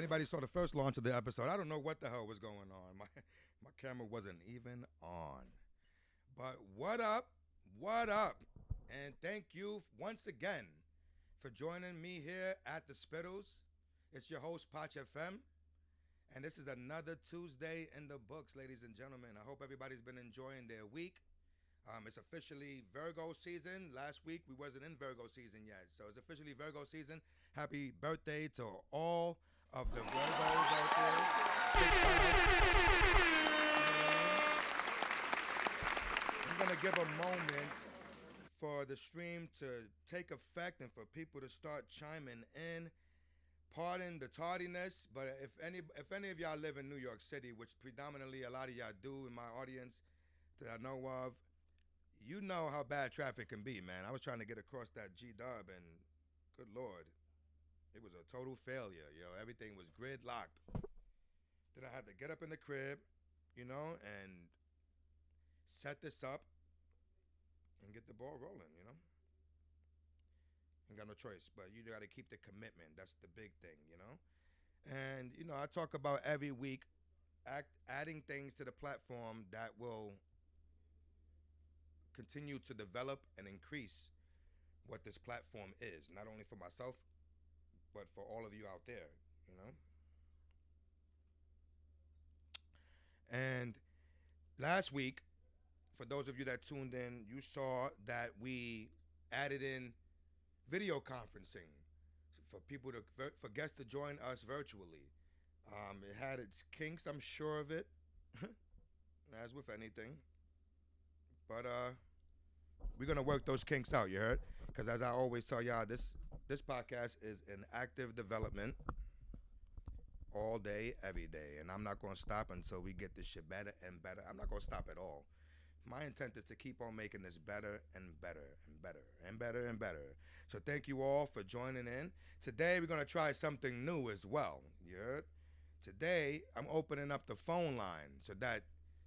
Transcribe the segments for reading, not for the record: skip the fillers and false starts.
anybody saw the first launch of the episode, I don't know what the hell was going on. My camera wasn't even on. But what up? What up? And thank you once again for joining me here at the Spittlez. It's your host, Patch FM. And this is another Tuesday in the books, ladies and gentlemen. I hope everybody's been enjoying their week. It's officially Virgo season. Last week we wasn't in Virgo season yet, so it's officially Virgo season. Happy birthday to all of the Virgos out there. I'm gonna give a moment for the stream to take effect and for people to start chiming in. Pardon the tardiness, but if any of y'all live in New York City, which predominantly a lot of y'all do in my audience that I know of, you know how bad traffic can be, man. I was trying to get across that G-Dub, and good Lord, it was a total failure. Everything was gridlocked. Then I had to get up in the crib, and set this up and get the ball rolling, Ain't got no choice, but you got to keep the commitment. That's the big thing, And, I talk about every week adding things to the platform that will continue to develop and increase what this platform is, not only for myself, but for all of you out there, And last week, for those of you that tuned in, you saw that we added in video conferencing for people for guests to join us virtually. It had its kinks, I'm sure of it, as with anything. But we're gonna work those kinks out, you heard? Because as I always tell y'all, this podcast is in active development all day, every day. And I'm not gonna stop until we get this shit better and better. I'm not gonna stop at all. My intent is to keep on making this better and better and better and better and better. So thank you all for joining in. Today we're gonna try something new as well. You heard? Today I'm opening up the phone line so that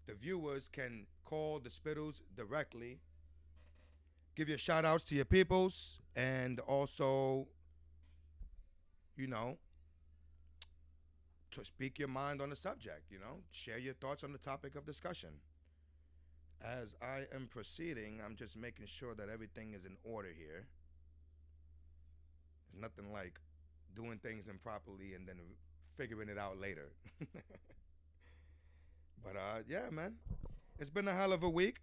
the viewers can call the Spittlez directly, give your shout outs to your peoples, and also, to speak your mind on the subject, share your thoughts on the topic of discussion. As I am proceeding, I'm just making sure that everything is in order here. There's nothing like doing things improperly and then figuring it out later. But yeah, man, it's been a hell of a week,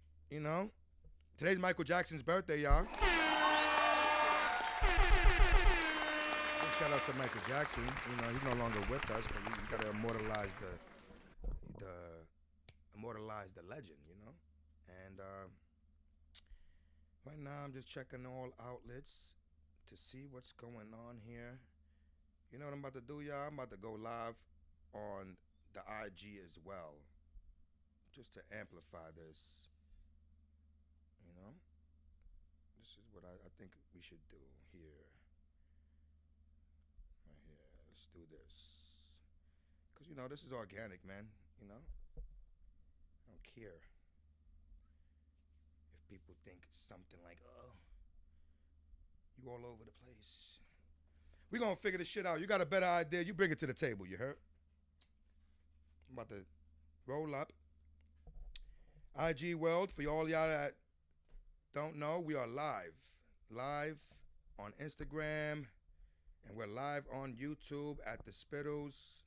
Today's Michael Jackson's birthday, y'all. Shout out to Michael Jackson. He's no longer with us, but we gotta immortalize the legend, And right now I'm just checking all outlets to see what's going on here. You know what I'm about to do, y'all? I'm about to go live on the IG as well, just to amplify this. This is what I think we should do here. Right here. Let's do this. Because, this is organic, man. I don't care if people think something like, oh, you all over the place. We're going to figure this shit out. You got a better idea, you bring it to the table, you heard? I'm about to roll up. IG World, for all y'all that don't know, we are live on Instagram, and we're live on YouTube at the Spittlez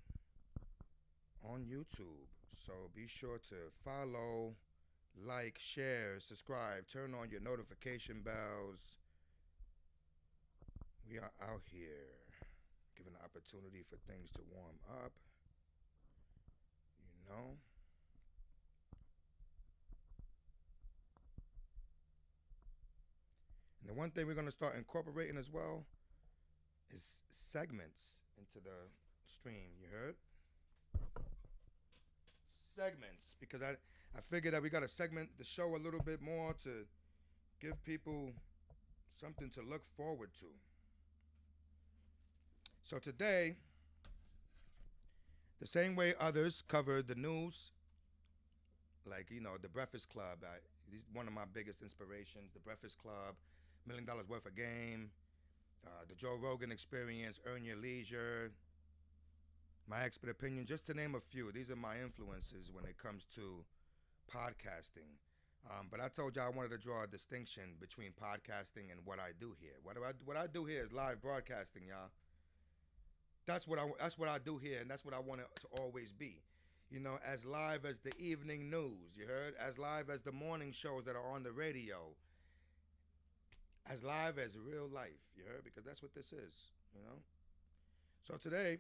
on YouTube. So be sure to follow, like, share, subscribe, turn on your notification bells. We are out here giving an opportunity for things to warm up, And the one thing we're going to start incorporating as well is segments into the stream, you heard? Segments, because I figured that we got to segment the show a little bit more to give people something to look forward to. So today, the same way others covered the news, like, The Breakfast Club, he's one of my biggest inspirations, The Breakfast Club, $1 Million Worth of Game, the Joe Rogan Experience, Earn Your Leisure, my expert opinion, just to name a few. These are my influences when it comes to podcasting. But I told you I wanted to draw a distinction between podcasting and what I do here. What I do here is live broadcasting, y'all. That's what I do here, and that's what I want it to always be. You know, as live as the evening news, you heard? As live as the morning shows that are on the radio. As live as real life, you heard? Because that's what this is, you know? So today,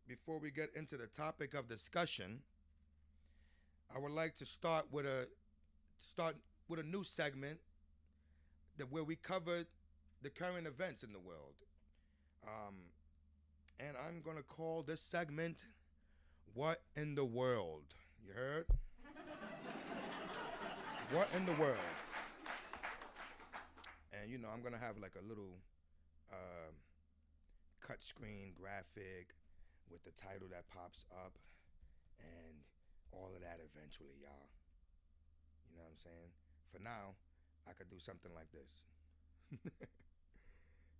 before we get into the topic of discussion, I would like to start with a new segment that where we cover the current events in the world. Um, and I'm gonna call this segment "What in the World." You heard? What in the world? And you know, I'm gonna have like a little uh, cut screen graphic with the title that pops up, and all of that eventually, y'all. You know what I'm saying? For now, I could do something like this.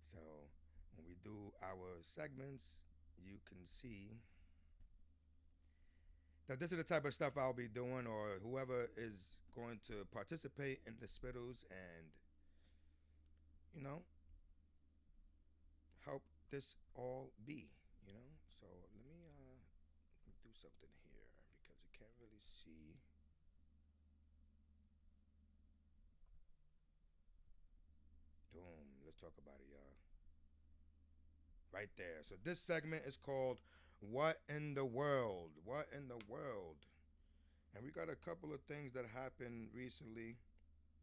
So when we do our segments, you can see that this is the type of stuff I'll be doing, or whoever is going to participate in the Spittles and, you know, help this all be, you know? So let me do something here because you can't really see. Boom. Let's talk about it, y'all. Right there. So this segment is called "What in the World?" What in the world? And we got a couple of things that happened recently.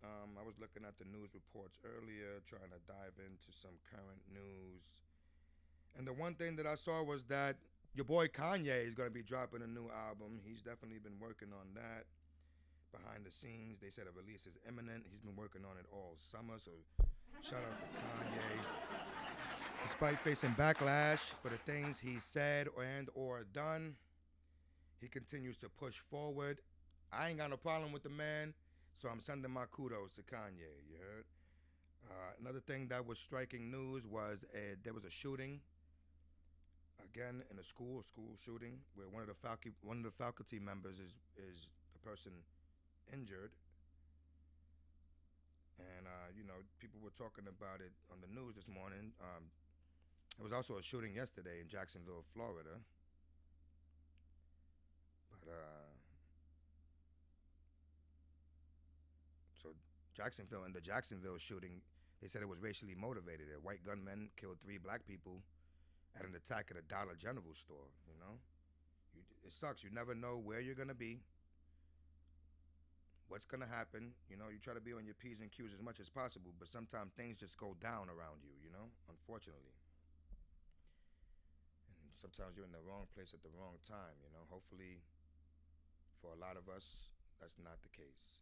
I was looking at the news reports earlier, trying to dive into some current news. And the one thing that I saw was that your boy Kanye is going to be dropping a new album. He's definitely been working on that behind the scenes. They said a release is imminent. He's been working on it all summer. So shout out to Kanye. Despite facing backlash for the things he said or done, he continues to push forward. I ain't got no problem with the man, so I'm sending my kudos to Kanye. You heard? Another thing that was striking news was there was a shooting again in a school shooting where one of the faculty members is the person injured. And you know, people were talking about it on the news this morning. There was also a shooting yesterday in Jacksonville, Florida. But so Jacksonville, in the Jacksonville shooting, they said it was racially motivated. A white gunman killed 3 black people at an attack at a Dollar General store. You know, it sucks. You never know where you're gonna be, what's gonna happen. You know, you try to be on your P's and Q's as much as possible, but sometimes things just go down around you. You know, unfortunately. And sometimes you're in the wrong place at the wrong time. You know, hopefully, for a lot of us, that's not the case.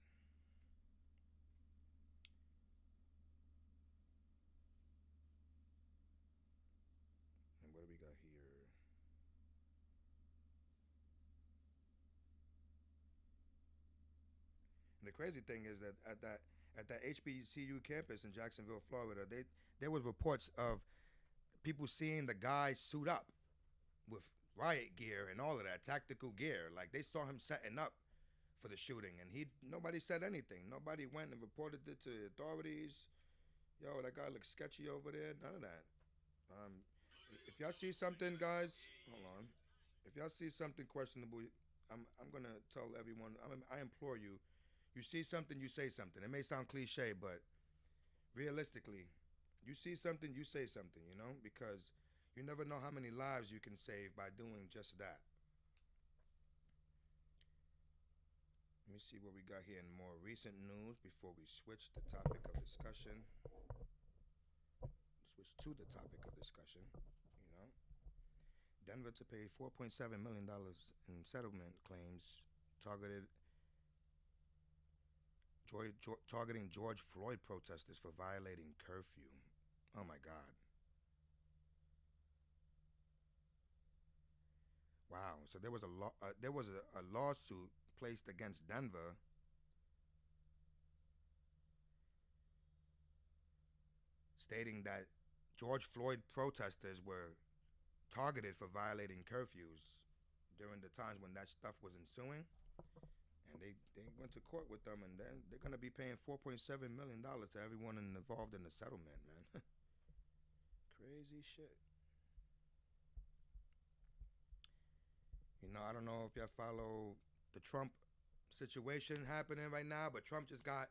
And what do we got here? And the crazy thing is that at that HBCU campus in Jacksonville, Florida, there was reports of people seeing the guy suit up with riot gear and all of that tactical gear. Like they saw him setting up for the shooting, and nobody said anything. Nobody went and reported it to the authorities. Yo, that guy looks sketchy over there. None of that. Um, if y'all see something, guys, hold on. If y'all see something questionable, I'm gonna tell everyone. I implore you. You see something, you say something. It may sound cliche, but realistically, you see something, you say something. You know, because you never know how many lives you can save by doing just that. Let me see what we got here in more recent news before we switch the topic of discussion. Switch to the topic of discussion. You know, Denver to pay $4.7 million in settlement claims targeted targeting George Floyd protesters for violating curfew. Oh my God. Wow. So there was a lawsuit placed against Denver stating that George Floyd protesters were targeted for violating curfews during the times when that stuff was ensuing. And they went to court with them, and then they're going to be paying $4.7 million to everyone involved in the settlement, man. Crazy shit. I don't know if y'all follow the Trump situation happening right now, but Trump just got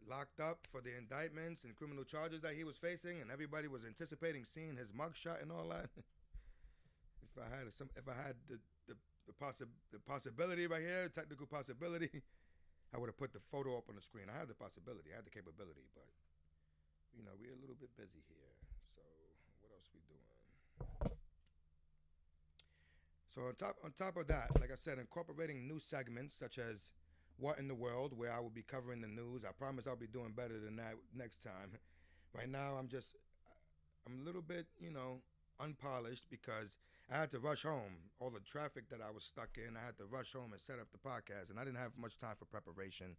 locked up for the indictments and criminal charges that he was facing, and everybody was anticipating seeing his mugshot and all that. If I had the possibility right here, technical possibility, I would have put the photo up on the screen. I had the possibility, I had the capability, but we're a little bit busy here. So what else we doing? So on top of that, like I said, incorporating new segments such as What in the World, where I will be covering the news. I promise I'll be doing better than that next time. Right now, I'm a little bit, unpolished because I had to rush home. All the traffic that I was stuck in, I had to rush home and set up the podcast, and I didn't have much time for preparation.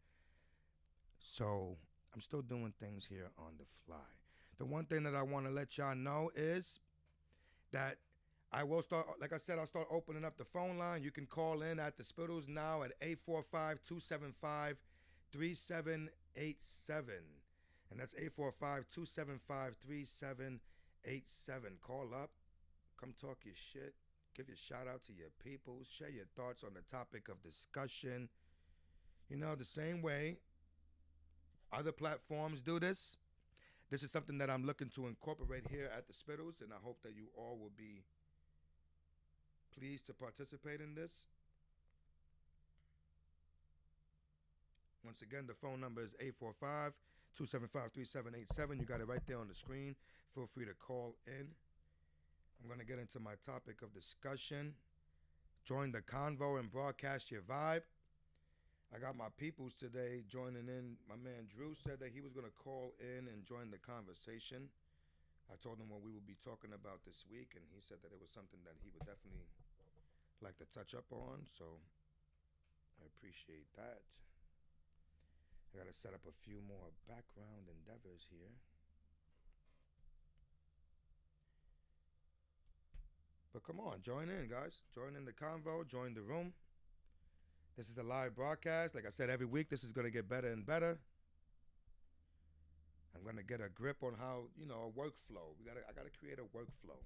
So I'm still doing things here on the fly. The one thing that I want to let y'all know is that I will start, like I said, I'll start opening up the phone line. You can call in at the Spittlez now at 845-275-3787. And that's 845-275-3787. Call up, come talk your shit, give your shout out to your peoples, share your thoughts on the topic of discussion. The same way other platforms do this. This is something that I'm looking to incorporate here at the Spittlez, and I hope that you all will be pleased to participate in this. Once again, the phone number is 845-275-3787. You got it right there on the screen. Feel free to call in. I'm going to get into my topic of discussion. Join the convo and broadcast your vibe. I got my peoples today joining in. My man Drew said that he was going to call in and join the conversation. I told him what we will be talking about this week, and he said that it was something that he would definitely like to touch up on, so I appreciate that. I got to set up a few more background endeavors here. But come on, join in, guys. Join in the convo, join the room. This is a live broadcast. Like I said, every week this is going to get better and better. I'm going to get a grip on how, a workflow. I got to create a workflow.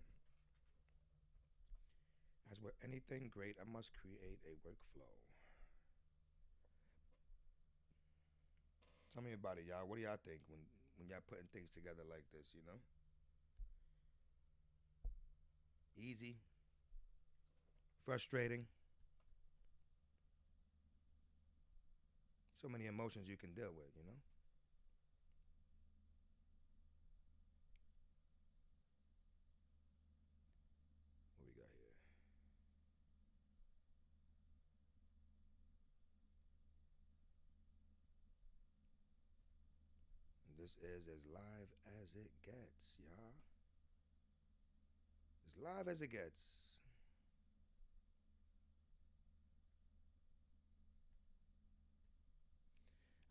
As with anything great, I must create a workflow. Tell me about it, y'all. What do y'all think when y'all putting things together like this, Easy. Frustrating. So many emotions you can deal with, What we got here? This is as live as it gets, y'all. As live as it gets.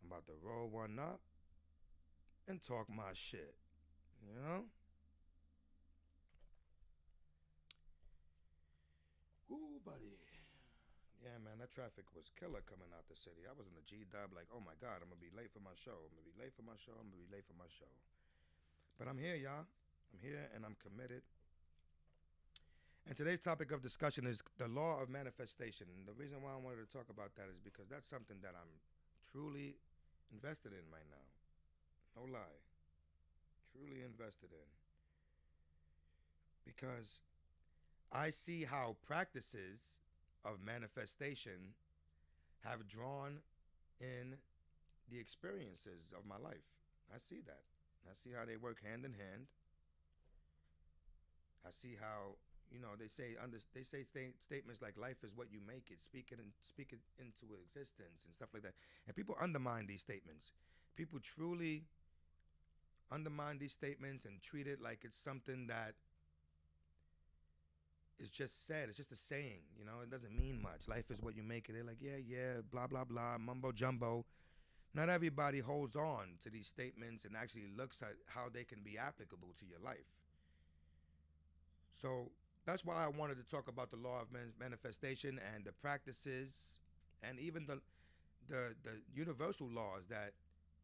I'm about to roll one up and talk my shit, Ooh, buddy. Yeah, man, that traffic was killer coming out the city. I was in the G-Dub like, oh my God, I'm going to be late for my show. I'm going to be late for my show. But I'm here, y'all. I'm here and I'm committed. And today's topic of discussion is the law of manifestation. And the reason why I wanted to talk about that is because that's something that I'm truly invested in right now. No lie. Truly invested in. Because I see how practices of manifestation have drawn in the experiences of my life. I see that. I see how they work hand in hand. I see how, they say statements like life is what you make it, speak it into existence and stuff like that. And people undermine these statements. People truly undermine these statements and treat it like it's something that is just said. It's just a saying, it doesn't mean much. Life is what you make it. They're like, yeah, blah, blah, blah, mumbo jumbo. Not everybody holds on to these statements and actually looks at how they can be applicable to your life. So that's why I wanted to talk about the law of manifestation and the practices and even the universal laws that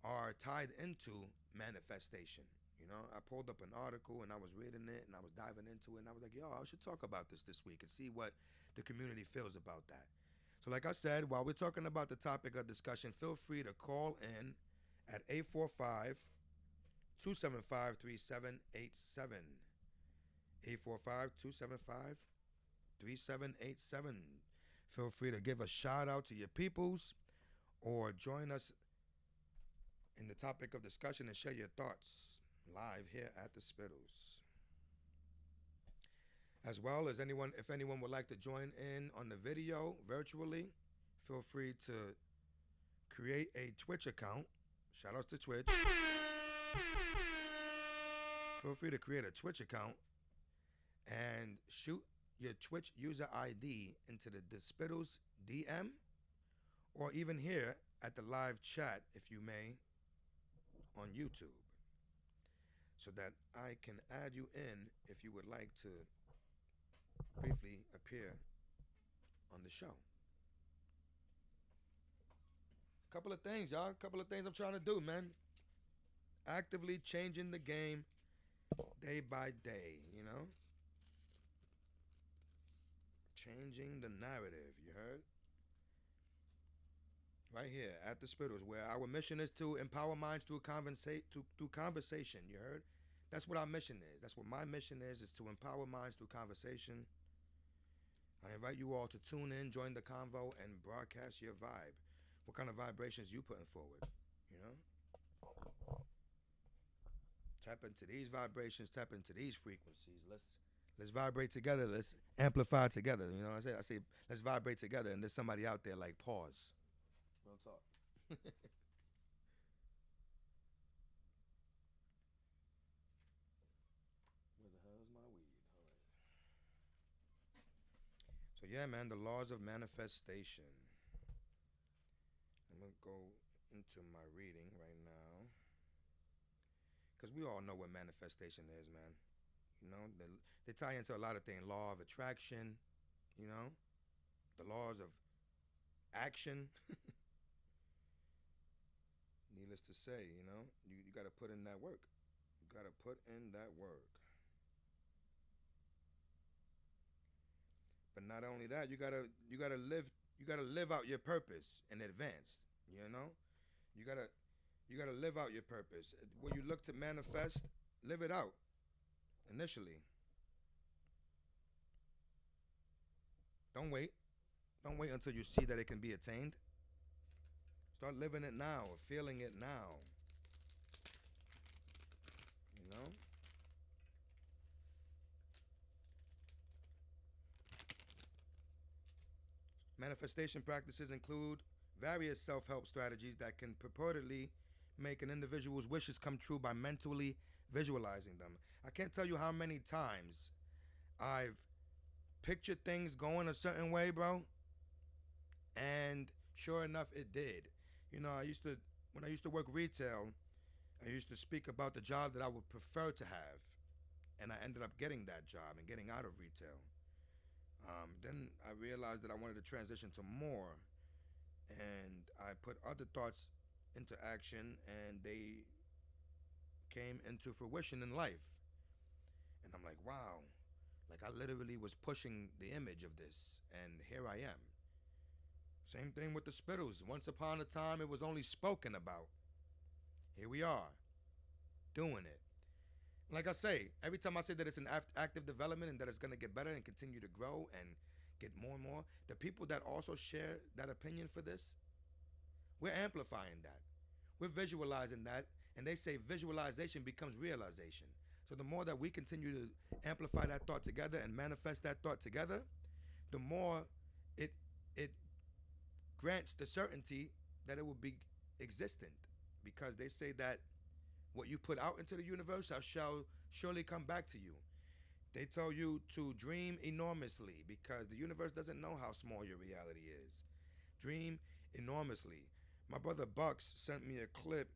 are tied into manifestation. You know, I pulled up an article and I was reading it and I was diving into it and I was like, yo, I should talk about this week and see what the community feels about that. So, like I said, while we're talking about the topic of discussion, feel free to call in at 845 275 3787. 845 275 3787. Feel free to give a shout out to your peoples or join us in the topic of discussion and share your thoughts live here at the Spittlez. As well as anyone, if anyone would like to join in on the video virtually, feel free to create a Twitch account. Shout outs to Twitch. Feel free to create a Twitch account and shoot your Twitch user ID into the Spittlez DM or even here at the live chat, if you may, on YouTube, so that I can add you in if you would like to briefly appear on the show. Couple of things, y'all. Couple of things I'm trying to do, man. Actively changing the game day by day, you know? Changing the narrative, you heard? Right here at the Spittlez, where our mission is to empower minds through conversation, you heard? That's what our mission is. That's what my mission is to empower minds through conversation. I invite you all to tune in, join the convo, and broadcast your vibe. What kind of vibrations you putting forward, you know? Tap into these vibrations, tap into these frequencies. Let's vibrate together. Let's amplify together. You know what I say let's vibrate together, and there's somebody out there like pause. Real talk. Where the hell is my weed? All right. So yeah, man, the laws of manifestation. I'm gonna go into my reading right now, because we all know what manifestation is, man. You know, they tie into a lot of things. Law of attraction, you know, the laws of action. Needless to say, you know, you got to put in that work. You got to put in that work. But not only that, you gotta live out your purpose in advance. You know, you gotta live out your purpose. When you look to manifest, live it out initially. Don't wait. Don't wait until you see that it can be attained. Start living it now, or feeling it now. You know? Manifestation practices include various self-help strategies that can purportedly make an individual's wishes come true by mentally visualizing them. I can't tell you how many times I've pictured things going a certain way, bro, and sure enough, it did. You know, when I used to work retail, I used to speak about the job that I would prefer to have, and I ended up getting that job and getting out of retail. Then I realized that I wanted to transition to more, and I put other thoughts into action, and they came into fruition in life. And I'm like, wow, like I literally was pushing the image of this, and here I am. Same thing with the Spittlez. Once upon a time, it was only spoken about. Here we are, doing it. Like I say, every time I say that it's an active development and that it's going to get better and continue to grow and get more and more, the people that also share that opinion for this, we're amplifying that. We're visualizing that, and they say visualization becomes realization. So the more that we continue to amplify that thought together and manifest that thought together, the more it grants the certainty that it will be existent, because they say that what you put out into the universe shall surely come back to you. They tell you to dream enormously, because the universe doesn't know how small your reality is. Dream enormously. My brother Bucks sent me a clip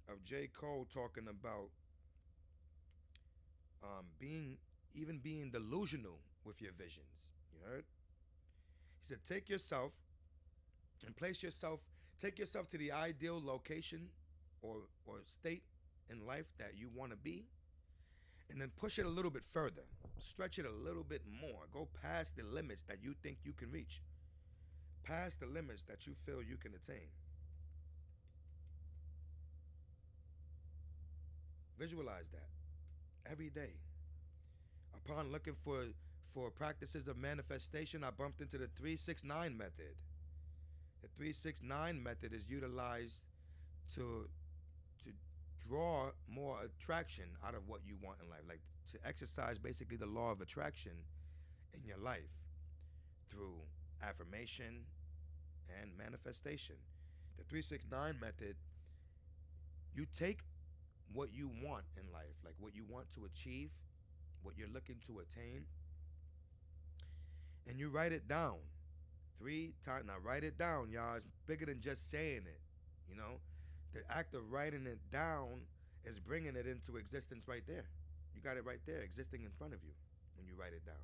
of J. Cole talking about being delusional with your visions. You heard? He said, take yourself and place yourself, take yourself to the ideal location or state in life that you want to be, and then push it a little bit further. Stretch it a little bit more. Go past the limits that you think you can reach, past the limits that you feel you can attain. Visualize that every day. Upon looking for practices of manifestation, I bumped into the 369 method. The 369 method is utilized to draw more attraction out of what you want in life, like to exercise basically the law of attraction in your life through affirmation and manifestation. The 369 method, you take what you want in life, like what you want to achieve, what you're looking to attain, and you write it down 3 times. Now, write it down, y'all. It's bigger than just saying it, you know? The act of writing it down is bringing it into existence right there. You got it right there, existing in front of you when you write it down.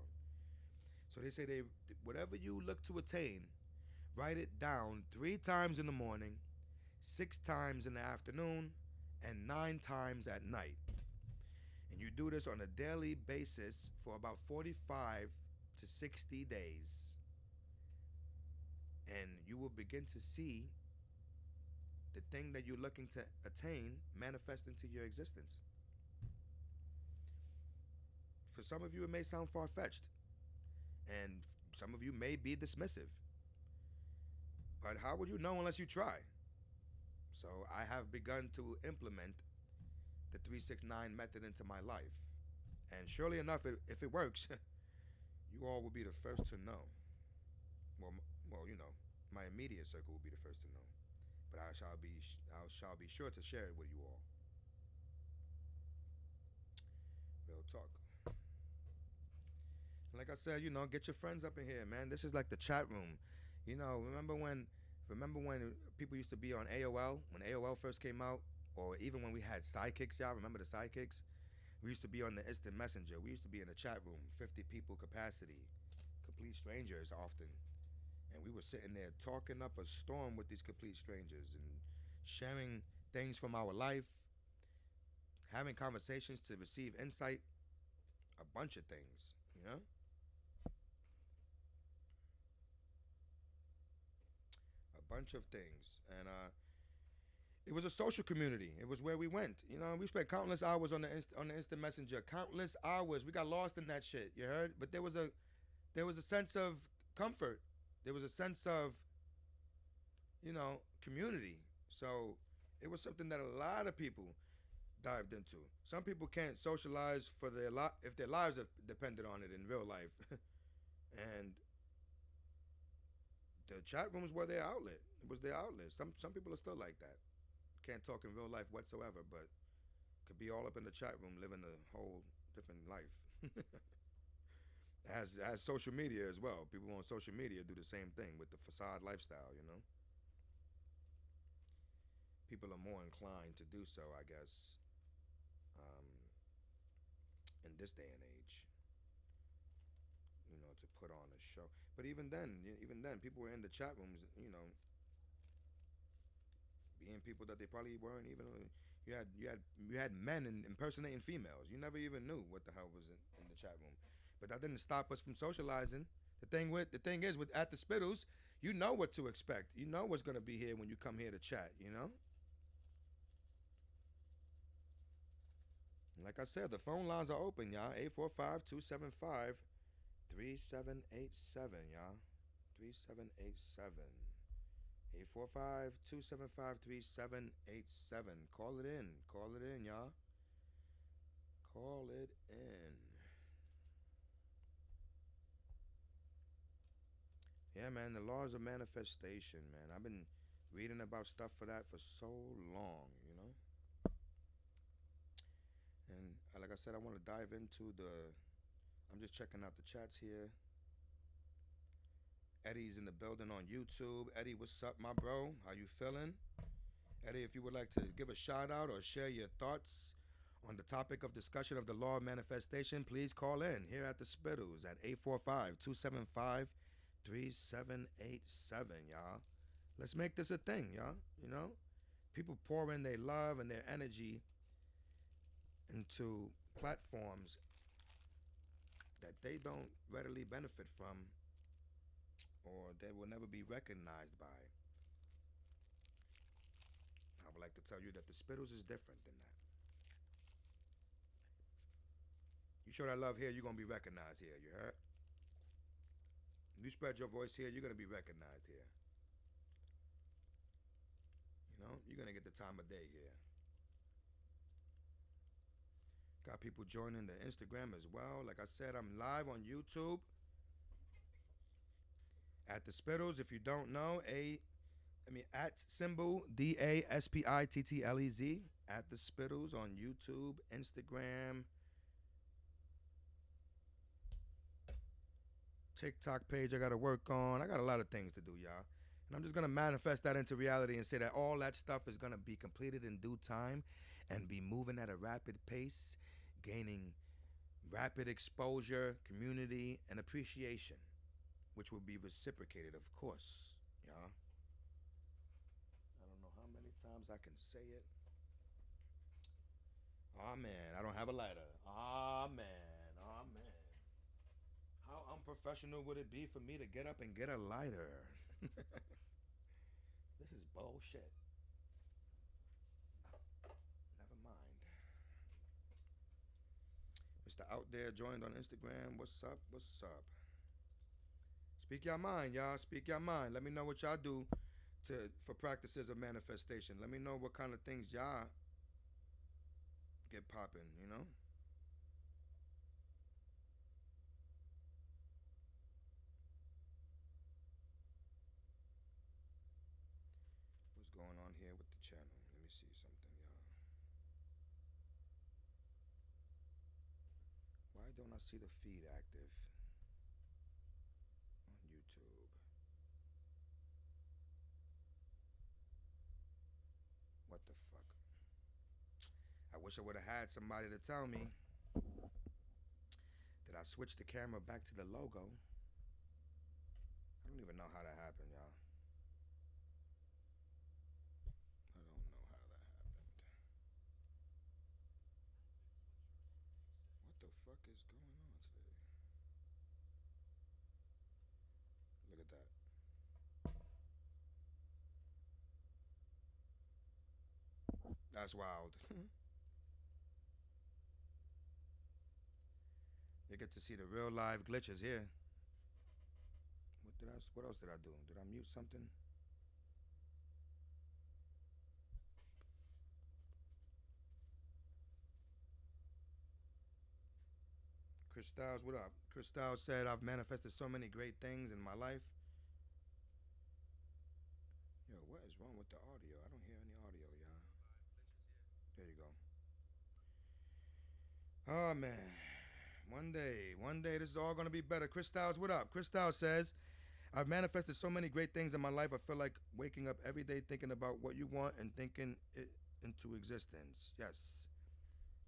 So they say whatever you look to attain, write it down 3 times in the morning, 6 times in the afternoon, and 9 times at night. And you do this on a daily basis for about 45 to 60 days. And you will begin to see the thing that you're looking to attain manifest into your existence. For some of you, it may sound far-fetched, and some of you may be dismissive. But how would you know unless you try? So I have begun to implement the 369 method into my life. And surely enough, if it works, you all will be the first to know. Well, you know, my immediate circle will be the first to know. But I shall be sure to share it with you all. Real talk. And like I said, you know, get your friends up in here, man. This is like the chat room. You know, remember when people used to be on AOL, when AOL first came out, or even when we had sidekicks, y'all remember the sidekicks? We used to be on the instant messenger. We used to be in the chat room, 50 people capacity, complete strangers often. And we were sitting there talking up a storm with these complete strangers and sharing things from our life, having conversations to receive insight, a bunch of things, you know? A bunch of things. And it was a social community. It was where we went. You know, we spent countless hours on the instant messenger. Countless hours. We got lost in that shit, you heard? But there was a sense of comfort. There was a sense of, you know, community. So it was something that a lot of people dived into. Some people can't socialize for if their lives have depended on it in real life. And the chat rooms were their outlet. It was their outlet. Some people are still like that. Can't talk in real life whatsoever, but could be all up in the chat room living a whole different life. As social media as well. People on social media do the same thing with the facade lifestyle, you know. People are more inclined to do so, I guess, in this day and age, you know, to put on a show. But even then, people were in the chat rooms, you know, being people that they probably weren't even. You had men impersonating females. You never even knew what the hell was in the chat room. But that didn't stop us from socializing. The thing is with at the Spittlez, you know what to expect. You know what's gonna be here when you come here to chat, you know? And like I said, the phone lines are open, y'all. 845-275-3787, y'all. 3787. 845-275-3787. Call it in. Call it in, y'all. Call it in. Yeah, man, the laws of manifestation, man. I've been reading about stuff for that for so long, you know? And like I said, I want to dive into I'm just checking out the chats here. Eddie's in the building on YouTube. Eddie, what's up, my bro? How you feeling? Eddie, if you would like to give a shout out or share your thoughts On the topic of discussion of the law of manifestation, please call in here at the Spittlez at 845-275-3787, y'all. Let's make this a thing, y'all. You know? People pour in their love and their energy into platforms that they don't readily benefit from or they will never be recognized by. I would like to tell you that the Spittlez is different than that. You show that love here, you're going to be recognized here, you heard? You spread your voice here, you're going to be recognized here. You know, you're going to get the time of day here. Got people joining the Instagram as well. Like I said, I'm live on YouTube at the Spittlez. If you don't know, at symbol DASPITTLEZ at the Spittlez on YouTube, Instagram, TikTok page I got to work on. I got a lot of things to do, y'all. And I'm just going to manifest that into reality and say that all that stuff is going to be completed in due time and be moving at a rapid pace, gaining rapid exposure, community, and appreciation, which will be reciprocated, of course, y'all. I don't know how many times I can say it. Amen. I don't have a lighter. Amen. Amen. How unprofessional would it be for me to get up and get a lighter? This is bullshit. Never mind. Mr. Out There joined on Instagram. What's up? What's up? Speak your mind, y'all. Speak your mind. Let me know what y'all do for practices of manifestation. Let me know what kind of things y'all get popping, you know? What's going on here with the channel? Let me see something, y'all. Why don't I see the feed active on YouTube? What the fuck? I wish I would have had somebody to tell me that I switched the camera back to the logo. I don't even know how that happened, y'all. I don't know how that happened. What the fuck is going on today? Look at that. That's wild. You get to see the real live glitches here. What else did I do? Did I mute something? Chris Styles, what up? Chris Styles said, I've manifested so many great things in my life. Yo, what is wrong with the audio? I don't hear any audio, y'all. There you go. Oh, man. One day, this is all going to be better. Chris Styles, what up? Chris Styles says, I've manifested so many great things in my life. I feel like waking up every day thinking about what you want and thinking it into existence. Yes.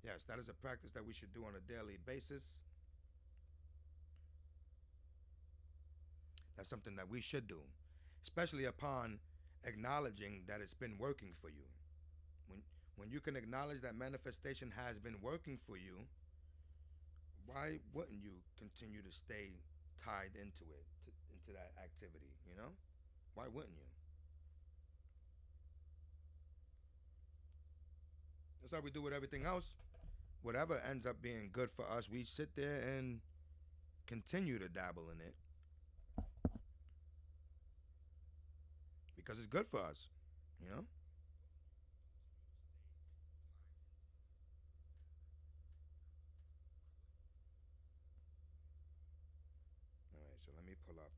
Yes, that is a practice that we should do on a daily basis. That's something that we should do, especially upon acknowledging that it's been working for you. When you can acknowledge that manifestation has been working for you, why wouldn't you continue to stay tied into it, into that activity, you know? Why wouldn't you? That's how we do with everything else. Whatever ends up being good for us, we sit there and continue to dabble in it. Because it's good for us, you know? All right, so let me pull up.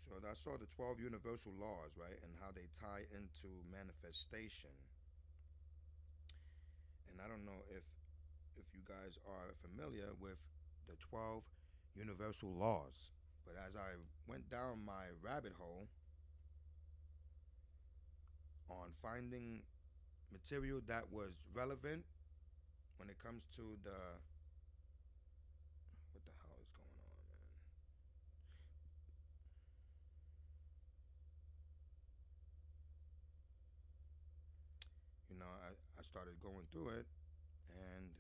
So I saw the 12 universal laws, right? And how they tie into manifestation. And I don't know if you guys are familiar with the 12 universal laws. But as I went down my rabbit hole on on finding material that was relevant when it comes to the what the hell is going on, man? I started going through it, and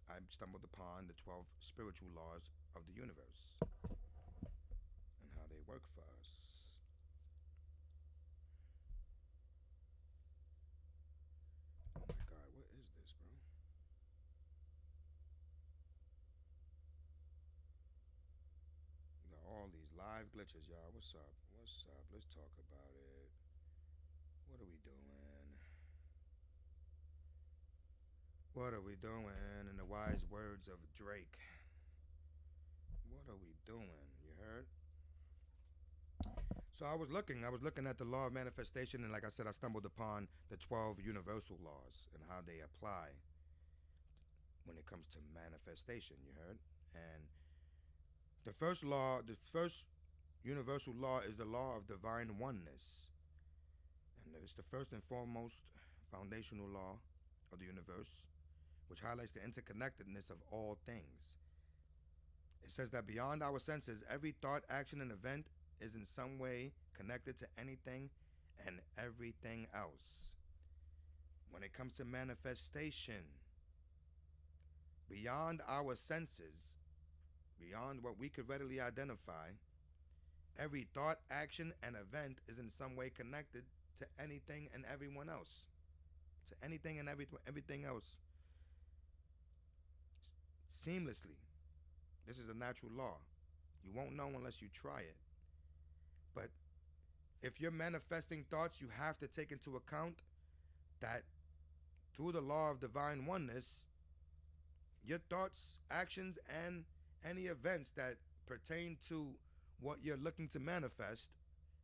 I stumbled upon the 12 spiritual laws of the universe and how they work for us. Oh my God, what is this, bro? We got all these live glitches, y'all. What's up? What's up? Let's talk about it. What are we doing? What are we doing? In the wise words of Drake. What are we doing? You heard? So I was looking at the law of manifestation, and like I said, I stumbled upon the 12 universal laws and how they apply when it comes to manifestation, you heard? And the first universal law is the law of divine oneness. And it's the first and foremost foundational law of the universe, which highlights the interconnectedness of all things. It says that beyond our senses, every thought, action, and event is in some way connected to anything and everything else. When it comes to manifestation, beyond our senses, beyond what we could readily identify, every thought, action, and event is in some way connected to anything and everyone else. To anything and everything else. Seamlessly. This is a natural law. You won't know unless you try it. But if you're manifesting thoughts, you have to take into account that through the law of divine oneness, your thoughts, actions, and any events that pertain to what you're looking to manifest,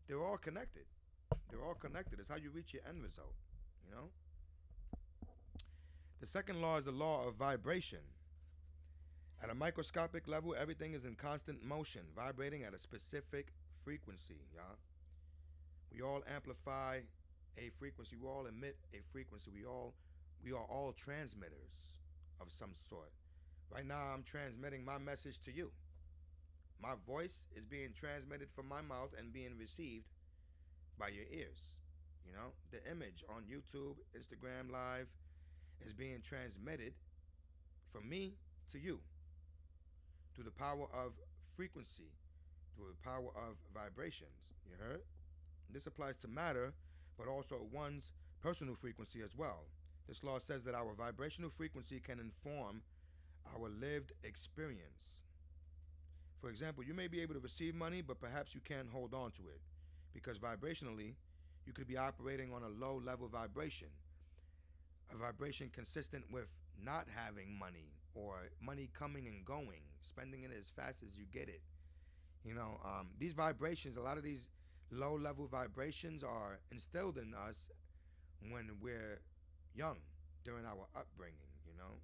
they're all connected. They're all connected. It's how you reach your end result, you know? The second law is the law of vibration. At a microscopic level, everything is in constant motion, vibrating at a specific frequency, y'all. We all amplify a frequency. We all emit a frequency. We are all transmitters of some sort. Right now, I'm transmitting my message to you. My voice is being transmitted from my mouth and being received by your ears. You know, the image on YouTube, Instagram Live is being transmitted from me to you through the power of frequency, through the power of vibrations. You heard? This applies to matter, but also one's personal frequency as well. This law says that our vibrational frequency can inform our lived experience. For example, you may be able to receive money, but perhaps you can't hold on to it because vibrationally, you could be operating on a low level vibration, a vibration consistent with not having money or money coming and going, spending it as fast as you get it. You know, these vibrations, a lot of these low level vibrations are instilled in us when we're young, during our upbringing, you know.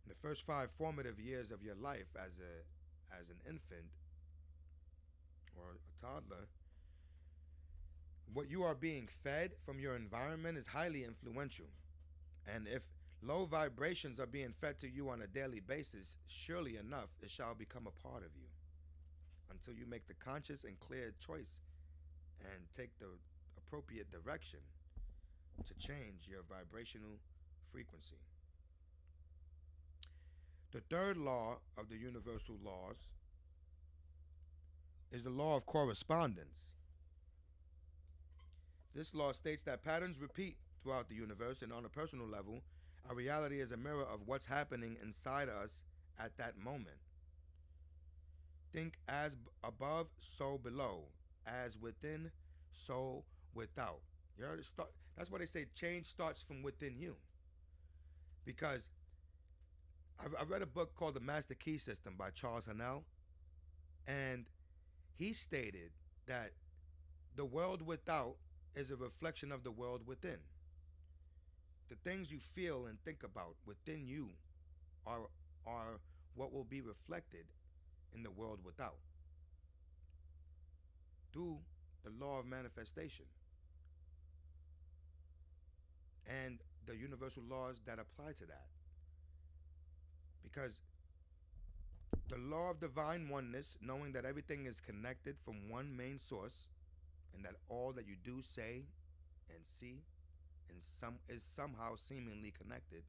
In the first 5 formative years of your life as an infant or a toddler, what you are being fed from your environment is highly influential. And if low vibrations are being fed to you on a daily basis, surely enough, it shall become a part of you until you make the conscious and clear choice and take the appropriate direction to change your vibrational frequency. The third law of the universal laws is the law of correspondence. This law states that patterns repeat throughout the universe, and on a personal level, our reality is a mirror of what's happening inside us at that moment. Think as above, so below. As within, so without. You heard it? That's why they say change starts from within you. Because I read a book called The Master Key System by Charles Hannell, and he stated that the world without is a reflection of the world within. The things you feel and think about within you are what will be reflected in the world without through the law of manifestation. and the universal laws that apply to that. Because the law of divine oneness, knowing that everything is connected from one main source, and that all that you do, say, and see, and some is somehow seemingly connected,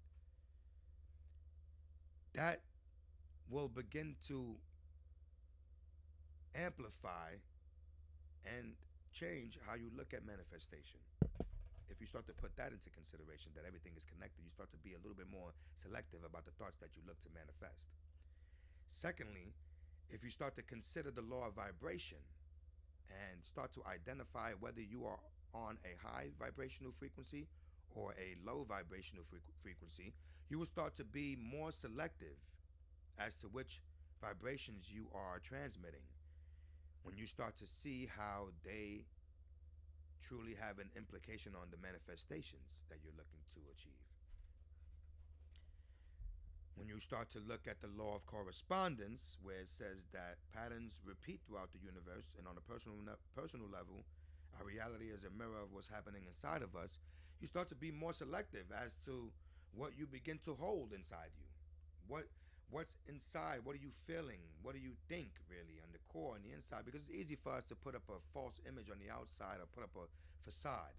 that will begin to amplify and change how you look at manifestation. If you start to put that into consideration, that everything is connected, you start to be a little bit more selective about the thoughts that you look to manifest. Secondly, if you start to consider the law of vibration and start to identify whether you are on a high vibrational frequency or a low vibrational frequency, you will start to be more selective as to which vibrations you are transmitting when you start to see how they truly have an implication on the manifestations that you're looking to achieve. When you start to look at the law of correspondence, where it says that patterns repeat throughout the universe, and on a personal level, our reality is a mirror of what's happening inside of us, you start to be more selective as to what you begin to hold inside you. What's inside? What are you feeling? What do you think, really, on the core, on the inside? Because it's easy for us to put up a false image on the outside or put up a facade.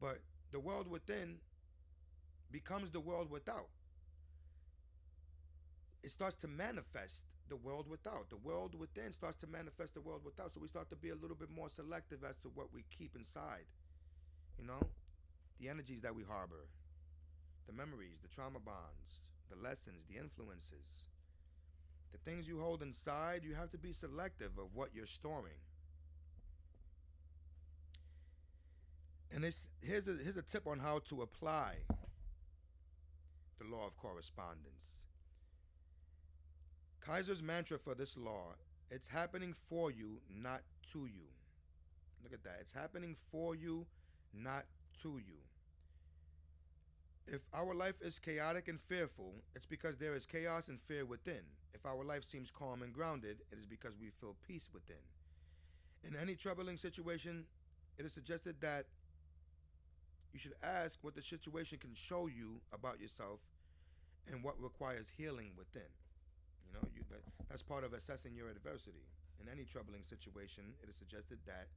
But the world within becomes the world without. It starts to manifest the world without. The world within starts to manifest the world without. So we start to be a little bit more selective as to what we keep inside. You know, the energies that we harbor, the memories, the trauma bonds, the lessons, the influences, the things you hold inside, you have to be selective of what you're storing. And here's a tip on how to apply the law of correspondence. Kaiser's mantra for this law: it's happening for you, not to you. Look at that. It's happening for you, not to you. If our life is chaotic and fearful, it's because there is chaos and fear within. If our life seems calm and grounded, it is because we feel peace within. In any troubling situation, it is suggested that you should ask what the situation can show you about yourself and what requires healing within. You know, that's part of assessing your adversity. In any troubling situation, it is suggested that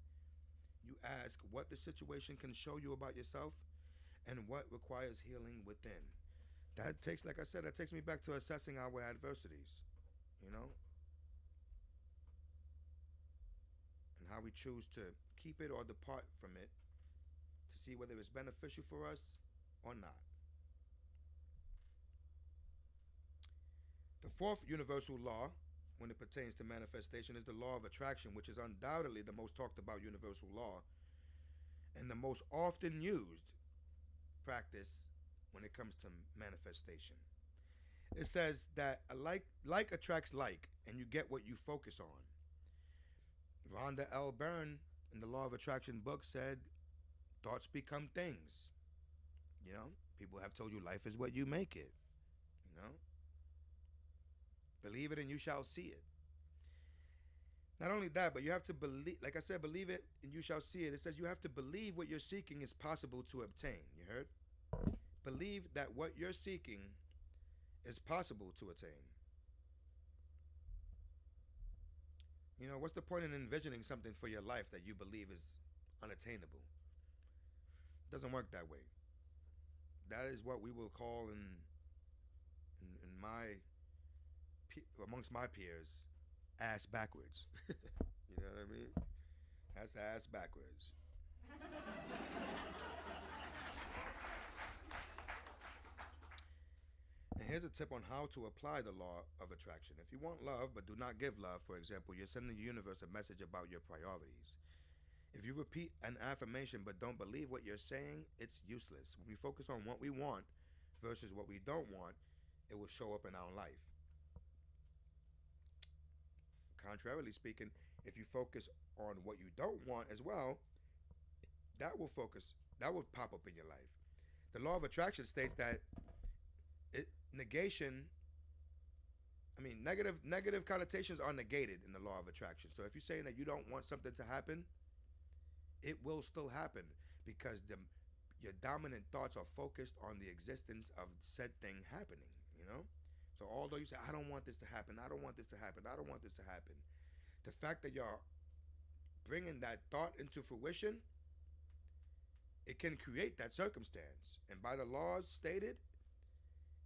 you ask what the situation can show you about yourself and what requires healing within. That takes, like I said, that takes me back to assessing our adversities, you know, and how we choose to keep it or depart from it to see whether it's beneficial for us or not. The fourth universal law, when it pertains to manifestation, is the law of attraction, which is undoubtedly the most talked about universal law and the most often used practice when it comes to manifestation. It says that like attracts like, and you get what you focus on. Rhonda L. Byrne in the Law of Attraction book said, thoughts become things. You know, people have told you life is what you make it. You know, believe it and you shall see it. Not only that, but you have to believe, like I said, believe it and you shall see it. It says you have to believe what you're seeking is possible to obtain. You heard? Believe that what you're seeking is possible to attain. You know, what's the point in envisioning something for your life that you believe is unattainable? It doesn't work that way. That is what we will call in my amongst my peers, ass backwards. You know what I mean? That's ass backwards. And here's a tip on how to apply the law of attraction. If you want love but do not give love, for example, you're sending the universe a message about your priorities. If you repeat an affirmation but don't believe what you're saying, it's useless. When we focus on what we want versus what we don't want, it will show up in our life. Contrarily speaking, if you focus on what you don't want as well, that will pop up in your life. The law of attraction states that negative connotations are negated in the law of attraction. So if you're saying that you don't want something to happen, it will still happen because your dominant thoughts are focused on the existence of said thing happening, you know? So although you say, I don't want this to happen, I don't want this to happen, I don't want this to happen, the fact that you're bringing that thought into fruition, it can create that circumstance. And by the laws stated,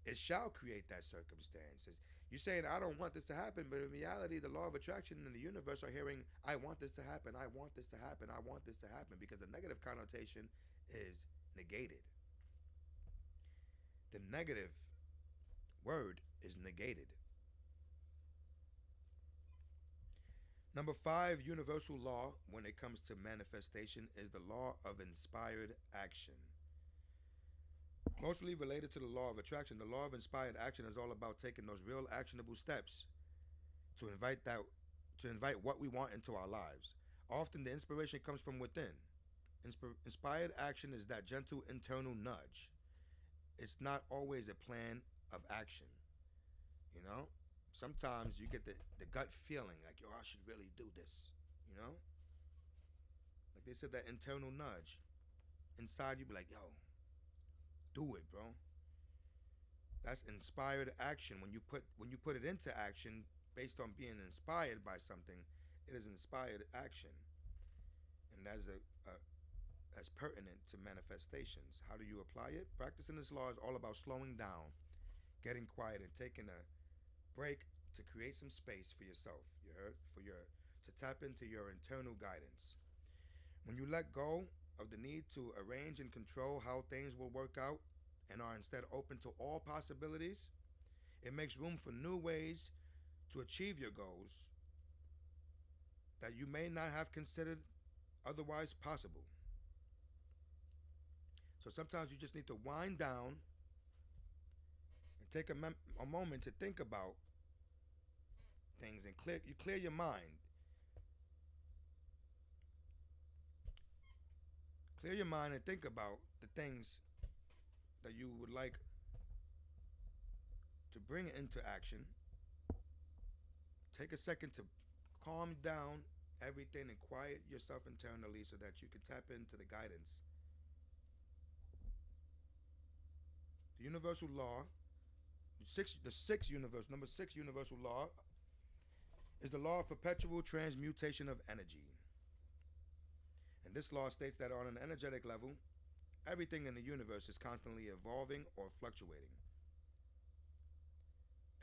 it shall create that circumstance. You're saying, I don't want this to happen, but in reality, the law of attraction and the universe are hearing, I want this to happen, I want this to happen, I want this to happen, because the negative connotation is negated. The negative word is negated. Number 5 universal law when it comes to manifestation is the law of inspired action. Closely related to the law of attraction, the law of inspired action is all about taking those real actionable steps to invite what we want into our lives. Often the inspiration comes from within. Inspired action is that gentle internal nudge. It's not always a plan of action. You know? Sometimes you get the gut feeling like, yo, I should really do this. You know? Like they said, that internal nudge. Inside you be like, yo, do it, bro. That's inspired action. When you put it into action based on being inspired by something, it is inspired action. And that is that's pertinent to manifestations. How do you apply it? Practicing this law is all about slowing down, getting quiet, and taking a break to create some space for yourself. You heard? To tap into your internal guidance. When you let go of the need to arrange and control how things will work out and are instead open to all possibilities, it makes room for new ways to achieve your goals that you may not have considered otherwise possible. So sometimes you just need to wind down and take a moment to think about things and clear your mind. Clear your mind and think about the things that you would like to bring into action. Take a second to calm down everything and quiet yourself internally so that you can tap into the guidance. The universal law, number 6 universal law is the law of perpetual transmutation of energy. And this law states that on an energetic level, everything in the universe is constantly evolving or fluctuating.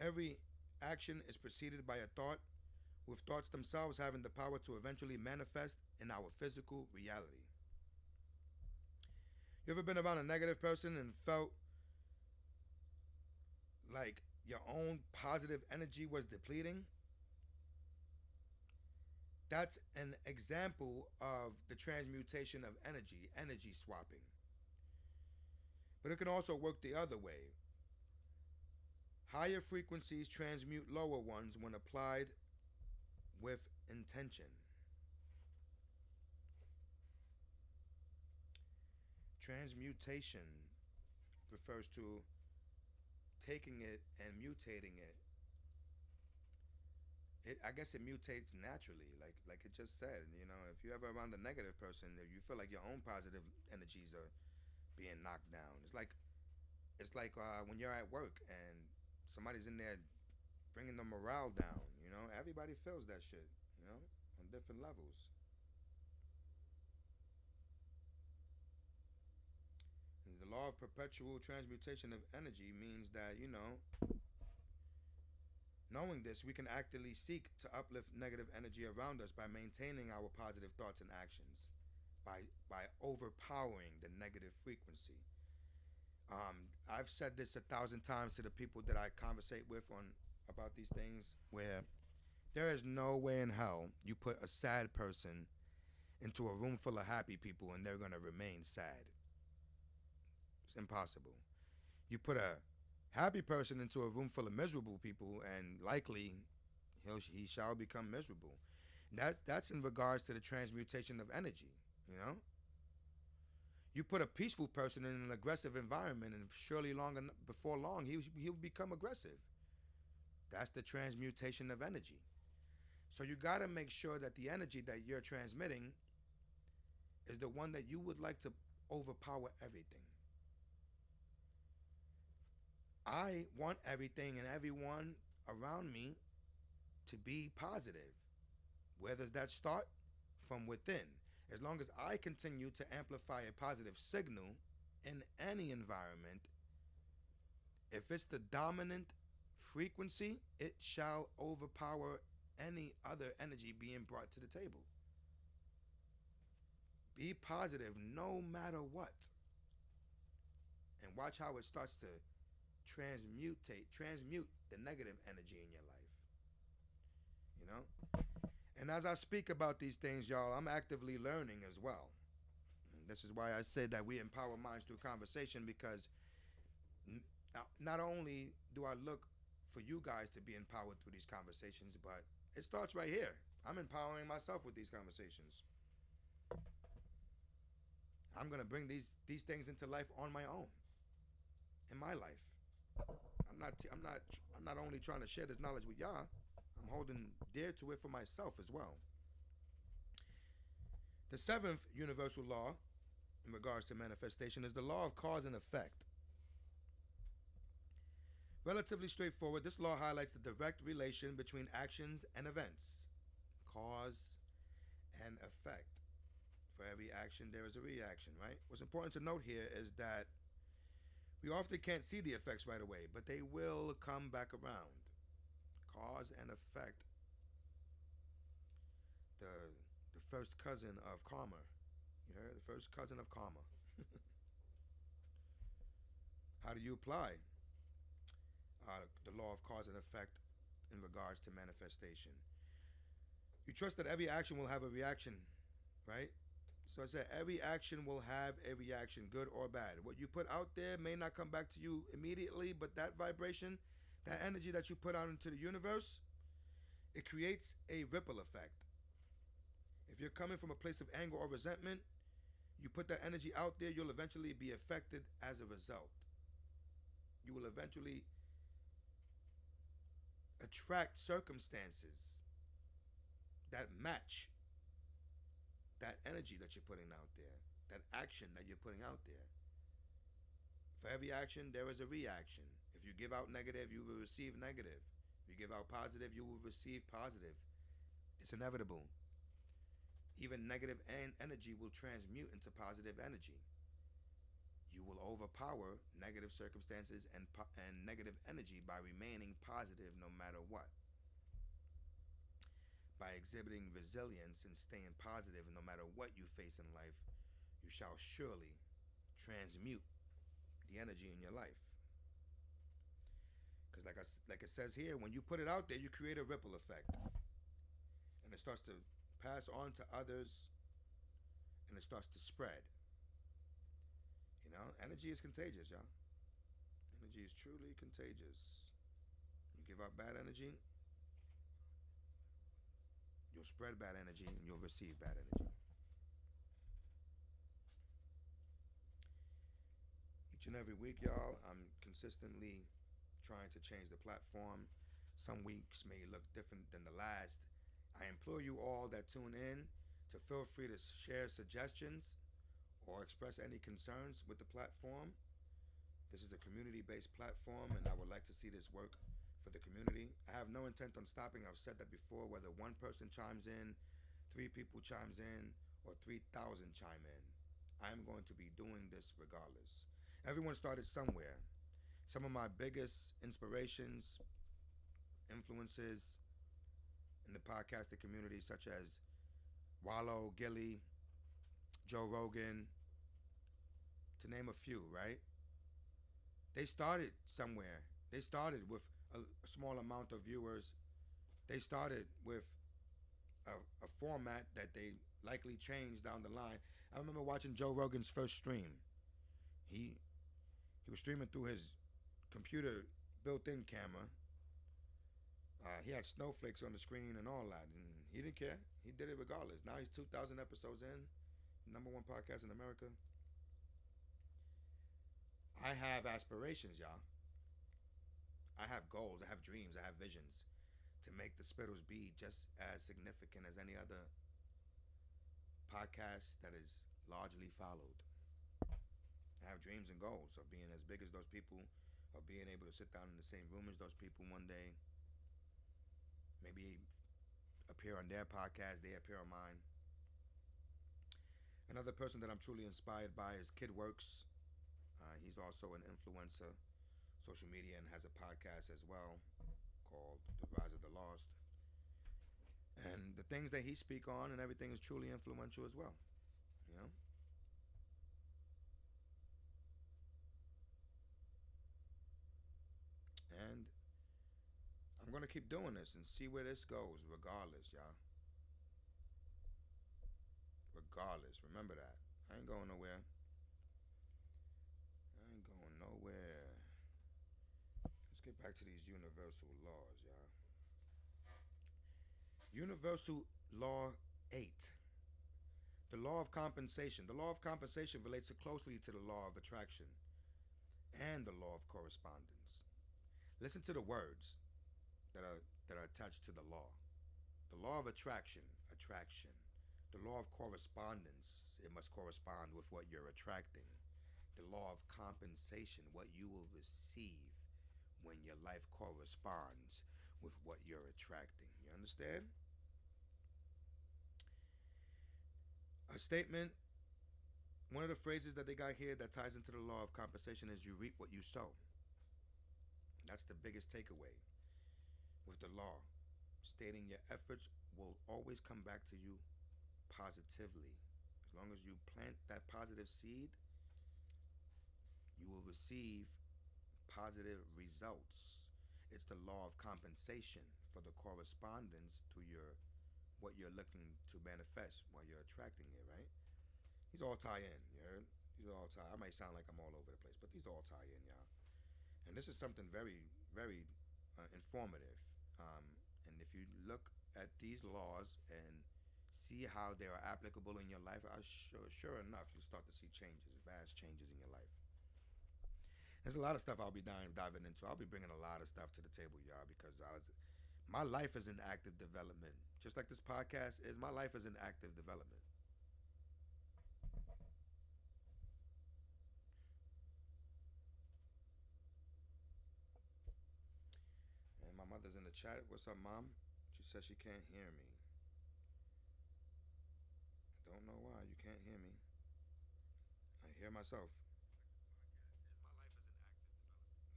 Every action is preceded by a thought, with thoughts themselves having the power to eventually manifest in our physical reality. You ever been around a negative person and felt like your own positive energy was depleting? That's an example of the transmutation of energy swapping. But it can also work the other way. Higher frequencies transmute lower ones when applied with intention. Transmutation refers to taking it and mutating it. I guess it mutates naturally, like it just said. You know, if you're ever around a negative person, if you feel like your own positive energies are being knocked down, it's like when you're at work and somebody's in there bringing the morale down. You know, everybody feels that shit. You know, on different levels. And the law of perpetual transmutation of energy means that, you know, knowing this, we can actively seek to uplift negative energy around us by maintaining our positive thoughts and actions, by overpowering the negative frequency. I've said this 1,000 times to the people that I conversate with about these things, where there is no way in hell you put a sad person into a room full of happy people and they're gonna remain sad. It's impossible. You put a happy person into a room full of miserable people, and likely he shall become miserable. That's in regards to the transmutation of energy. You know, you put a peaceful person in an aggressive environment, and surely before long he'll become aggressive. That's the transmutation of energy. So you got to make sure that the energy that you're transmitting is the one that you would like to overpower everything. I want everything and everyone around me to be positive. Where does that start? From within. As long as I continue to amplify a positive signal in any environment, if it's the dominant frequency, it shall overpower any other energy being brought to the table. Be positive no matter what. And watch how it starts to transmute the negative energy in your life. You know? And as I speak about these things, y'all, I'm actively learning as well. And this is why I said that we empower minds through conversation, because not only do I look for you guys to be empowered through these conversations, but it starts right here. I'm empowering myself with these conversations. I'm gonna bring these things into life on my own, in my life. I'm not only trying to share this knowledge with y'all. I'm holding dear to it for myself as well. The seventh universal law in regards to manifestation is the law of cause and effect. Relatively straightforward, this law highlights the direct relation between actions and events. Cause and effect. For every action, there is a reaction, right? What's important to note here is that we often can't see the effects right away, but they will come back around. Cause and effect. The first cousin of karma. You heard? The first cousin of karma. How do you apply the law of cause and effect in regards to manifestation? You trust that every action will have a reaction, right? So I said every action will have a reaction, good or bad. What you put out there may not come back to you immediately, but that vibration, that energy that you put out into the universe, it creates a ripple effect. If you're coming from a place of anger or resentment, you put that energy out there, you'll eventually be affected as a result. You will eventually attract circumstances that match that energy that you're putting out there, that action that you're putting out there. For every action, there is a reaction. If you give out negative, you will receive negative. If you give out positive, you will receive positive. It's inevitable. Even negative energy will transmute into positive energy. You will overpower negative circumstances and negative energy by remaining positive no matter what. By exhibiting resilience and staying positive no matter what you face in life, you shall surely transmute the energy in your life. Because like it says here, when you put it out there, you create a ripple effect. And it starts to pass on to others, and it starts to spread. You know, energy is contagious, y'all. Energy is truly contagious. You give out bad energy, you'll spread bad energy and you'll receive bad energy. Each and every week, y'all, I'm consistently trying to change the platform. Some weeks may look different than the last. I implore you all that tune in to feel free to share suggestions or express any concerns with the platform. This is a community-based platform, and I would like to see this work for the community. I have no intent on stopping. I've said that before. Whether one person chimes in, 3 people chimes in, or 3,000 chime in, I'm going to be doing this regardless. Everyone started somewhere. Some of my biggest inspirations, influences in the podcasting community, such as Wallow, Gilly, Joe Rogan, to name a few, right? They started somewhere. They started with a small amount of viewers. They started with a format that they likely changed down the line. I remember watching Joe Rogan's first stream. He was streaming through his computer built-in camera. He had snowflakes on the screen and all that, and he didn't care. He did it regardless. Now he's 2,000 episodes in, #1 podcast in America. I have aspirations, y'all. I have goals, I have dreams, I have visions to make the Spittlez be just as significant as any other podcast that is largely followed. have dreams and goals of being as big as those people, of being able to sit down in the same room as those people one day. Maybe appear on their podcast, they appear on mine. Another person that I'm truly inspired by is Kid Works. He's also an influencer, social media, and has a podcast as well called The Rise of the Lost. And the things that he speak on and everything is truly influential as well. You know? And I'm gonna keep doing this and see where this goes, regardless, y'all. Regardless, remember that. I ain't going nowhere. I ain't going nowhere. Let's get back to these universal laws, y'all. Universal Law 8. The law of compensation. The law of compensation relates closely to the law of attraction and the law of correspondence. Listen to the words that are attached to the law. The law of attraction, attraction. The law of correspondence, it must correspond with what you're attracting. The law of compensation, what you will receive when your life corresponds with what you're attracting. You understand? A statement, one of the phrases that they got here that ties into the law of compensation is you reap what you sow. That's the biggest takeaway with the law. Stating your efforts will always come back to you positively. As long as you plant that positive seed, you will receive positive results. It's the law of compensation for the correspondence to your what you're looking to manifest while you're attracting it, right? These all tie in, you heard? These all tie. I might sound like I'm all over the place, but these all tie in, y'all. And this is something very, very informative. And if you look at these laws and see how they are applicable in your life, sure enough, you'll start to see changes, vast changes in your life. There's a lot of stuff I'll be diving into. I'll be bringing a lot of stuff to the table, y'all, because my life is in active development. Just like this podcast is, my life is in active development. And my mother's in the chat. What's up, Mom? She says she can't hear me. I don't know why you can't hear me. I hear myself.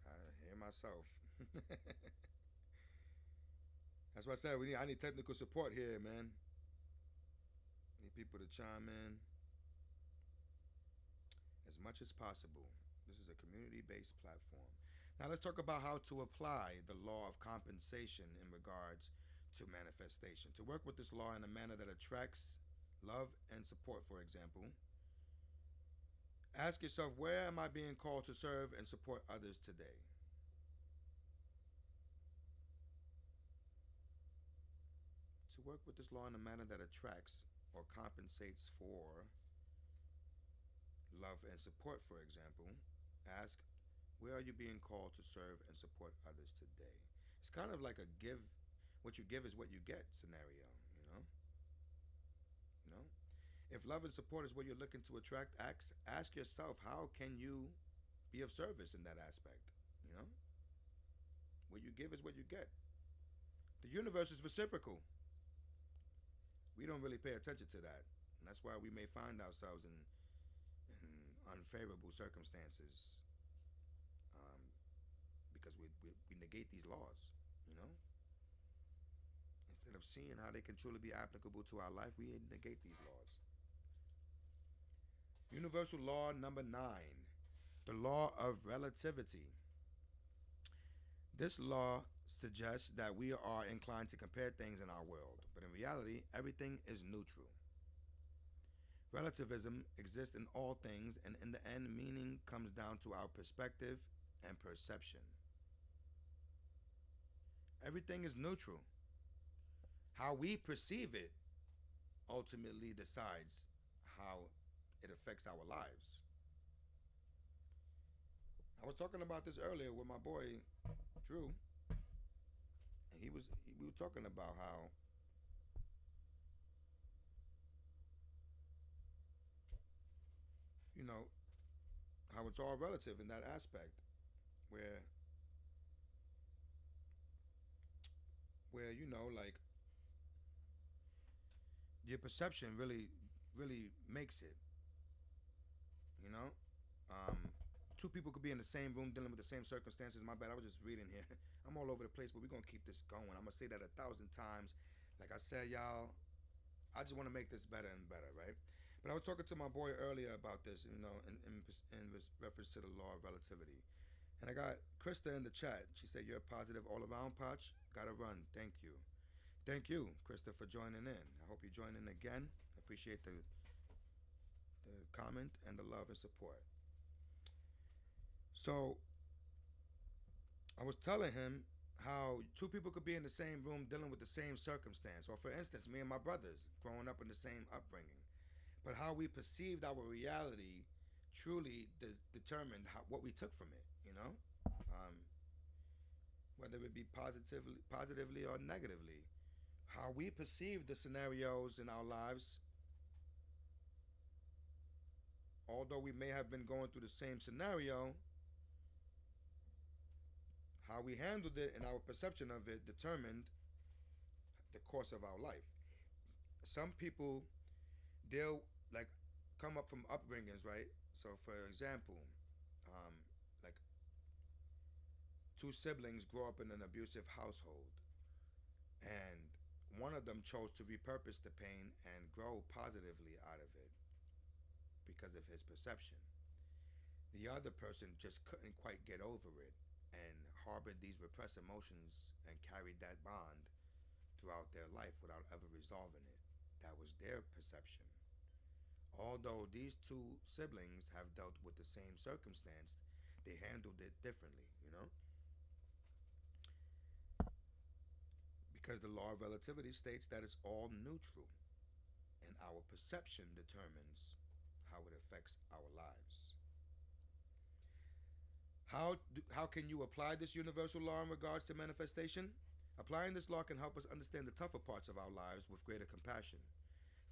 I hear myself. That's why I said I need technical support here, man. Need people to chime in as much as possible. This is a community-based platform. Now let's talk about how to apply the law of compensation in regards to manifestation. To work with this law in a manner that attracts love and support, for example, ask yourself, where am I being called to serve and support others today? To work with this law in a manner that attracts or compensates for love and support, for example, ask, where are you being called to serve and support others today? It's kind of like a give, what you give is what you get scenario, you know? You know? If love and support is what you're looking to attract, ask yourself, how can you be of service in that aspect, you know? What you give is what you get. The universe is reciprocal. We don't really pay attention to that. And that's why we may find ourselves in unfavorable circumstances, because we negate these laws, you know? Instead of seeing how they can truly be applicable to our life, we negate these laws. Universal law number 9, the law of relativity. This law suggests that we are inclined to compare things in our world, but in reality, everything is neutral. Relativism exists in all things, and in the end, meaning comes down to our perspective and perception. Everything is neutral. How we perceive it ultimately decides how it affects our lives. I was talking about this earlier with my boy Drew, and we were talking about how how it's all relative in that aspect, where like your perception really makes it. You know, um, two people could be in the same room dealing with the same circumstances. My bad, I was just reading here. I'm all over the place, but we're gonna keep this going. I'm gonna say that 1,000 times. Like I said, y'all, I just want to make this better and better, right? But I was talking to my boy earlier about this, in reference to the law of relativity. And I got Krista in the chat. She said, "You're a positive all around, Potch. Gotta run. Thank you." Thank you, Krista, for joining in. I hope you join in again. I appreciate the comment and the love and support. So I was telling him how two people could be in the same room dealing with the same circumstance. Or, for instance, me and my brothers growing up in the same upbringing. But how we perceived our reality truly determined what we took from it, Um, whether it be positively or negatively. How we perceive the scenarios in our lives, although we may have been going through the same scenario, how we handled it and our perception of it determined the course of our life. Some people deal like come up from upbringings, right? So, for example, um, like two siblings grow up in an abusive household, and one of them chose to repurpose the pain and grow positively out of it because of his perception. The other person just couldn't quite get over it and harbored these repressed emotions and carried that bond throughout their life without ever resolving it. That was their perception. Although these two siblings have dealt with the same circumstance, they handled it differently. Because the law of relativity states that it's all neutral, and our perception determines how it affects our lives. How can you apply this universal law in regards to manifestation? Applying this law can help us understand the tougher parts of our lives with greater compassion.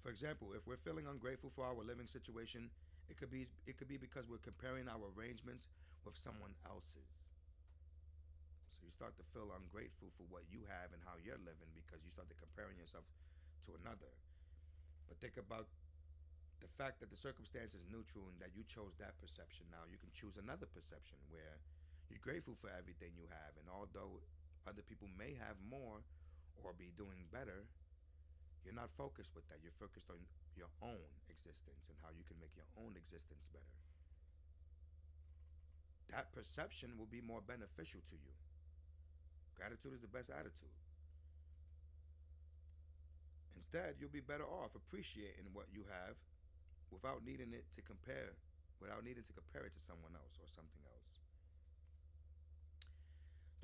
For example, if we're feeling ungrateful for our living situation, it could be because we're comparing our arrangements with someone else's. So you start to feel ungrateful for what you have and how you're living because you start to comparing yourself to another. But think about the fact that the circumstance is neutral and that you chose that perception. Now you can choose another perception where you're grateful for everything you have, and although other people may have more or be doing better, you're not focused with that. You're focused on your own existence and how you can make your own existence better. That perception will be more beneficial to you. Gratitude is the best attitude. Instead, you'll be better off appreciating what you have without needing it to compare, without needing to compare it to someone else or something else.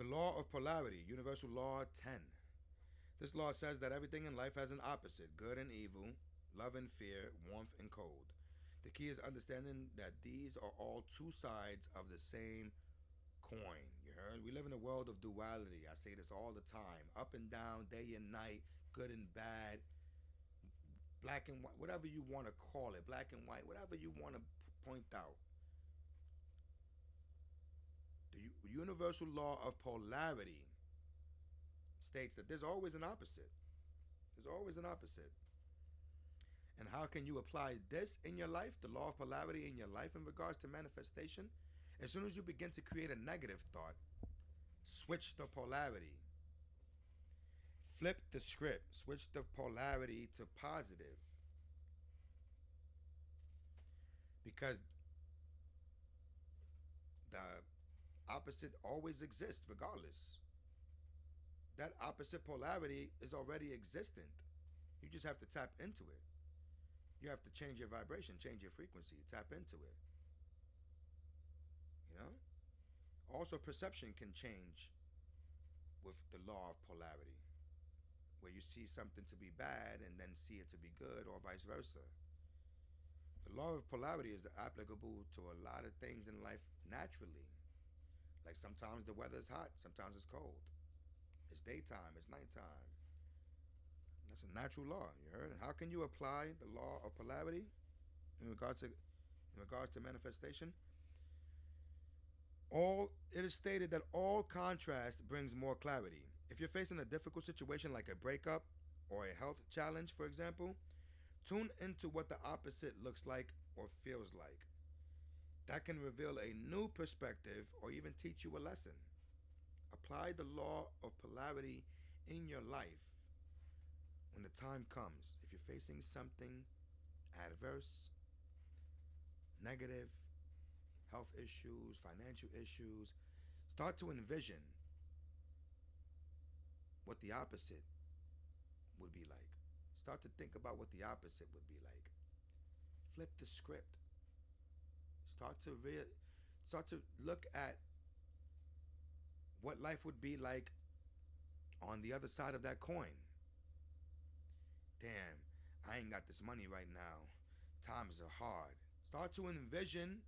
The law of polarity, Universal Law 10. This law says that everything in life has an opposite, good and evil, love and fear, warmth and cold. The key is understanding that these are all two sides of the same coin. You heard? We live in a world of duality. I say this all the time. Up and down, day and night, good and bad, black and white, whatever you want to call it, black and white, whatever you want to point out. The universal law of polarity states that there's always an opposite. There's always an opposite. And how can you apply this in your life, the law of polarity in your life in regards to manifestation? As soon as you begin to create a negative thought, switch the polarity. Flip the script. Switch the polarity to positive. Because the opposite always exists regardless. That opposite polarity is already existent. You just have to tap into it. You have to change your vibration, change your frequency, tap into it. You know? Also, perception can change with the law of polarity, where you see something to be bad and then see it to be good, or vice versa. The law of polarity is applicable to a lot of things in life naturally. Like sometimes the weather is hot, sometimes it's cold. It's daytime, it's nighttime. That's a natural law, you heard? And how can you apply the law of polarity in regards to manifestation? All it is stated that all contrast brings more clarity. If you're facing a difficult situation like a breakup or a health challenge, for example, tune into what the opposite looks like or feels like. That can reveal a new perspective or even teach you a lesson. Apply the law of polarity in your life when the time comes. If you're facing something adverse, negative, health issues, financial issues, start to envision what the opposite would be like. Start to think about what the opposite would be like. Flip the script. Start to start to look at what life would be like on the other side of that coin. Damn, I ain't got this money right now. Times are hard. Start to envision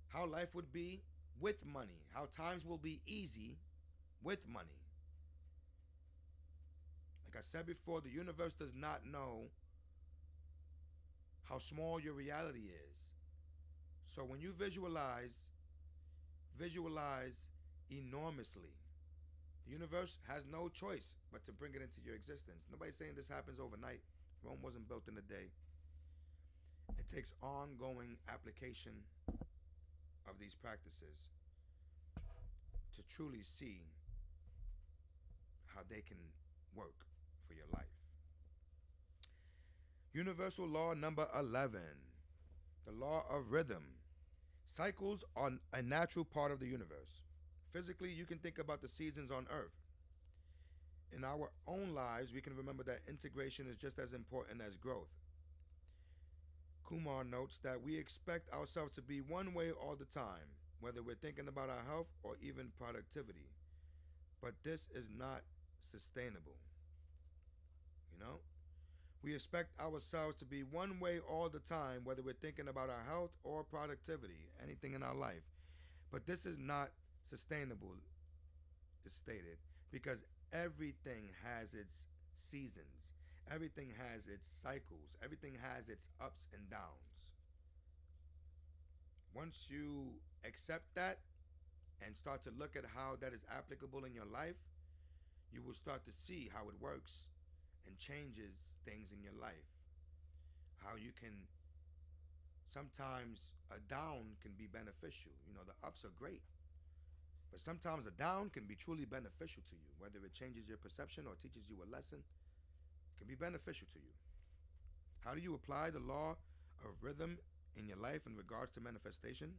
how life would be with money, how times will be easy with money. Like I said before, the universe does not know how small your reality is. So when you visualize enormously. The universe has no choice but to bring it into your existence. Nobody's saying this happens overnight. Rome wasn't built in a day. It takes ongoing application of these practices to truly see how they can work for your life. Universal law number 11, the law of rhythm. Cycles are a natural part of the universe. Physically, you can think about the seasons on Earth. In our own lives, we can remember that integration is just as important as growth. Kumar notes that we expect ourselves to be one way all the time, whether we're thinking about our health or even productivity. But this is not sustainable. You know? We expect ourselves to be one way all the time, whether we're thinking about our health or productivity, anything in our life. But this is not sustainable, is stated, because everything has its seasons. Everything has its cycles. Everything has its ups and downs. Once you accept that and start to look at how that is applicable in your life, you will start to see how it works and changes things in your life. How you can, sometimes a down can be beneficial. You know, the ups are great, but sometimes a down can be truly beneficial to you. Whether it changes your perception or teaches you a lesson, it can be beneficial to you. How do you apply the law of rhythm in your life in regards to manifestation?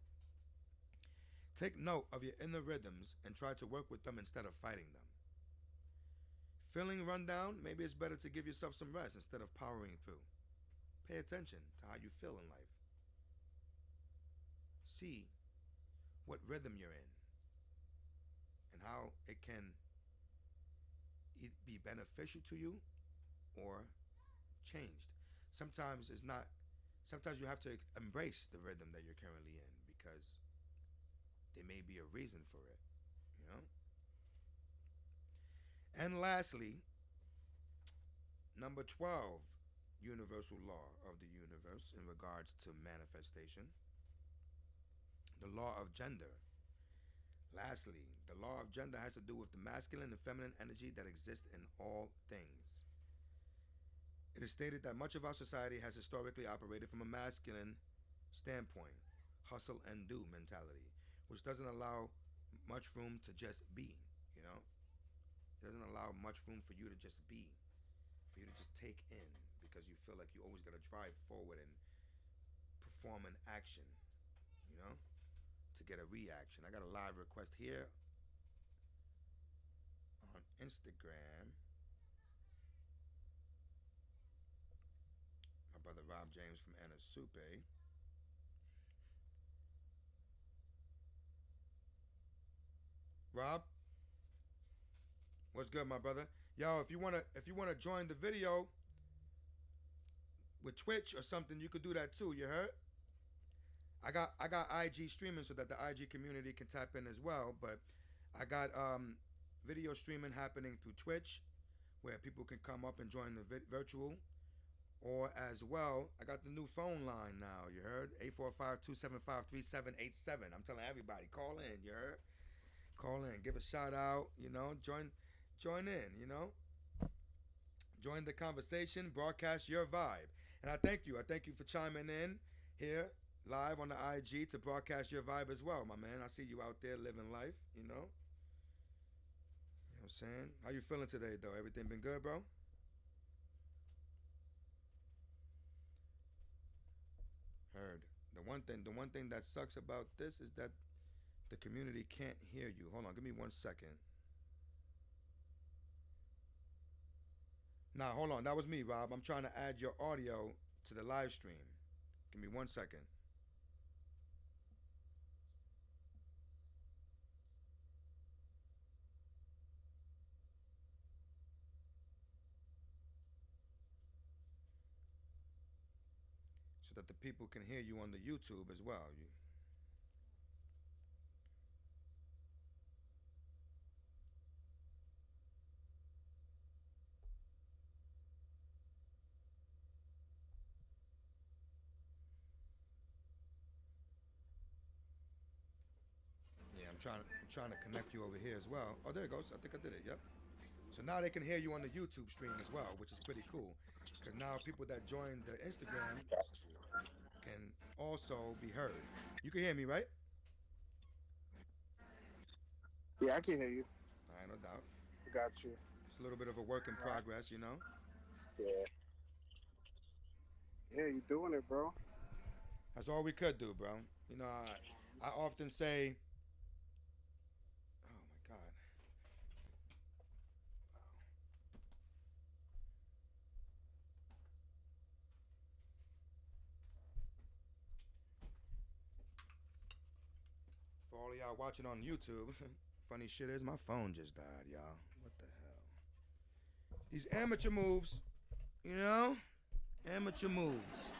Take note of your inner rhythms and try to work with them instead of fighting them. Feeling run down, maybe it's better to give yourself some rest instead of powering through. Pay attention to how you feel in life. See what rhythm you're in and how it can be beneficial to you or changed. Sometimes it's not, sometimes you have to embrace the rhythm that you're currently in because there may be a reason for it, you know? And lastly, number 12, universal law of the universe in regards to manifestation, the law of gender. Lastly, the law of gender has to do with the masculine and feminine energy that exists in all things. It is stated that much of our society has historically operated from a masculine standpoint, hustle and do mentality, which doesn't allow much room to just be, you know? It doesn't allow much room for you to just be, for you to just take in, because you feel like you always got to drive forward and perform an action, you know, to get a reaction. I got a live request here on Instagram. My brother Rob James from Anna Supe. Rob, what's good, my brother? Yo, if you wanna join the video with Twitch or something, you could do that too. You heard? I got IG streaming so that the IG community can tap in as well. But I got video streaming happening through Twitch, where people can come up and join the virtual, Or as well, I got the new phone line now. You heard? 845-275-3787. I'm telling everybody, call in. You heard? Call in, give a shout out. Join in. Join the conversation. Broadcast your vibe. And I thank you. I thank you for chiming in here live on the IG to broadcast your vibe as well, my man. I see you out there living life. You know what I'm saying? How you feeling today, though? Everything been good, bro? Heard. The one thing that sucks about this is that the community can't hear you. Hold on, give me 1 second. Nah, hold on. That was me, Rob. I'm trying to add your audio to the live stream. Give me 1 second. So that the people can hear you on the YouTube as well. Yeah, I'm trying to connect you over here as well. Oh, there it goes. I think I did it. Yep. So now they can hear you on the YouTube stream as well, which is pretty cool. Because now people that join the Instagram can also be heard. You can hear me, right? Yeah, I can hear you. All right, no doubt. I got you. It's a little bit of a work in All right. progress. Yeah. Yeah, you doing it, bro. That's all we could do, bro. I often say, oh my God, for all of y'all watching on YouTube, funny shit is my phone just died, y'all. What the hell? These amateur moves, you know? Amateur moves.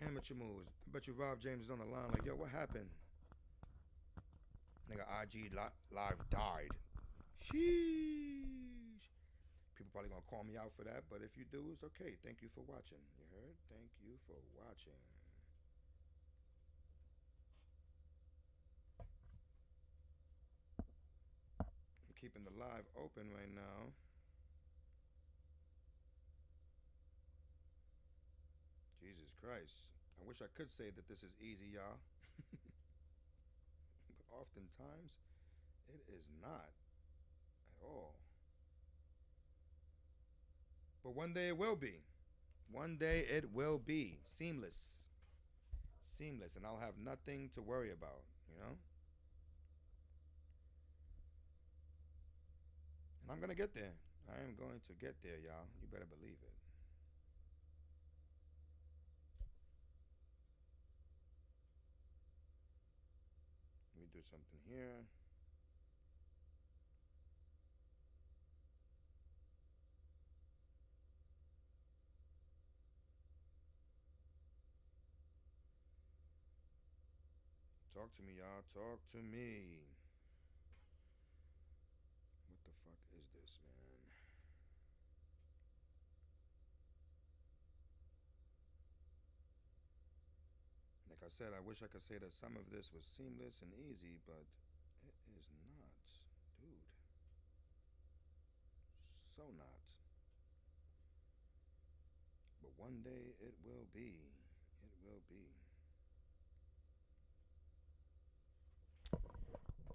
Amateur moves. I bet you Rob James is on the line like, yo, what happened? Nigga, live died. Sheesh. People probably gonna call me out for that, but if you do, it's okay. Thank you for watching. You heard? Thank you for watching. I'm keeping the live open right now. Jesus Christ. I wish I could say that this is easy, y'all. But oftentimes, it is not at all. But one day it will be. One day it will be seamless. Seamless, and I'll have nothing to worry about. And I'm going to get there. I am going to get there, y'all. You better believe it. Let me do something here. Talk to me, y'all. Talk to me. What the fuck is this, man? Like I said, I wish I could say that some of this was seamless and easy, but it is not, dude. So not. But one day it will be. It will be.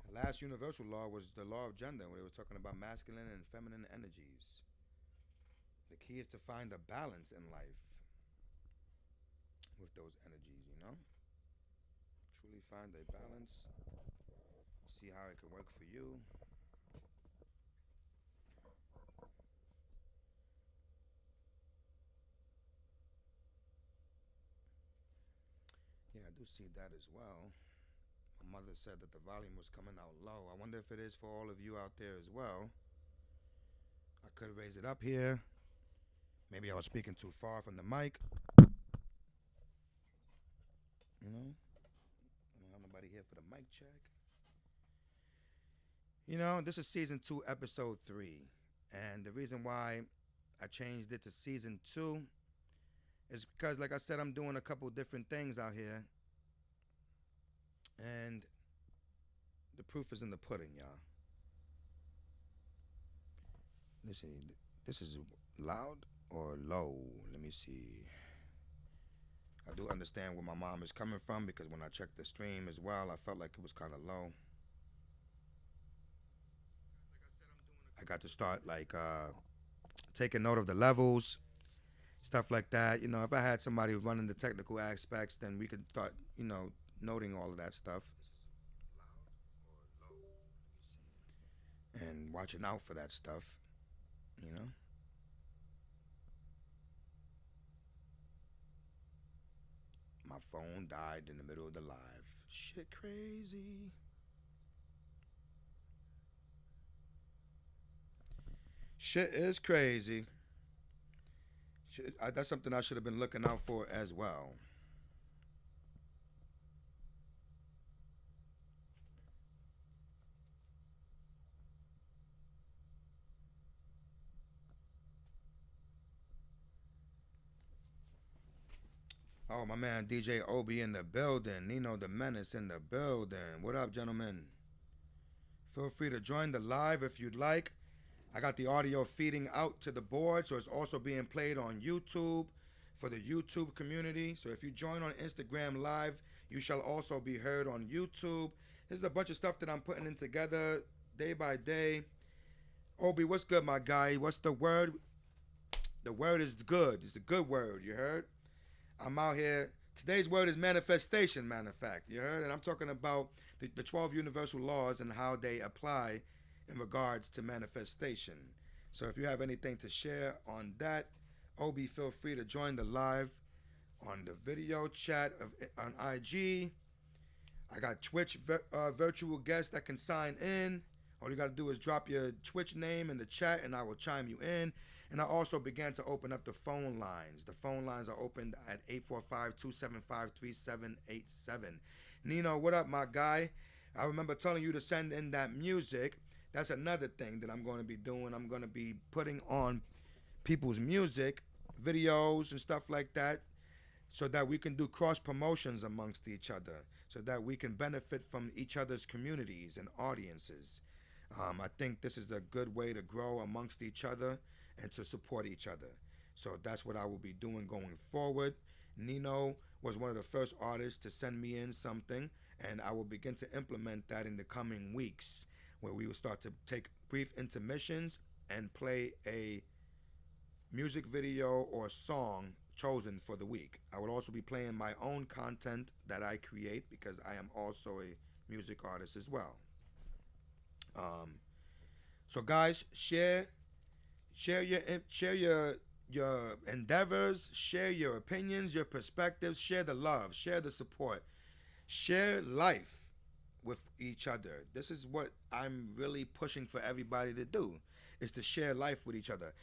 The last universal law was the law of gender, where they were talking about masculine and feminine energies. The key is to find a balance in life with those energies. Truly find a balance, see how it can work for you. Yeah, I do see that as well. My mother said that the volume was coming out low. I wonder if it is for all of you out there as well. I could raise it up here. Maybe I was speaking too far from the mic. I don't have nobody here for the mic check. This is season 2, episode 3. And the reason why I changed it to season 2 is because, like I said, I'm doing a couple different things out here, and the proof is in the pudding, y'all. Listen, this is loud or low? Let me see. I do understand where my mom is coming from because when I checked the stream as well, I felt like it was kind of low. I got to start like taking note of the levels, stuff like that. You know, if I had somebody running the technical aspects, then we could start, noting all of that stuff and watching out for that stuff. You know. My phone died in the middle of the live. Shit crazy. Shit is crazy. That's something I should have been looking out for as well. Oh, my man DJ Obi in the building. Nino the Menace in the building. What up, gentlemen? Feel free to join the live if you'd like. I got the audio feeding out to the board, so it's also being played on YouTube for the YouTube community. So if you join on Instagram Live, you shall also be heard on YouTube. This is a bunch of stuff that I'm putting in together day by day. Obi, what's good, my guy? What's the word? The word is good. It's a good word, you heard? I'm out here. Today's word is manifestation, matter of fact, you heard? And I'm talking about the 12 universal laws and how they apply in regards to manifestation. So if you have anything to share on that, Obi, feel free to join the live on the video chat on IG. I got Twitch virtual guests that can sign in. All you got to do is drop your Twitch name in the chat and I will chime you in. And I also began to open up the phone lines. The phone lines are opened at 845-275-3787. Nino, what up, my guy? I remember telling you to send in that music. That's another thing that I'm going to be doing. I'm going to be putting on people's music, videos, and stuff like that so that we can do cross promotions amongst each other, so that we can benefit from each other's communities and audiences. I think this is a good way to grow amongst each other and to support each other. So that's what I will be doing going forward. Nino was one of the first artists to send me in something, and I will begin to implement that in the coming weeks, where we will start to take brief intermissions and play a music video or song chosen for the week. I will also be playing my own content that I create because I am also a music artist as well. So guys, share your endeavors, share your opinions, your perspectives, share the love, share the support, share life with each other. This is what I'm really pushing for everybody to do, is to share life with each other.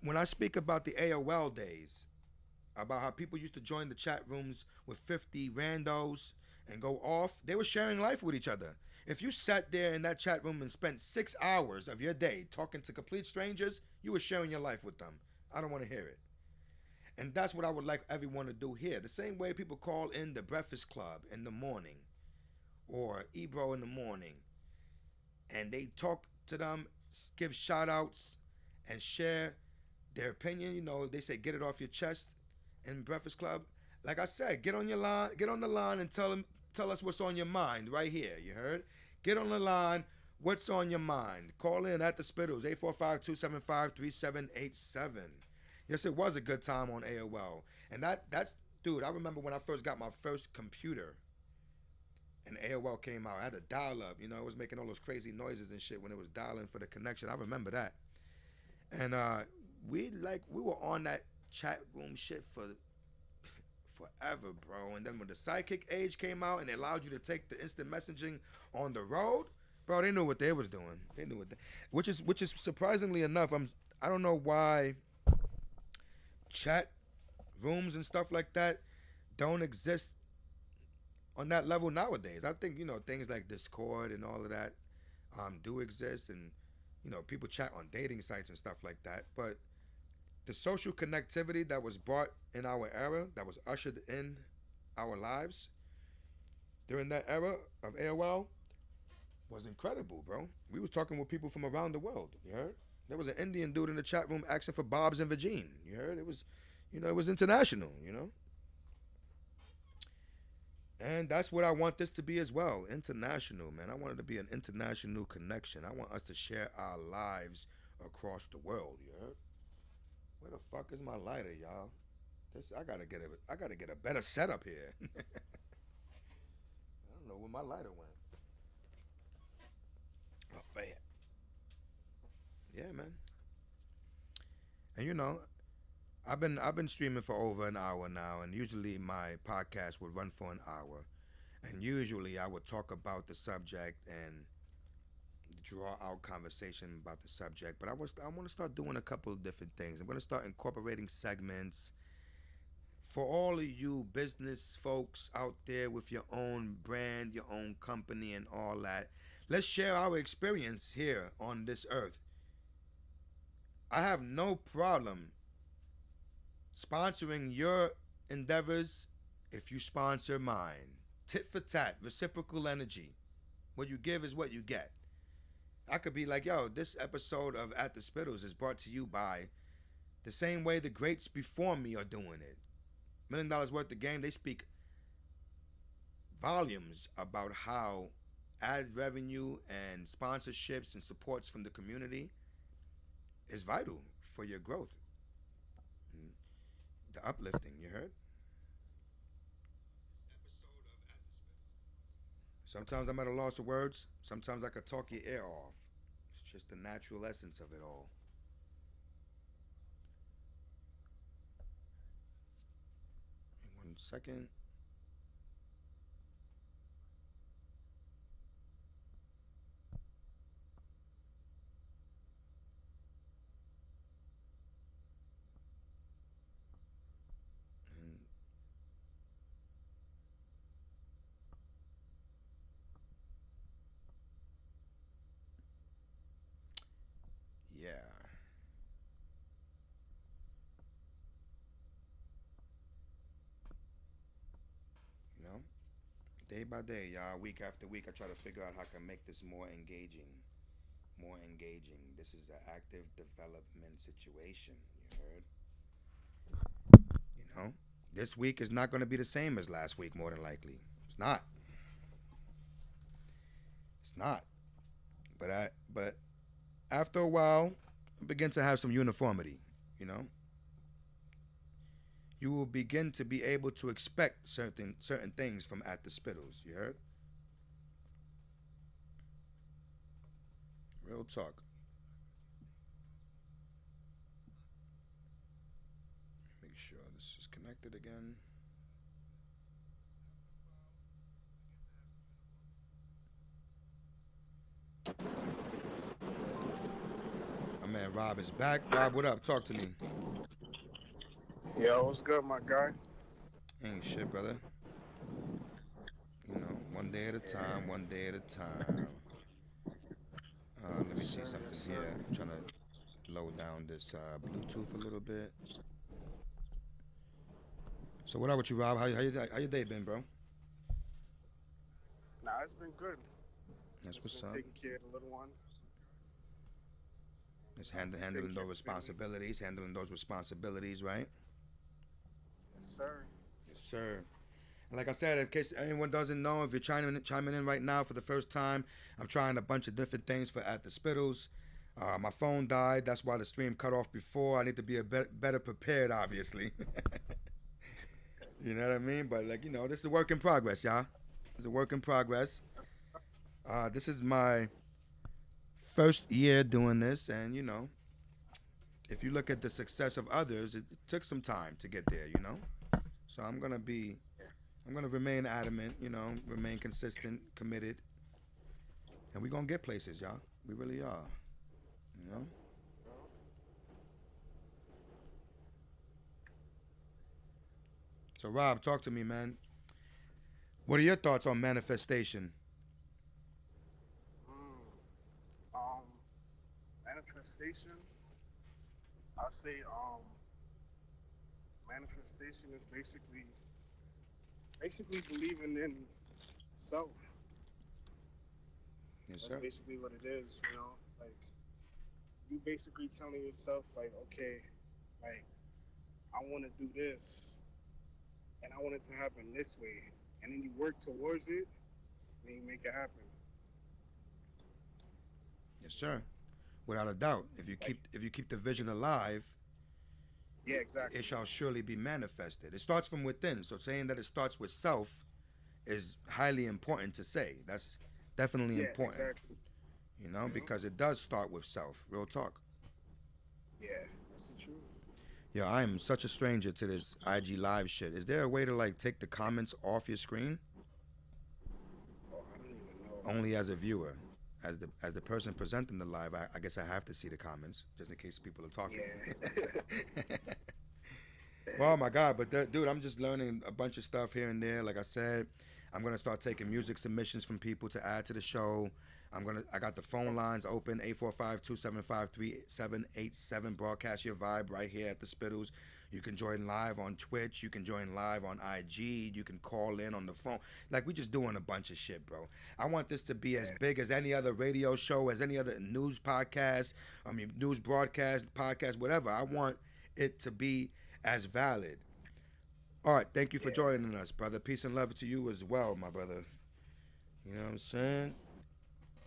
When I speak about the AOL days, about how people used to join the chat rooms with 50 randos and go off, they were sharing life with each other. If you sat there in that chat room and spent 6 hours of your day talking to complete strangers, you were sharing your life with them. I don't want to hear it. And that's what I would like everyone to do here. The same way people call in the Breakfast Club in the morning or Ebro in the morning, and they talk to them, give shout outs, and share their opinion. You know, they say get it off your chest in Breakfast Club. Like I said, get on the line and tell us what's on your mind right here. You heard? Get on the line. What's on your mind? Call in at the Spittlez, 845-275-3787. Yes, it was a good time on AOL. And that's, dude, I remember when I first got my first computer and AOL came out. I had a dial up, it was making all those crazy noises and shit when it was dialing for the connection. I remember that. And we were on that chat room shit for forever, bro. And then when the Sidekick age came out and they allowed you to take the instant messaging on the road, bro, they knew what they was doing. They knew which is surprisingly enough. I don't know why chat rooms and stuff like that don't exist on that level nowadays. I think things like Discord and all of that do exist, and people chat on dating sites and stuff like that. But the social connectivity that was brought in our era, that was ushered in our lives during that era of AOL, was incredible, bro. We was talking with people from around the world. You heard? There was an Indian dude in the chat room asking for Bob's and Vagine. You heard? It was, it was international. And that's what I want this to be as well. International, man. I want it to be an international connection. I want us to share our lives across the world. You heard? Where the fuck is my lighter, y'all? I gotta get a better setup here. I don't know where my lighter went. Oh man. Yeah, man. And I've been streaming for over an hour now, and usually my podcast would run for an hour, and usually I would talk about the subject and draw out conversation about the subject. But I want to start doing a couple of different things. I'm going to start incorporating segments for all of you business folks out there with your own brand, your own company, and all that. Let's share our experience here on this earth. I have no problem sponsoring your endeavors if you sponsor mine. Tit for tat, reciprocal energy. What you give is what you get. I could be like, yo, this episode of At the Spittlez is brought to you by the same way the greats before me are doing it. $1 million worth of game, they speak volumes about how ad revenue and sponsorships and supports from the community is vital for your growth. The uplifting, you heard? Sometimes I'm at a loss of words. Sometimes I could talk your ear off. It's just the natural essence of it all. One second. And yeah. You know? Day by day, y'all, week after week, I try to figure out how I can make this more engaging. More engaging. This is an active development situation, you heard? You know? This week is not going to be the same as last week, more than likely. It's not. It's not. But after a while, I begin to have some uniformity, you know? You will begin to be able to expect certain things from At the Spittlez, you heard? Real talk. Make sure this is connected again. My man Rob is back. Rob, what up? Talk to me. Yo, what's good, my guy? Ain't shit, brother. One day at a time, one day at a time. Let me see something here. I'm trying to load down this Bluetooth a little bit. So what up with you, Rob? How your day been, bro? Nah, it's been good. That's Just what's been up. taking care of the little one. Just handling those responsibilities, right? Yes, sir. Yes, sir. And like I said, in case anyone doesn't know, if you're chiming in right now for the first time, I'm trying a bunch of different things for At the Spittlez. My phone died. That's why the stream cut off before. I need to be better prepared, obviously. You know what I mean? But this is a work in progress, y'all. It's a work in progress. This is my first year doing this, and if you look at the success of others, it took some time to get there, So I'm gonna remain adamant, remain consistent, committed, and we're gonna get places, y'all. We really are, So Rob, talk to me, man. What are your thoughts on manifestation? Mm. Um, manifestation, I say manifestation is basically believing in self. Yes, That's sir. basically what it is, you know. Like you basically telling yourself like, okay, like I want to do this and I want it to happen this way, and then you work towards it and then you make it happen. Yes, sir. Without a doubt, Like if you keep the vision alive, yeah, it exactly. shall surely be manifested. It starts from within. So saying that it starts with self is highly important to say. That's definitely Yeah, important, exactly. You know. because it does start with self. Real talk. Yeah, that's the truth. Yeah, I am such a stranger to this IG live shit. Is there a way to like take the comments off your screen? Oh, I don't even know. Only as a viewer. As the person presenting the live, I guess I have to see the comments just in case people are talking. Yeah. Oh my God! But dude, I'm just learning a bunch of stuff here and there. Like I said, I'm gonna start taking music submissions from people to add to the show. I got the phone lines open 845-275-3787. Broadcast your vibe right here at the Spittles. You can join live on Twitch. You can join live on IG. You can call in on the phone. Like we just doing a bunch of shit, bro. I want this to be as Yeah. big as any other radio show, as any other news podcast. I mean, news broadcast, podcast, whatever. I want it to be as valid. All right, thank you for Yeah. joining us, brother. Peace and love to you as well, my brother. You know what I'm saying?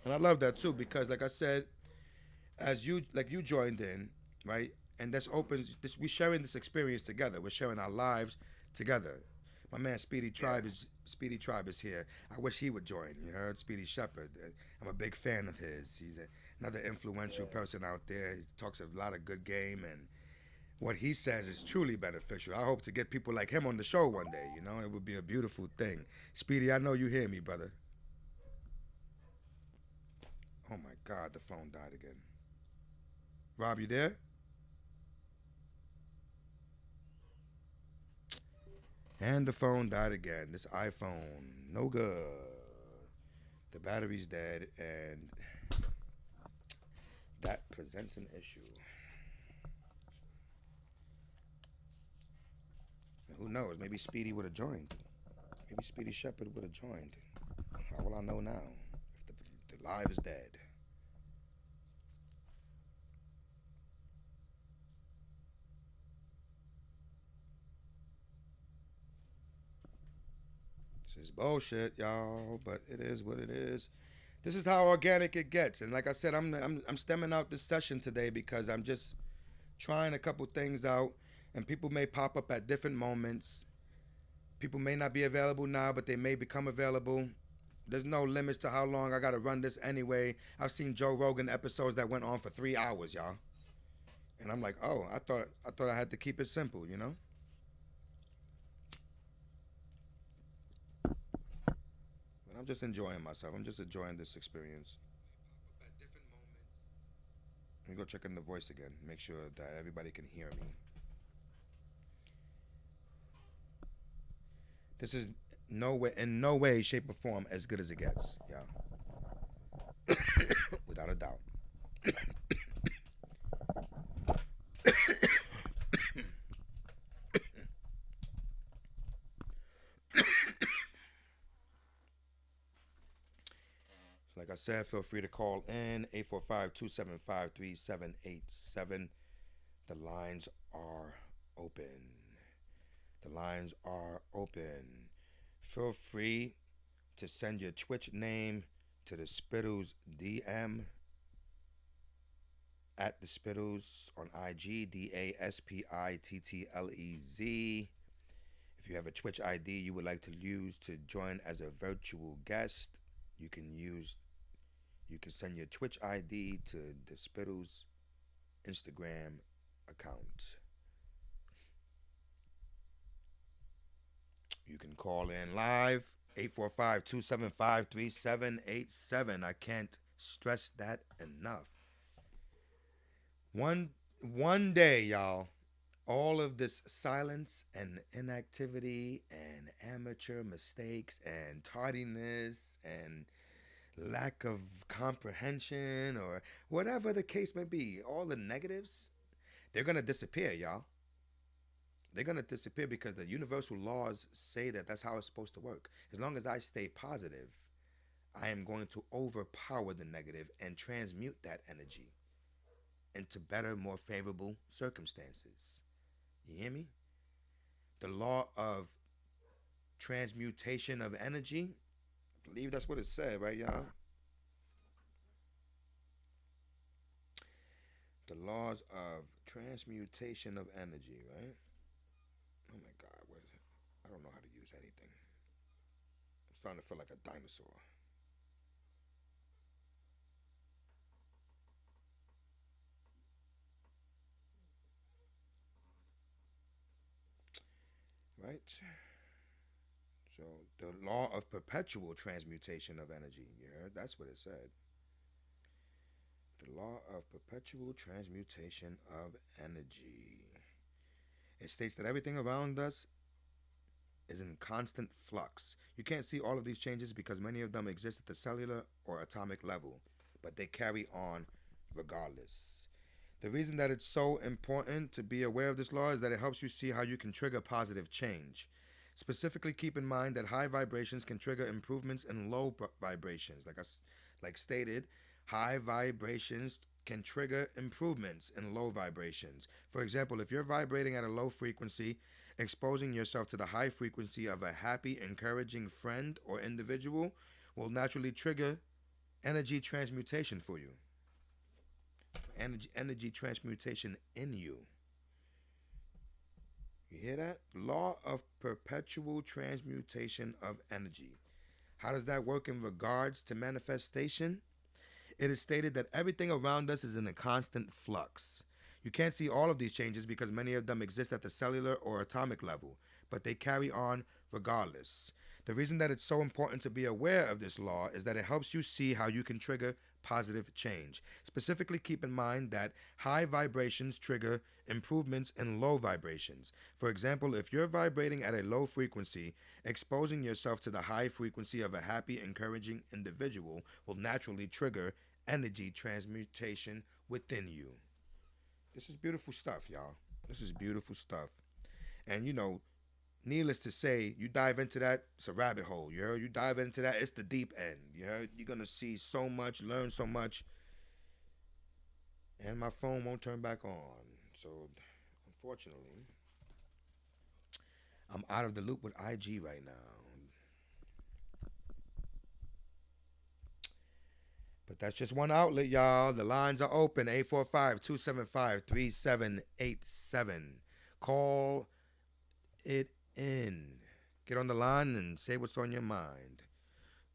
And I love that too because, like I said, as you joined in, right? And that's open. This we sharing this experience together. We're sharing our lives together. My man Yeah. Speedy Tribe is here. I wish he would join. You heard Speedy Shepherd. I'm a big fan of his. Another influential Yeah. person out there. He talks a lot of good game, and what he says is truly beneficial. I hope to get people like him on the show one day. You know, it would be a beautiful thing. Speedy, I know you hear me, brother. Oh my God, the phone died again. Rob, you there? And the phone died again. This iPhone, no good. The battery's dead, and that presents an issue. Who knows? Maybe Speedy would have joined. Maybe Speedy Shepherd would have joined. How will I know now if the live is dead? This is bullshit, y'all, but it is what it is. This is how organic it gets. And like I said, I'm stemming out this session today because I'm just trying a couple things out, and people may pop up at different moments. People may not be available now, but they may become available. There's no limits to how long I gotta run this anyway. I've seen Joe Rogan episodes that went on for 3 hours, y'all, and I'm like, oh, I thought I had to keep it simple, you know. But I'm just enjoying myself. I'm just enjoying this experience. Let me go check in the voice again. Make sure that everybody can hear me. This is in no way, shape, or form as good as it gets. Yeah, without a doubt. Like I said, feel free to call in 845-275-3787. The lines are open. The lines are open. Feel free to send your Twitch name to the Spittlez DM at the Spittlez on IG, DASPITTLEZ. If you have a Twitch ID you would like to use to join as a virtual guest, you can send your Twitch ID to the Spittlez Instagram account. You can call in live 845-275-3787. I can't stress that enough. One day, y'all, all of this silence and inactivity and amateur mistakes and tardiness and lack of comprehension, or whatever the case may be, all the negatives, they're going to disappear, y'all. They're going to disappear because the universal laws say that that's how it's supposed to work. As long as I stay positive, I am going to overpower the negative and transmute that energy into better, more favorable circumstances. You hear me? The law of transmutation of energy, I believe that's what it said, right, y'all? The laws of transmutation of energy, right? Oh my God, what is it? I don't know how to use anything. I'm starting to feel like a dinosaur. Right? So the law of perpetual transmutation of energy. You heard? That's what it said. The law of perpetual transmutation of energy. It states that everything around us is in constant flux. You can't see all of these changes because many of them exist at the cellular or atomic level, but they carry on regardless. The reason that it's so important to be aware of this law is that it helps you see how you can trigger positive change. Specifically, keep in mind that high vibrations can trigger improvements in low vibrations. Like stated, high vibrations can trigger improvements in low vibrations. For example, if you're vibrating at a low frequency, exposing yourself to the high frequency of a happy, encouraging friend or individual will naturally trigger energy transmutation for you. Energy transmutation in you. You hear that? Law of perpetual transmutation of energy. How does that work in regards to manifestation? It is stated that everything around us is in a constant flux. You can't see all of these changes because many of them exist at the cellular or atomic level, but they carry on regardless. The reason that it's so important to be aware of this law is that it helps you see how you can trigger positive change. Specifically, keep in mind that high vibrations trigger improvements in low vibrations. For example, if you're vibrating at a low frequency, exposing yourself to the high frequency of a happy, encouraging individual will naturally trigger energy transmutation within you. This is beautiful stuff, y'all. This is beautiful stuff. And needless to say, you dive into that, it's a rabbit hole. You heard? You dive into that, it's the deep end. You heard? You're gonna see so much, learn so much, and my phone won't turn back on. So, unfortunately, I'm out of the loop with IG right now. But that's just one outlet, y'all. The lines are open 845-275-3787. Call it in. Get on the line and say what's on your mind.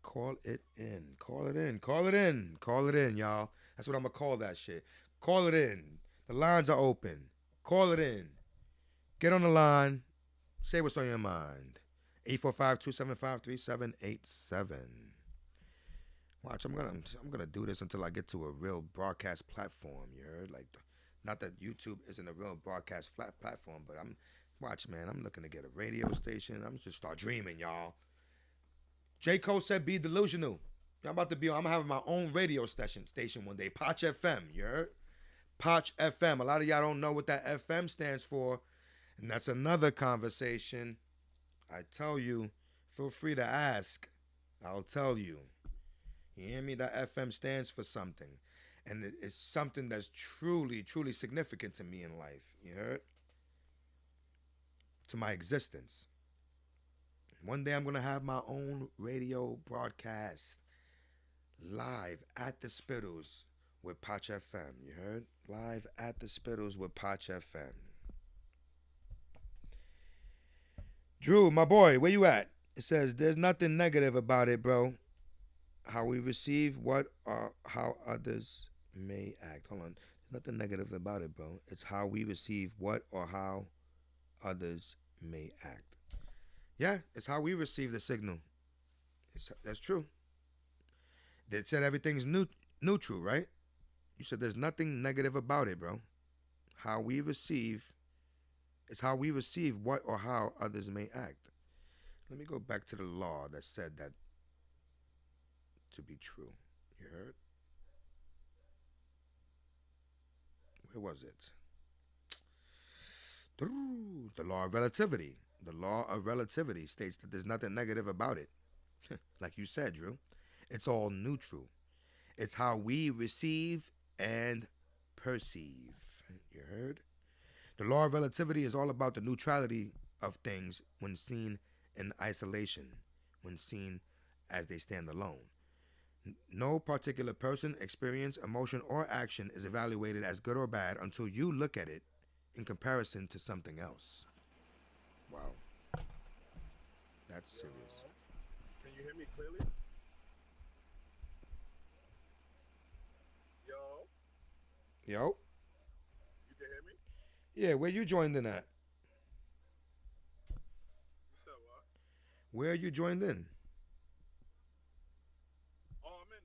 Call it in. Call it in. Call it in. Call it in, y'all. That's what I'm going to call that shit. Call it in. The lines are open. Call it in. Get on the line. Say what's on your mind. 845-275-3787. Watch, I'm gonna do this until I get to a real broadcast platform. You heard? Like, not that YouTube isn't a real broadcast platform, but watch, man. I'm looking to get a radio station. I'm just start dreaming, y'all. J. Cole said, "Be delusional." I'm about to be. I'm having my own radio station one day. Potch FM. You heard? Potch FM. A lot of y'all don't know what that FM stands for, and that's another conversation. I tell you, feel free to ask. I'll tell you. You hear me? That FM stands for something. And it's something that's truly, truly significant to me in life. You heard? To my existence. One day I'm going to have my own radio broadcast live at the Spittlez with Potch FM. You heard? Live at the Spittlez with Potch FM. Drew, my boy, where you at? It says, there's nothing negative about it, bro. How we receive what or how others may act. Hold on. There's nothing negative about it, bro. It's how we receive what or how others may act. Yeah, it's how we receive the signal. That's true. They said everything's neutral, right? You said there's nothing negative about it, bro. How we receive, it's how we receive what or how others may act. Let me go back to the law that said that to be true. You heard? Where was it? The law of relativity. The law of relativity states that there's nothing negative about it. Like you said, Drew, it's all neutral. It's how we receive and perceive. You heard? The law of relativity is all about the neutrality of things when seen in isolation, when seen as they stand alone. No particular person, experience, emotion, or action is evaluated as good or bad until you look at it in comparison to something else. Wow, that's serious. Yo, can you hear me clearly? Yo, Yo, you can hear me? yeah, where you joined in at? You said what? Where are you joined in? Oh, I'm in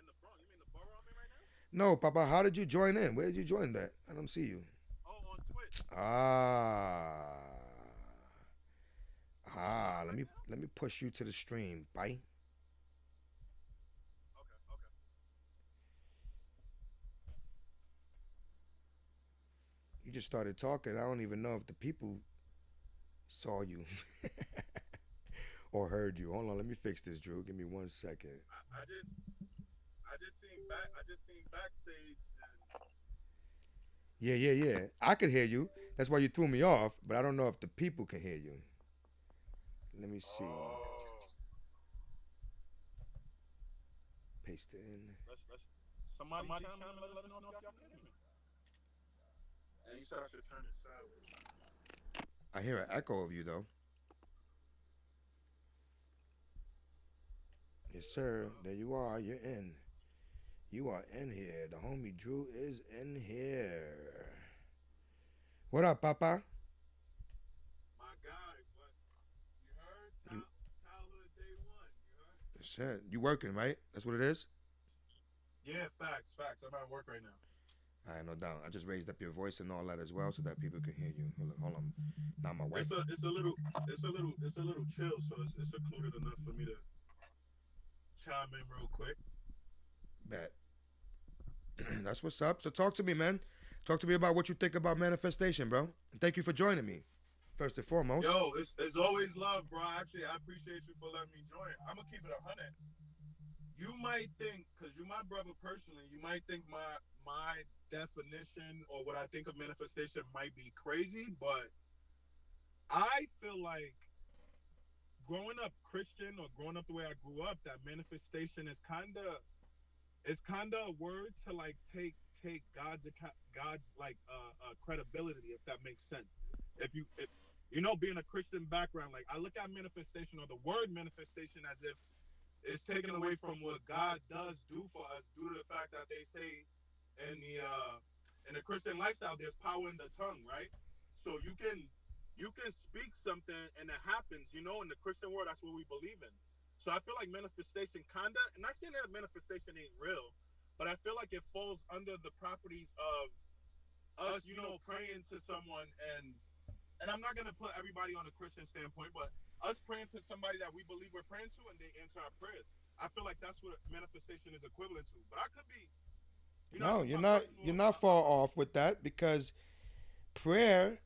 the Bronx. You mean the borough I'm in right now? No, Papa, how did you join in? Where did you join that? I don't see you. Oh, on Twitch. Ah, I'm on live let right me now. let me push you to the stream, bye. Okay, okay. You just started talking. I don't even know if the people saw you or heard you. Hold on, let me fix this, Drew. Give me 1 second. I just seen backstage and Yeah, yeah, yeah. I could hear you. That's why you threw me off, but I don't know if the people can hear you. Let me see. oh, Paste it in. let's somebody chime in and let us know if y'all can hear me. And you said I should turn this sideways. I hear an echo of you though. Yes, sir. Oh, There you are. You're in. You are in here. The homie Drew is in here. What up, Papa? my guy, what you heard? You, Childhood day one. You heard? yes, sir. You working, right? That's what it is? Yeah, facts, facts. I'm at work right now. I no doubt. I just raised up your voice and all that as well so that people can hear you. Hold on. Now my wife It's a little chill, so it's secluded enough for me to chime in real quick. bet. That's what's up. So talk to me, man. Talk to me about what you think about manifestation, bro. And thank you for joining me. First and foremost. Yo, it's always love, bro. Actually, I appreciate you for letting me join. I'm gonna keep it 100. You might think, cause you my brother personally, you might think my definition or what I think of manifestation might be crazy, but I feel like growing up Christian or growing up the way I grew up, that manifestation is kind of a word to like take God's like credibility, if that makes sense. If you know, being a Christian background, like I look at manifestation or the word manifestation as if it's taken away from what God does do for us due to the fact that they say in the Christian lifestyle there's power in the tongue, right? So you can speak something and it happens, in the Christian world that's what we believe in. So I feel like manifestation kinda, and not saying that manifestation ain't real, but I feel like it falls under the properties of us, praying to someone, and I'm not gonna put everybody on a Christian standpoint, but us praying to somebody that we believe we're praying to and they answer our prayers. I feel like that's what manifestation is equivalent to. But I could be, No, that's just you're my not personal you're not far off with that because prayer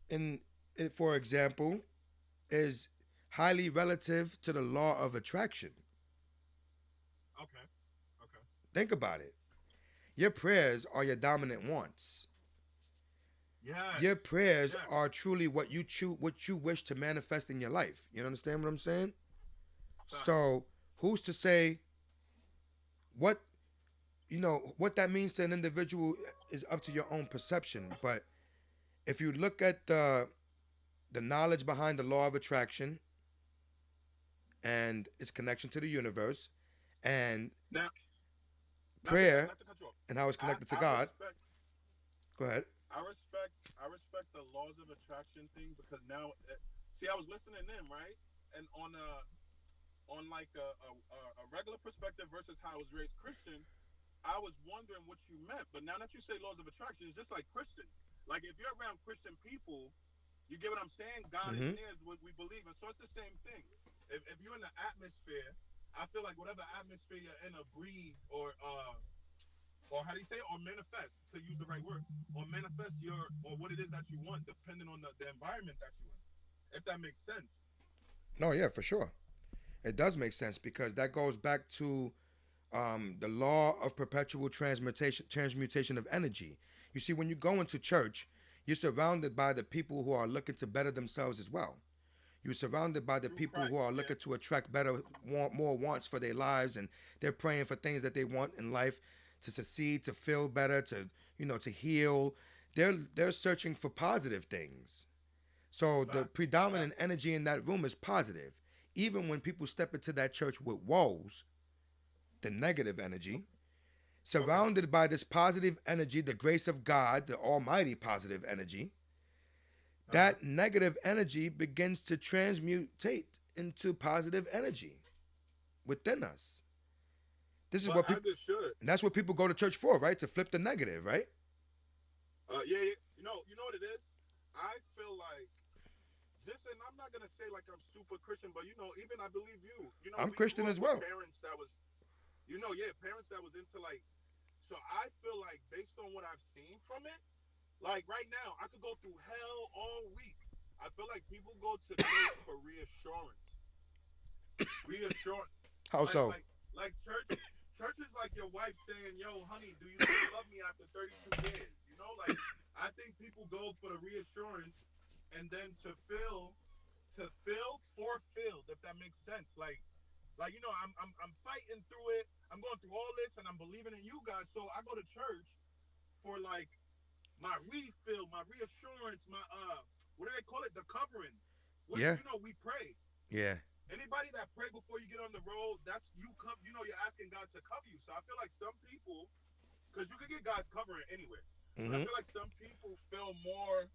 in for example is highly relative to the law of attraction. okay, okay. Think about it. Your prayers are your dominant wants. Yes, Your prayers yes. are truly what you wish to manifest in your life. You understand what I'm saying? Facts. So, who's to say what what that means to an individual is up to your own perception, but if you look at the knowledge behind the law of attraction and its connection to the universe and Now, prayer not to cut you off. and how it's I connected to I God. respect Go ahead. I respect the laws of attraction thing because now, see, I was listening in, right, and on like a regular perspective versus how I was raised Christian, I was wondering what you meant. But now that you say laws of attraction, it's just like Christians. Like if you're around Christian people, you get what I'm saying? God is Mm-hmm. near is what we believe. And so it's the same thing. If you're in the atmosphere, I feel like whatever atmosphere you're in, a breathe or how do you say it? Or manifest, to use the right word, or manifest your or what it is that you want, depending on the environment that you're in. If that makes sense. No, yeah, for sure. It does make sense because that goes back to the law of perpetual transmutation of energy. You see, when you go into church, you're surrounded by the people who are looking to better themselves as well. You're surrounded by the Through people who Christ, are yeah. looking to attract better, more wants for their lives, and they're praying for things that they want in life to succeed, to feel better, to to heal. They're searching for positive things. So the Facts, predominant facts. energy in that room is positive. Even when people step into that church with woes, the negative energy, Okay. surrounded by this positive energy, the grace of God, the almighty positive energy, Uh-huh. that negative energy begins to transmutate into positive energy within us. This is But what as people, it should. and that's what people go to church for, right? To flip the negative, right? Yeah, yeah. You know what it is? I feel like just, and I'm not gonna say like I'm super Christian, but even I believe you. I'm We Christian grew up as with well. parents that was, yeah, parents that was into like. So I feel like based on what I've seen from it, like right now, I could go through hell all week. I feel like people go to church for reassurance. Reassurance. How Like so? like like church is like your wife saying, "Yo, honey, do you still love me after 32 years?" Like I think people go for the reassurance and then to feel fulfilled, if that makes sense. Like I'm fighting through it. I'm going through all this and I'm believing in you guys. So I go to church for like my refill, my reassurance, my what do they call it? The covering. What Yeah, we pray. yeah, Anybody that pray before you get on the road, that's you come. You're asking God to cover you. So I feel like some people, because you can get God's covering anywhere, but I mm-hmm. feel like some people feel more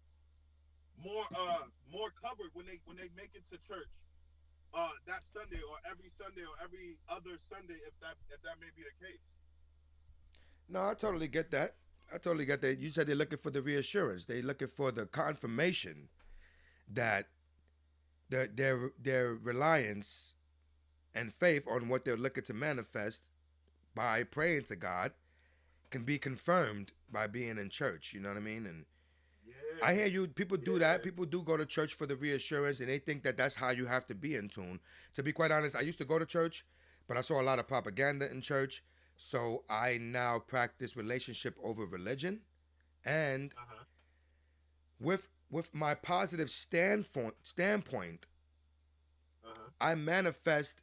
covered when they make it to church that Sunday or every other Sunday, if that may be the case. No, I totally get that. I totally get that. You said they're looking for the reassurance. They're looking for the confirmation that their reliance and faith on what they're looking to manifest by praying to God can be confirmed by being in church. You know what I mean? And I Yeah, hear you. People do that. yeah. People do go to church for the reassurance, and they think that that's how you have to be in tune. To be quite honest, I used to go to church, but I saw a lot of propaganda in church. So I now practice relationship over religion, and Uh huh. with my positive standpoint, Uh huh. I manifest.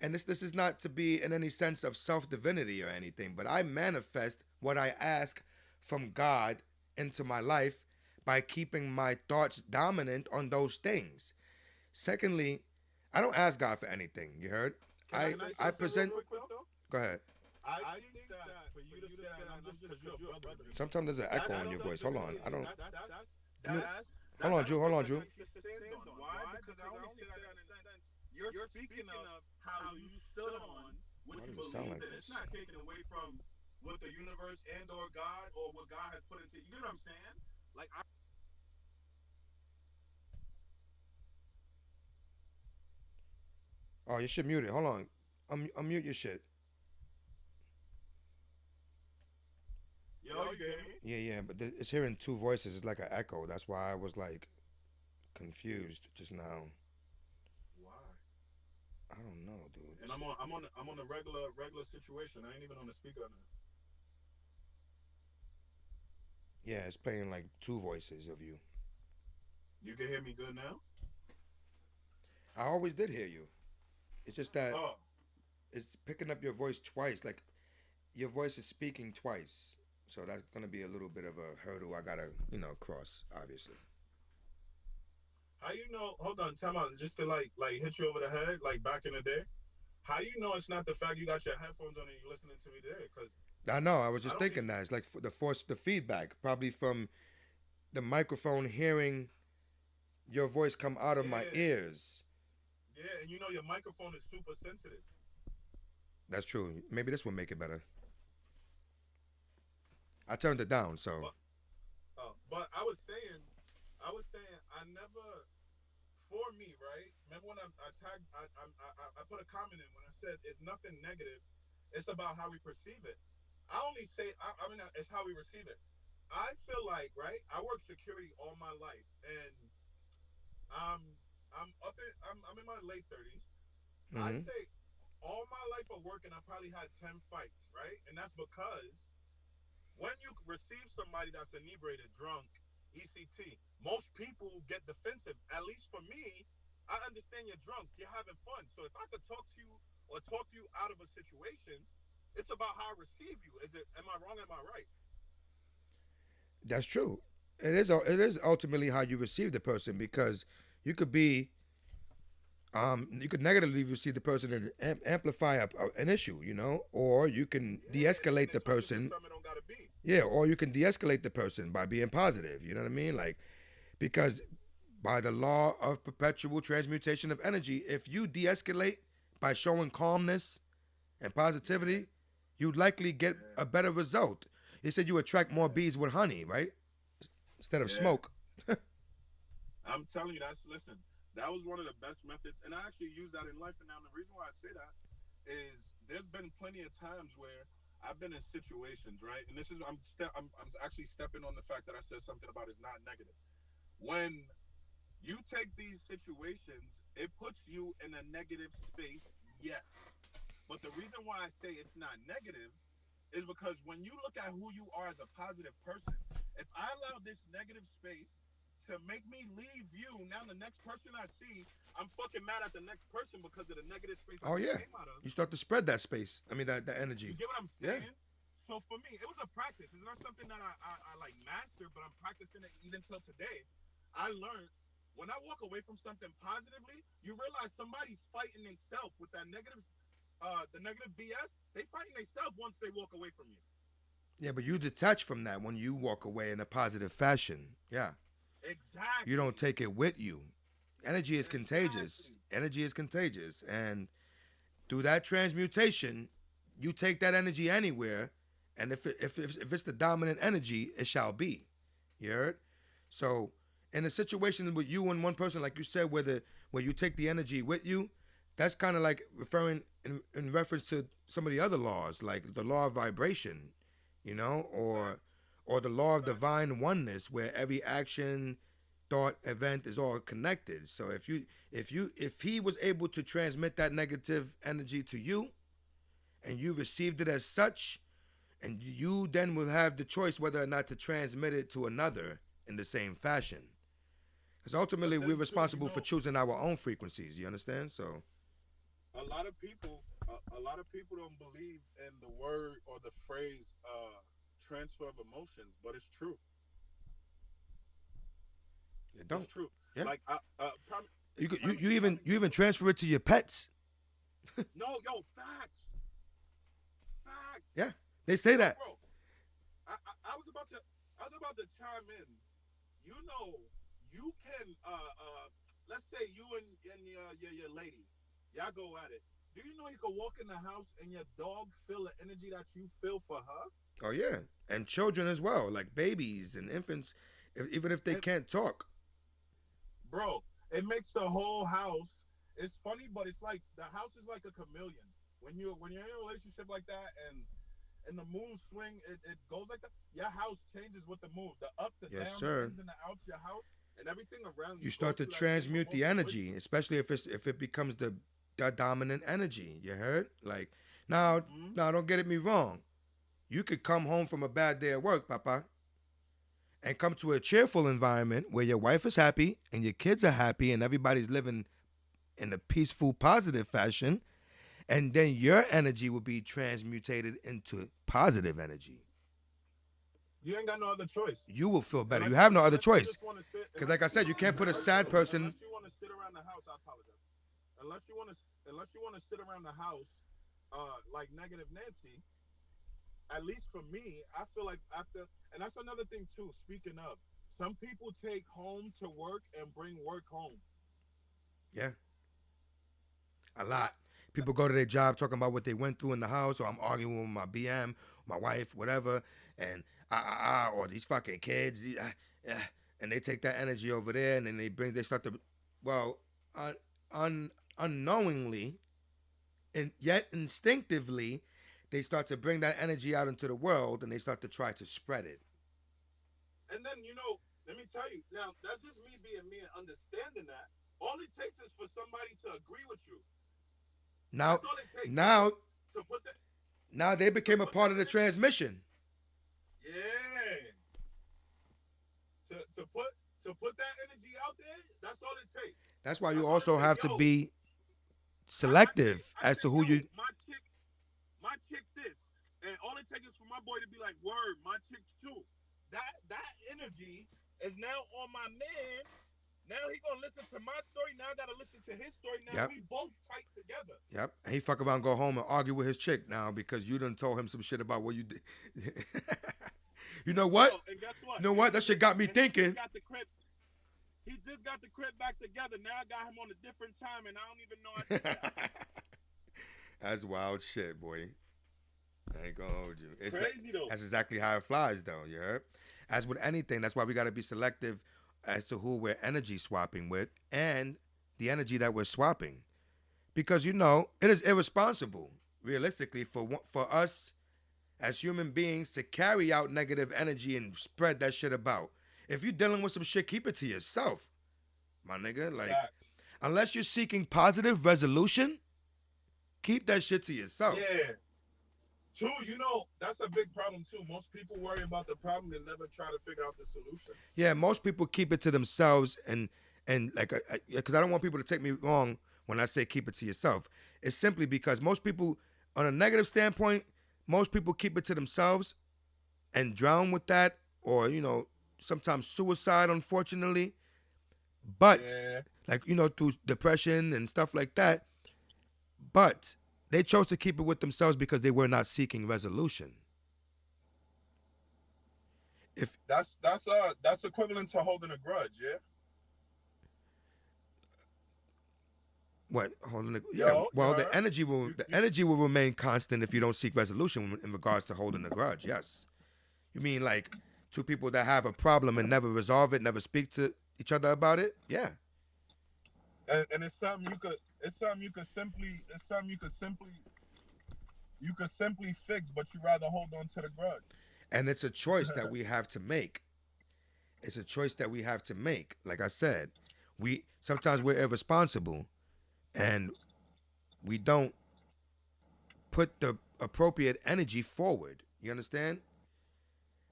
And this is not to be in any sense of self divinity or anything, but I manifest what I ask from God into my life by keeping my thoughts dominant on those things. Secondly, I don't ask God for anything. You heard? I Can I I say something real present. quick though? Go ahead. I think that for you to say that, and I'm just because you're a brother to me. Sometimes there's an That's echo on your voice. Hold on. I don't. Hold on, that's Drew. Hold on, something Drew. that you should stand on. Why? Because I only say that in a sense. You're speaking of how you stood on what Why you does it sound believe like in. It's this? not taken away from what the universe and/or God or what God has put into you. You know what I'm saying? Like I. Oh, you should mute it. Hold on. Unmute your shit. Yo, you hear me? Yeah, yeah, but it's hearing two voices. It's like an echo. That's why I was like confused just now. Why? I don't know, dude. And I'm on a regular situation. I ain't even on the speaker now. Yeah, it's playing like two voices of you. You can hear me good now? I always did hear you. It's just that Oh, it's picking up your voice twice. Like your voice is speaking twice. So that's gonna be a little bit of a hurdle I gotta, cross, obviously. how you know? Hold on, time out. Just to like hit you over the head, like back in the day. How you know it's not the fact you got your headphones on and you listening to me there? Because I know. I was I just don't need. thinking that it's like the feedback, probably from the microphone hearing your voice come out of my Yeah, ears. yeah, and your microphone is super sensitive. That's true. Maybe this will make it better. I turned it down, so But I was saying, I never for me, right? Remember when I tagged, I put a comment in when I said it's nothing negative. It's about how we perceive it. I only say, I mean, it's how we receive it. I feel like, right? I work security all my life, and I'm I'm in my late 30s. I'd Mm-hmm. say all my life of working, I probably had 10 fights, right? And that's because when you receive somebody that's inebriated, drunk, ECT, most people get defensive. At least for me, I understand you're drunk, you're having fun. So if I could talk to you or talk you out of a situation, it's about how I receive you. Is it? Am I wrong? Am I right? That's true. It is ultimately how you receive the person because you could be you could negatively receive the person and amplify an issue, you know, or you can Yeah, de-escalate and the it turns into person. something it don't gotta be. Yeah, or you can de-escalate the person by being positive. You know what I mean? Like because by the law of perpetual transmutation of energy, if you de-escalate by showing calmness and Yeah, positivity, you likely get yeah, a better result. They said you attract more yeah, bees with honey, right? Instead of yeah. smoke. I'm telling you, listen. That was one of the best methods, and I actually use that in life. And now the reason why I say that is there's been plenty of times where I've been in situations, right? And this is I'm actually stepping on the fact that I said something about it's not negative. When you take these situations, it puts you in a negative space, yes. But the reason why I say it's not negative is because when you look at who you are as a positive person, if I allow this negative space to make me leave you, now the next person I see, I'm fucking mad at the next person because of the negative space I Oh just yeah, came out of. you start to spread that space. I mean that You energy. get what I'm Yeah. saying? So for me, it was a practice. It's not something that I like mastered, but I'm practicing it even till today. I learned when I walk away from something positively, you realize somebody's fighting themselves with that negative, the negative BS. They fighting themselves once they walk away from you. Yeah, but you detach from that when you walk away in a positive fashion. Yeah. You don't Exactly. take it with you. Energy is contagious. Exactly. Energy is contagious. And through that transmutation, you take that energy anywhere. And if it's the dominant energy, it shall be. You heard? So in a situation with you and one person, like you said, where you take the energy with you, that's kind of like referring in reference to some of the other laws, like the law of vibration, you know, Facts. or the law of Facts. divine oneness, where every action, thought, event is all connected. So if he was able to transmit that negative energy to you, and you received it as such, and you then will have the choice whether or not to transmit it to another in the same fashion. Because But ultimately, we're then too, responsible for choosing our own frequencies. You understand? So, a lot of people don't believe in the word or the phrase transfer of emotions, but it's true. you It's don't. true. Yeah. Like You prime even example. transfer it to your pets. No, yo, facts, facts. Yeah. They say Yo, that. bro, I was about to chime in. You know, you can let's say you and your lady, y'all go at it. Do you know you can walk in the house and your dog feel the energy that you feel for her? Oh yeah, and children as well, like babies and infants, even if they And can't talk. bro, it makes the whole house. It's funny, but it's like the house is like a chameleon. When you're in a relationship like that and the mood swing, it goes like that. Your house changes with the move, the up, the Yes, down, the sir. ins and the outs. Your house and everything around You you start goes to through that same transmute the emotion with you. energy, especially if it becomes the dominant energy. You heard? Like now, Hmm. now don't get it me wrong. You could come home from a bad day at work, Papa, and come to a cheerful environment where your wife is happy and your kids are happy and everybody's living in a peaceful, positive fashion, and then your energy will be transmutated into positive energy. You ain't got no other choice You will feel better. You have no other choice. just want to sit. Because, like I said, you can't put a sad person. Unless you want to sit around the house. I apologize. Unless you want to sit around the house, like negative Nancy. At least for me, I feel like after, and that's another thing too. Speaking of, some people take home to work and bring work home. Yeah, a lot. That, that People go to their job talking about what they went through in the house, or I'm arguing with my BM, my wife, whatever, and or these fucking kids, and they take that energy over there, and then they start to well, unknowingly and yet instinctively, they start to bring that energy out into the world and they start to try to spread it. And then, let me tell you, now, that's just me being me and understanding that. All it takes is for somebody to agree with you. Now, That's all it takes now, to put that now they to became a put that part of the energy. transmission. Yeah. To put that energy out there, that's all it takes. That's why you That's all it also takes. have to Yo, be I say selective I as say, to who yo, you. my chick this. And all it takes is for my boy to be like, word, my chick too. That energy is now on my man. Now he gonna listen to my story. Now I gotta listen to his story. Now Yep. we both tight together. Yep. And he fuck around, and go home and argue with his chick now because you done told him some shit about what you did. You know what? Yo, and guess what? You know what? That shit got me And he just thinking. got the crib. He just got the crib back together. Now I got him on a different time, and I don't even know I did that. That's wild shit, boy. I ain't gonna hold you. It's Crazy though. That's exactly how it flies, though. You heard? As with anything, that's why we got to be selective as to who we're energy swapping with and the energy that we're swapping, because it is irresponsible, realistically, for us as human beings to carry out negative energy and spread that shit about. If you're dealing with some shit, keep it to yourself, my nigga. Like, Facts. unless you're seeking positive resolution, keep that shit to yourself. Yeah. True, that's a big problem too. Most people worry about the problem and never try to figure out the solution. Yeah, most people keep it to themselves, and like, because I don't want people to take me wrong when I say keep it to yourself. It's simply because most people, on a negative standpoint, most people keep it to themselves and drown with that, or sometimes suicide, unfortunately. But Yeah. like through depression and stuff like that. But they chose to keep it with themselves because they were not seeking resolution. If That's equivalent to holding a grudge, yeah? what holding the, yeah, Yo, you well, heard? the energy will remain constant if you don't seek resolution in regards to holding a grudge. Yes. You mean like two people that have a problem and never resolve it, never speak to each other about it? Yeah. And it's something you could simply fix, but you rather hold on to the grudge. And it's a choice that we have to make. It's a choice that we have to make. Like I said, sometimes we're irresponsible and we don't put the appropriate energy forward. You understand?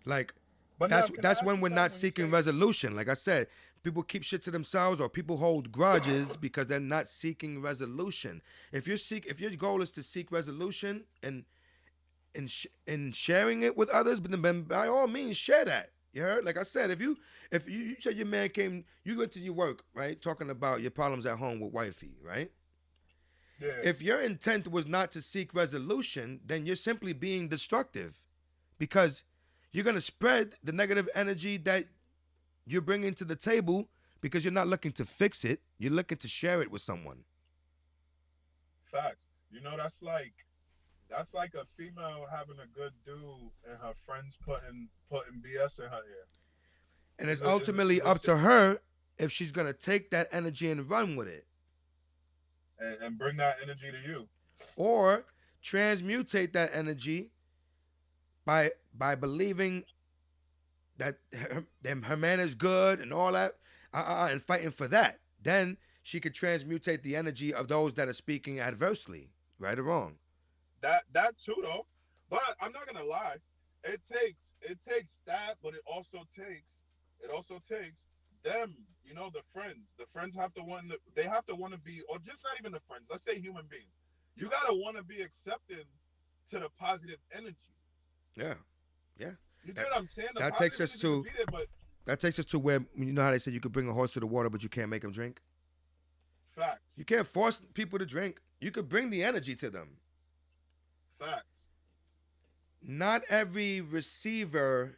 Like, But now, can I that's ask when you we're something not when you seeking say resolution. Like I said, people keep shit to themselves or people hold grudges because they're not seeking resolution. If your goal is to seek resolution and in sharing it with others, but then by all means share that. You heard? Like I said, if you said your man came, you went to your work, right, talking about your problems at home with wifey, right? yeah, If your intent was not to seek resolution, then you're simply being destructive, because you're gonna spread the negative energy that you're bringing to the table because you're not looking to fix it. You're looking to share it with someone. facts. That's like a female having a good dude and her friends putting BS in her ear. And it's Is a ultimately is a up to her if she's gonna take that energy and run with it, and bring that energy to you. or transmutate that energy by believing that her man is good and all that, and fighting for that. Then she could transmutate the energy of those that are speaking adversely, right or wrong. That too though. But I'm not gonna lie. It takes that, but it also takes them, the friends. The friends have to want to be, or just not even the friends, let's say human beings. You gotta wanna be accepted to the positive energy. Yeah, yeah. You get That what I'm saying? The that takes positive us energy could to be there, but where how they say you could bring a horse to the water, but you can't make him drink. facts. You can't force people to drink. You could bring the energy to them. Facts. Not every receiver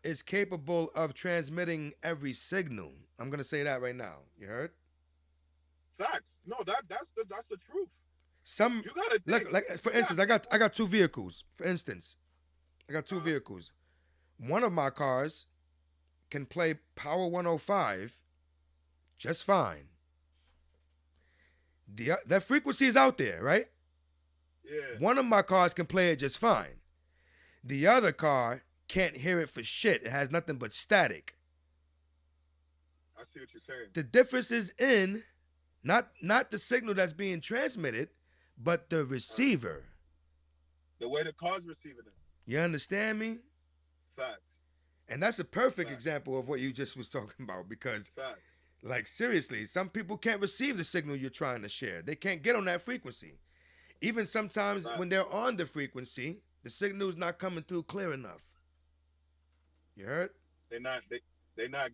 is capable of transmitting every signal. I'm gonna say that right now. You heard? Facts. No, that's the truth. Some You gotta think. like for You instance, gotta I think. got I got two vehicles. For instance, I got two Uh, vehicles. One of my cars can play Power 105 just fine. That frequency is out there, right? Yeah. One of my cars can play it just fine. The other car can't hear it for shit. It has nothing but static. I see what you're saying. The difference is in not the signal that's being transmitted, but the receiver. The way the car's receiving it. You understand me? Facts. And that's a perfect example of what you just was talking about, because Facts. like seriously, some people can't receive the signal you're trying to share. They can't get on that frequency. Even sometimes when they're on the frequency, the signal's not coming through clear enough. You heard? They're not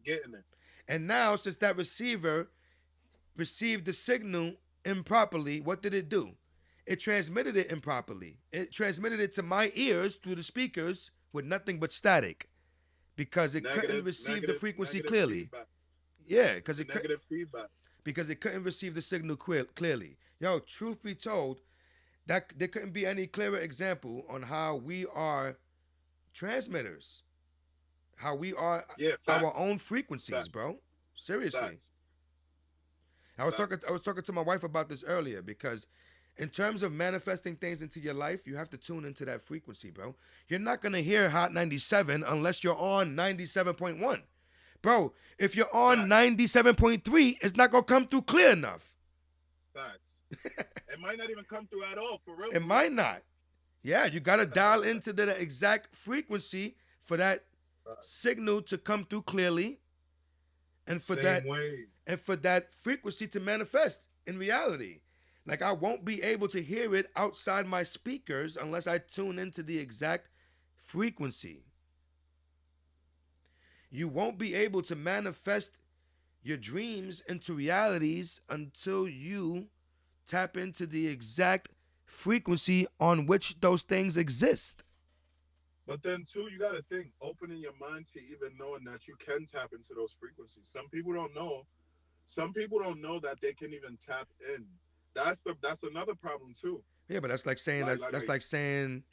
getting it. And now, since that receiver received the signal improperly, what did it do? It transmitted it improperly. It transmitted it to my ears through the speakers with nothing but static, because it couldn't receive the frequency clearly. Feedback. Yeah, because it negative feedback. Because it couldn't receive the signal clearly. Yo, truth be told, that there couldn't be any clearer example on how we are transmitters, how we are our own frequencies, bro. Seriously. Facts. I was talking to my wife about this earlier, because in terms of manifesting things into your life, you have to tune into that frequency, bro. You're not gonna hear Hot 97 unless you're on 97.1. Bro, if you're on 97.3, it's not gonna come through clear enough. Facts. It might not even come through at all, for real. It might not. Yeah, you gotta dial into the exact frequency for that signal to come through clearly, and for that frequency to manifest in reality. Like, I won't be able to hear it outside my speakers unless I tune into the exact frequency. You won't be able to manifest your dreams into realities until you tap into the exact frequency on which those things exist. But then, too, you got to think, opening your mind to even knowing that you can tap into those frequencies. Some people don't know. Some people don't know that they can even tap in. That's another problem, too. Yeah, but that's like saying, that's like saying,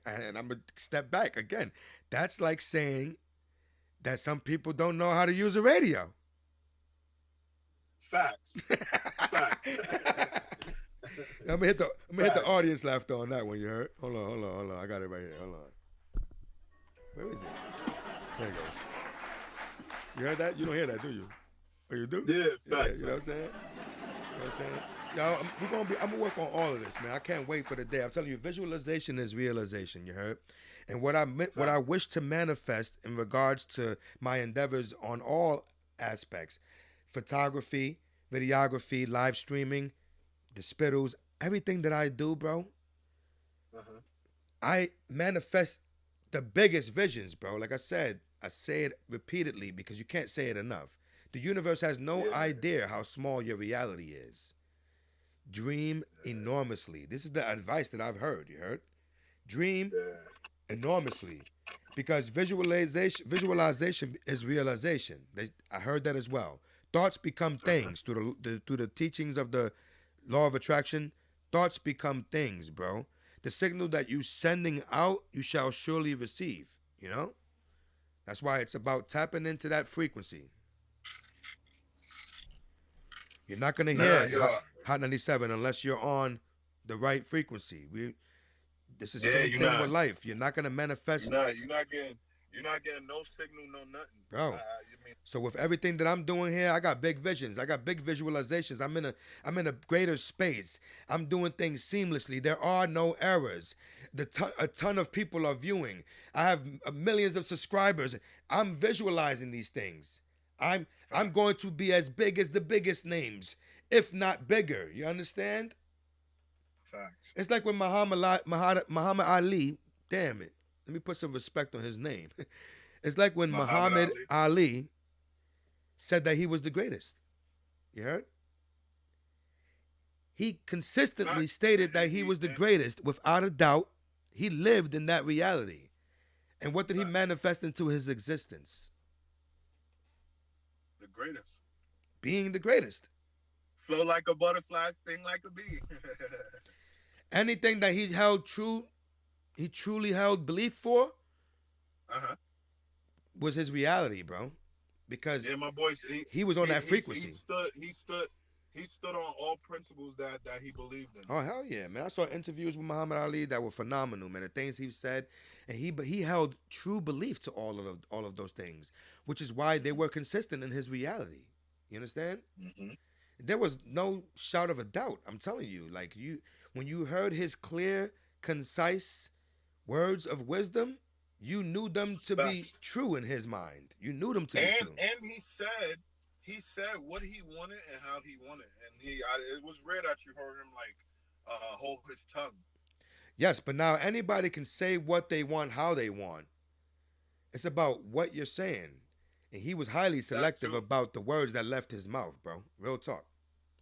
and I'm going to step back again. That's like saying that some people don't know how to use a radio. Facts. Facts. I'm gonna hit the audience laughter on that one. You heard? Hold on. I got it right here. Hold on. Where is it? There it goes. You heard that? You don't hear that, do you? Oh, you do? Yeah, facts. You know what I'm saying? You know what I'm saying? Yo, I'm gonna work on all of this, man. I can't wait for the day. I'm telling you, visualization is realization. You heard? And what I wish to manifest in regards to my endeavors on all aspects, photography, videography, live streaming, the Spittlez, everything that I do, bro, I manifest the biggest visions, bro. Like I said, I say it repeatedly because you can't say it enough. The universe has no idea how small your reality is. Dream enormously. This is the advice that I've heard. You heard? Dream enormously, because visualization is realization. I heard that as well. Thoughts become things through the teachings of the law of attraction. Thoughts become things, bro. The signal that you sending out, you shall surely receive. You know? That's why it's about tapping into that frequency. You're not gonna hear Hot 97 unless you're on the right frequency. This is the same thing with life. You're not gonna manifest. You're not getting no signal, no nothing, bro. So with everything that I'm doing here, I got big visions. I got big visualizations. I'm in a greater space. I'm doing things seamlessly. There are no errors. A ton of people are viewing. I have millions of subscribers. I'm visualizing these things. I'm going to be as big as the biggest names, if not bigger. You understand? Facts. It's like when Muhammad Ali, damn it, let me put some respect on his name. It's like when Muhammad Ali said that he was the greatest. You heard? He consistently stated that he was the greatest without a doubt. He lived in that reality. And what did he manifest into his existence? The greatest. Being the greatest. Flow like a butterfly, sting like a bee. Anything that he held true, he truly held belief for, was his reality, bro. Because my boy, he was on that frequency. He stood he stood on all principles that he believed in. Oh hell yeah, man! I saw interviews with Muhammad Ali that were phenomenal, man. The things he said, and he held true belief to all of those things, which is why they were consistent in his reality. You understand? Mm-hmm. There was no shout of a doubt. I'm telling you, like you, when you heard his clear, concise words of wisdom, you knew them to be Facts. true in his mind. You knew them to be And true. he said what he wanted and how he wanted, and it was rare that you heard him like hold his tongue. Yes, but now anybody can say what they want, how they want. It's about what you're saying. And he was highly That selective too. about the words that left his mouth, bro. Real talk.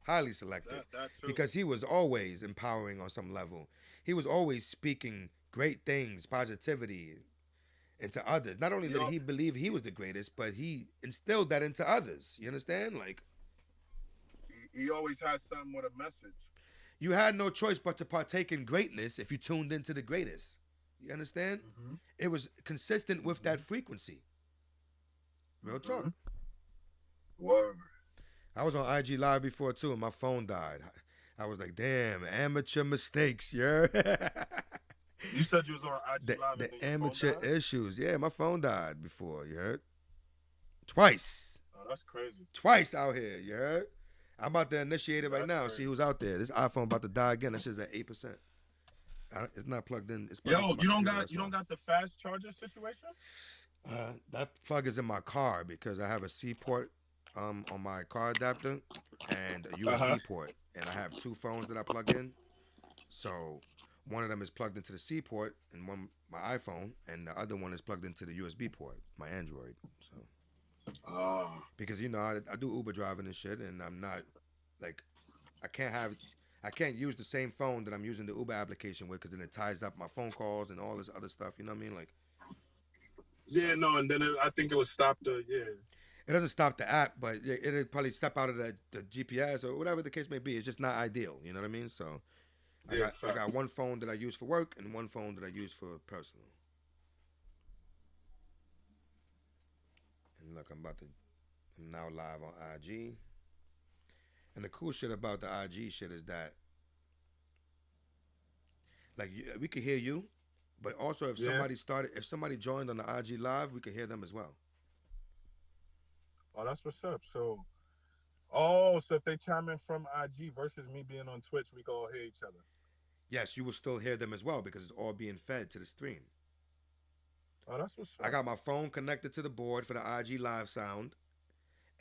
Highly selective. That too. Because he was always empowering on some level. He was always speaking great things, positivity into others. Not only He did al- he believe he was the greatest, but he instilled that into others. You understand? Like, he always had something with a message. you had no choice but to partake in greatness if you tuned into the greatest. You understand? Mm-hmm. It was consistent with that Mm-hmm. frequency. Real Mm-hmm. talk. Word. I was on IG Live before too, and my phone died. I was like, damn, amateur mistakes, yeah. You said you was on IG Live and then the your phone amateur died? issues. Yeah, my phone died before, you heard? Twice. Oh, that's crazy. Twice out here, you heard? I'm about to initiate it right That's now and see crazy. who's out there. This iPhone about to die again. That shit's at 8%. It's not plugged in. It's plugged into Yo, my you don't computer. got That's you why. don't got the fast charger situation? That plug is in my car because I have a C port on my car adapter and a USB port, and I have two phones that I plug in. So one of them is plugged into the C port, and one my iPhone, and the other one is plugged into the USB port, my Android. So Oh. because I do Uber driving and shit, and I'm not like I can't have. I can't use the same phone that I'm using the Uber application with because then it ties up my phone calls and all this other stuff. You know what I mean? Like, Yeah, no, and then I think it would stop the it doesn't stop the app, but it'll probably step out of the GPS or whatever the case may be. It's just not ideal. You know what I mean? So I got one phone that I use for work and one phone that I use for personal. And look, I'm now live on IG. And the cool shit about the IG shit is that like we could hear you, but also if somebody joined on the IG live, we could hear them as well. Oh, that's what's up. So if they chime in from IG versus me being on Twitch, we can all hear each other. Yes, you will still hear them as well because it's all being fed to the stream. Oh, that's what's up. I got my phone connected to the board for the IG live sound,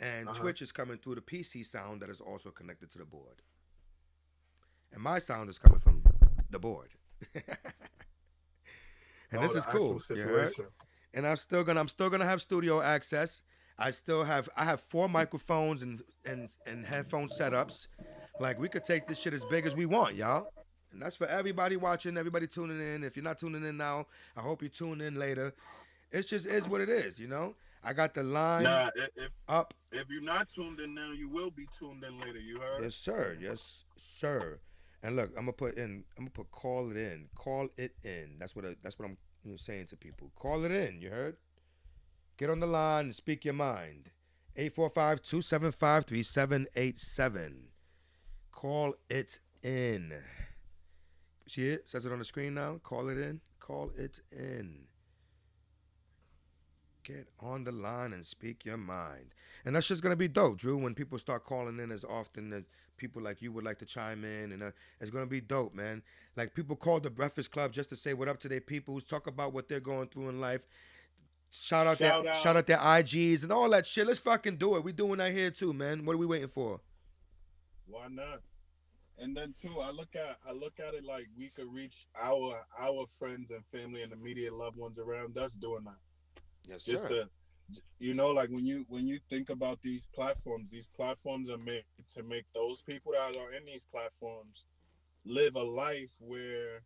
and Twitch is coming through the PC sound that is also connected to the board. And my sound is coming from the board. And this is cool. Situation. And I'm still gonna have studio access. I have 4 microphones and headphone setups. Like we could take this shit as big as we want, y'all. And that's for everybody watching, everybody tuning in. If you're not tuning in now, I hope you tune in later. It just is what it is, you know? I got the line up. If you're not tuned in now, you will be tuned in later. You heard? Yes, sir. Yes, sir. And look, I'm gonna put call it in. Call it in. That's what I'm saying to people. Call it in, you heard? Get on the line and speak your mind. 845-275-3787. Call it in. See it? Says it on the screen now. Call it in. Call it in. Get on the line and speak your mind. And that's just going to be dope, Drew, when people start calling in as often as people like you would like to chime in. And it's going to be dope, man. Like people call the Breakfast Club just to say what up to their peoples, talk about what they're going through in life. Shout out their IGs and all that shit. Let's fucking do it. We doing that here too, man. What are we waiting for? Why not? And then too, I look at it like we could reach our friends and family and immediate loved ones around us doing that. Yes, just sir. Like when you think about these platforms are made to make those people that are in these platforms live a life where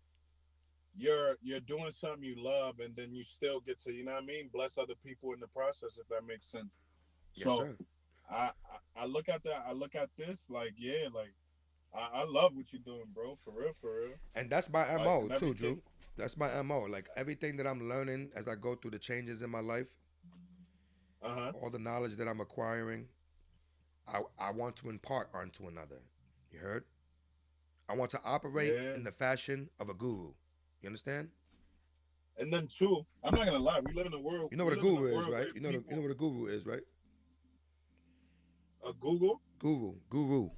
you're doing something you love, and then you still get to, you know what I mean, bless other people in the process, if that makes sense. Yes, So sir. I look at that. I look at this like, yeah, like I love what you're doing, bro. For real, for real. And that's my MO Like, too, Drew. That's my MO. Like everything that I'm learning as I go through the changes in my life, all the knowledge that I'm acquiring, I want to impart onto another. You heard? I want to operate Yeah. in the fashion of a guru. You understand? And then two, I'm not gonna lie, we live in a world. You know We what a live in a guru is, world right? where You know people what a guru is, right? a Google Guru. guru,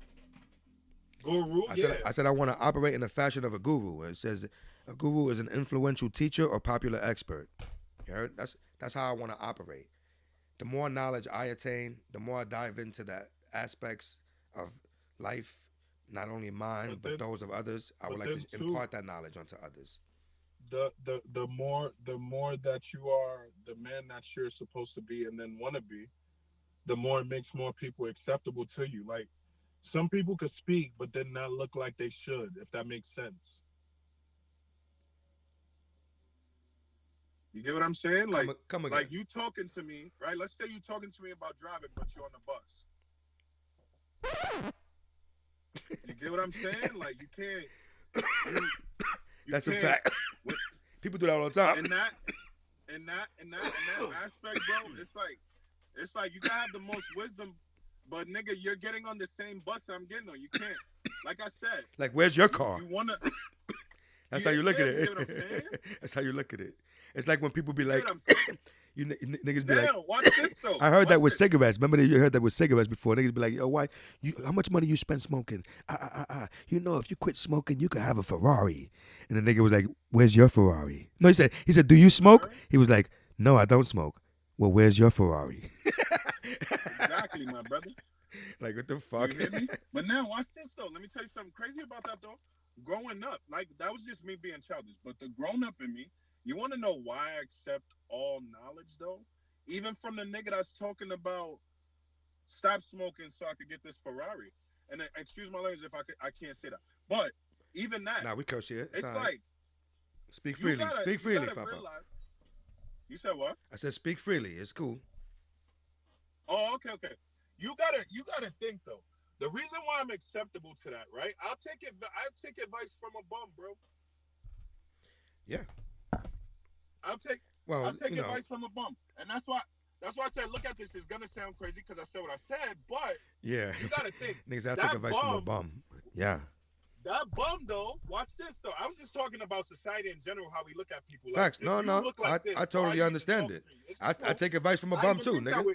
yeah. I said I want to operate in the fashion of a guru. It says a guru is an influential teacher or popular expert. You heard? That's how I want to operate. The more knowledge I attain, the more I dive into the aspects of life, not only mine But but then, those of others. I would but like to then two, impart that knowledge onto others. the more that you are the man that you're supposed to be and then want to be, the more it makes more people acceptable to you. Like some people could speak, but then not look like they should, if that makes sense. You get what I'm saying? Come Like again. you talking to me, right? Let's say you talking to me about driving, but you're on the bus. You get what I'm saying? Like you can't, you, you That's a can't. fact. With, People do that all the time. in that aspect, bro, it's like you gotta have the most wisdom, but nigga, you're getting on the same bus I'm getting on. You can't. Like I said, Like, where's your car? you wanna. That's how you look at You get what I'm it. saying? That's how you look at it. It's like when people be You like, get what I'm saying? niggas be like, Now, watch this though. I heard Watch that with this. cigarettes. Remember that you heard that with cigarettes before? Niggas be like, yo, why? How much money you spend smoking? You know, if you quit smoking, you could have a Ferrari. And the nigga was like, where's your Ferrari? No, he said, do you smoke? He was like, no, I don't smoke. Well, where's your Ferrari? Exactly, my brother. Like, what the fuck? You hear me? But now, watch this though. Let me tell you something crazy about that though. Growing up, like that was just me being childish. But the grown up in me, you want to know why I accept all knowledge though? Even from the nigga that's talking about stop smoking so I could get this Ferrari. And then, excuse my language if I can't say that. But even that, Nah, we curse here. it's all right. like Speak you freely. gotta, Speak you freely, gotta Papa. realize. You said what? I said speak freely. It's cool. Oh, okay. You gotta think though. The reason why I'm acceptable to that, right? I'll take advice from a bum, bro. Yeah. I'll take Well, I'll take you know, advice from a bum, and that's why I said, look at this. It's gonna sound crazy because I said what I said, but yeah. you gotta think. Niggas, I that take advice from a bum. Yeah. That bum though, watch this though. I was just talking about society in general, how we look at people. Facts. Like, No, you no. look like this, I why totally you even understand talking it. to me? It's I cool. take advice from a I bum even too, think that nigga. way.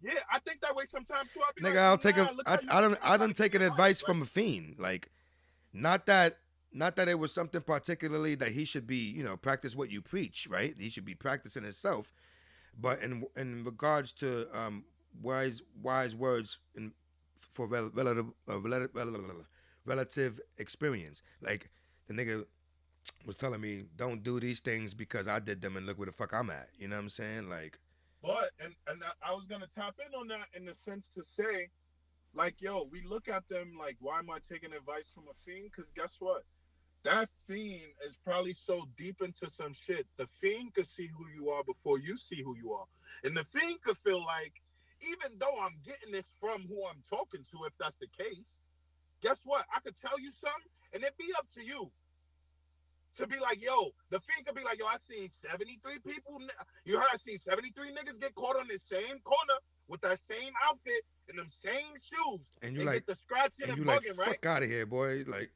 Yeah, I think that way sometimes too. I'll be Nigga, like, I'll take nah, look how you I don't think I about done it, taken give advice right? from a fiend. Like, not that it was something particularly that he should be, practice what you preach, right? He should be practicing himself. But in regards to wise words for relative experience, like the nigga was telling me, don't do these things because I did them and look where the fuck I'm at. You know what I'm saying? Like, But and I was gonna tap in on that in the sense to say, like, yo, we look at them like, why am I taking advice from a fiend? Because guess what? That fiend is probably so deep into some shit. The fiend could see who you are before you see who you are. And the fiend could feel like, even though I'm getting this from who I'm talking to, if that's the case, guess what? I could tell you something, and it'd be up to you to be like, yo, the fiend could be like, yo, I seen 73 people. You heard I seen 73 niggas get caught on the same corner with that same outfit and them same shoes. and you like, get the scratching and you like, bugging, right? fuck out of here, boy. Like,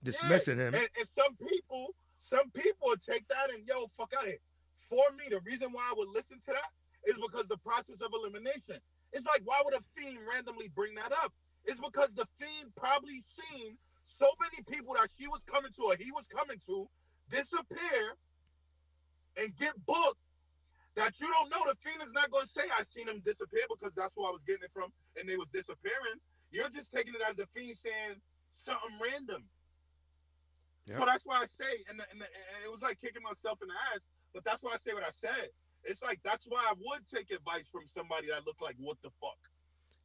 Yeah. dismissing him. And some people would take that and, yo, fuck out of here. For me, the reason why I would listen to that is because the process of elimination. It's like, why would a fiend randomly bring that up? It's because the fiend probably seen so many people that she was coming to or he was coming to disappear and get booked that you don't know. The fiend is not going to say, I seen him disappear because that's where I was getting it from and they was disappearing. You're just taking it as the fiend saying something random. Yep. So that's why I say, and it was like kicking myself in the ass, but that's why I say what I said. It's like, that's why I would take advice from somebody that looked like, what the fuck?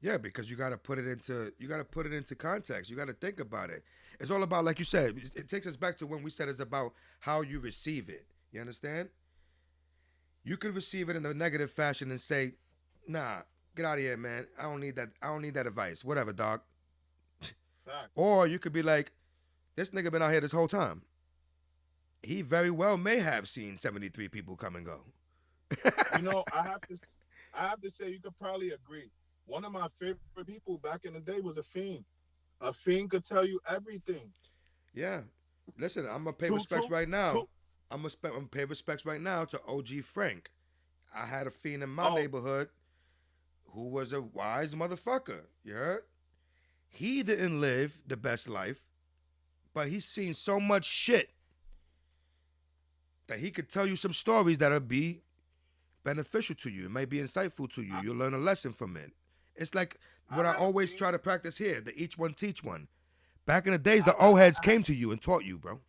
Yeah, because you gotta put it into context. You gotta think about it. It's all about, like you said, it takes us back to when we said it's about how you receive it. You understand? You could receive it in a negative fashion and say, nah, get out of here, man. I don't need that advice. Whatever, dog. Fact. Or you could be like, this nigga been out here this whole time. He very well may have seen 73 people come and go. You know, I have to say you could probably agree. One of my favorite people back in the day was a fiend. A fiend could tell you everything. Yeah. Listen, I'm gonna pay Two, respects two, right now. two. I'm gonna pay respects right now to OG Frank. I had a fiend in my Oh, neighborhood who was a wise motherfucker. You heard? He didn't live the best life, but he's seen so much shit that he could tell you some stories that'll be beneficial to you. It may be insightful to you. I, You'll learn a lesson from it. It's like I what I had a always try fiend. to practice here, the each one teach one. Back in the days, the I old had, heads I had, came to you and taught you, bro.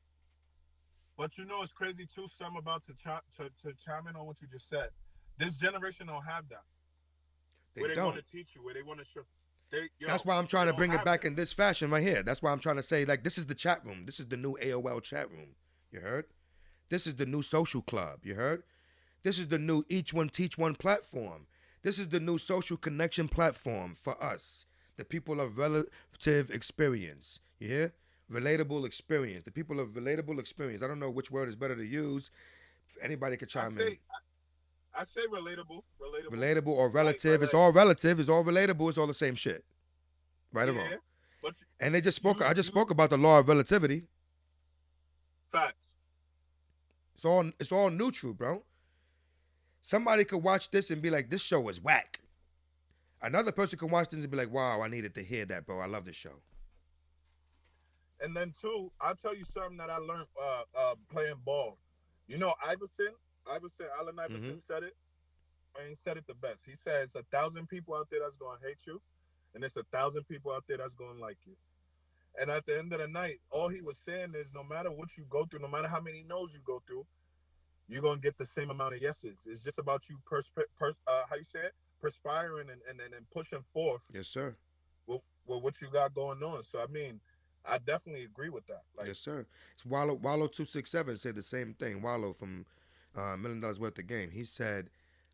but you know it's crazy too. So I'm about to chime in on what you just said. This generation don't have that. They Where they want don't. to teach you, where they want to show. They That's yo, why I'm they trying to don't bring it have back that. in this fashion right here. That's why I'm trying to say, like, this is the chat room. This is the new AOL chat room. You heard? This is the new social club. You heard? This is the new each one teach one platform. This is the new social connection platform for us, the people of relative experience. You hear? Relatable experience. The people of relatable experience. I don't know which word is better to use. Anybody could I chime in. say I say relatable, relatable. Relatable or Like relative. It's like all relative. It's all relatable. It's all the same shit. Right or wrong? yeah, but And they just spoke. I just you spoke about the law of relativity. facts. It's all neutral, bro. Somebody could watch this and be like, "This show is whack." Another person could watch this and be like, "Wow, I needed to hear that, bro. I love this show." And then two, I'll tell you something that I learned playing ball. You know, Allen Mm-hmm. Iverson said it, and he said it the best. He says 1,000 people out there that's gonna hate you, and there's 1,000 people out there that's gonna like you. And at the end of the night, all he was saying is no matter what you go through, no matter how many no's you go through, you're gonna get the same amount of yeses. It's just about you how you say it? Perspiring and pushing forth Yes, sir. with what you got going on. So I mean, I definitely agree with that. Like Yes, sir. It's Wallow 267 said the same thing. Wallow from $1 million worth of game. He said,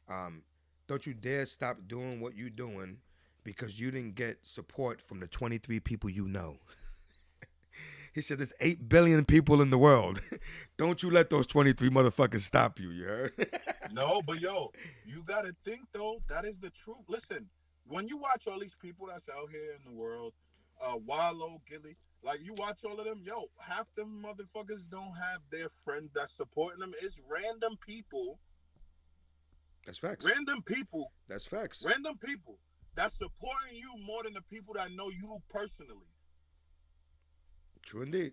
um, "Don't you dare stop doing what you're doing because you didn't get support from the 23 people you know." He said, "There's 8 billion people in the world. Don't you let those 23 motherfuckers stop you." You heard? no, but yo, you gotta think though, that is the truth. Listen, when you watch all these people that's out here in the world, Wallow, Gilly, like you watch all of them, yo, half them motherfuckers don't have their friends that's supporting them. It's That's facts. random people, That's facts. random people that's supporting you more than the people that know you personally. True indeed.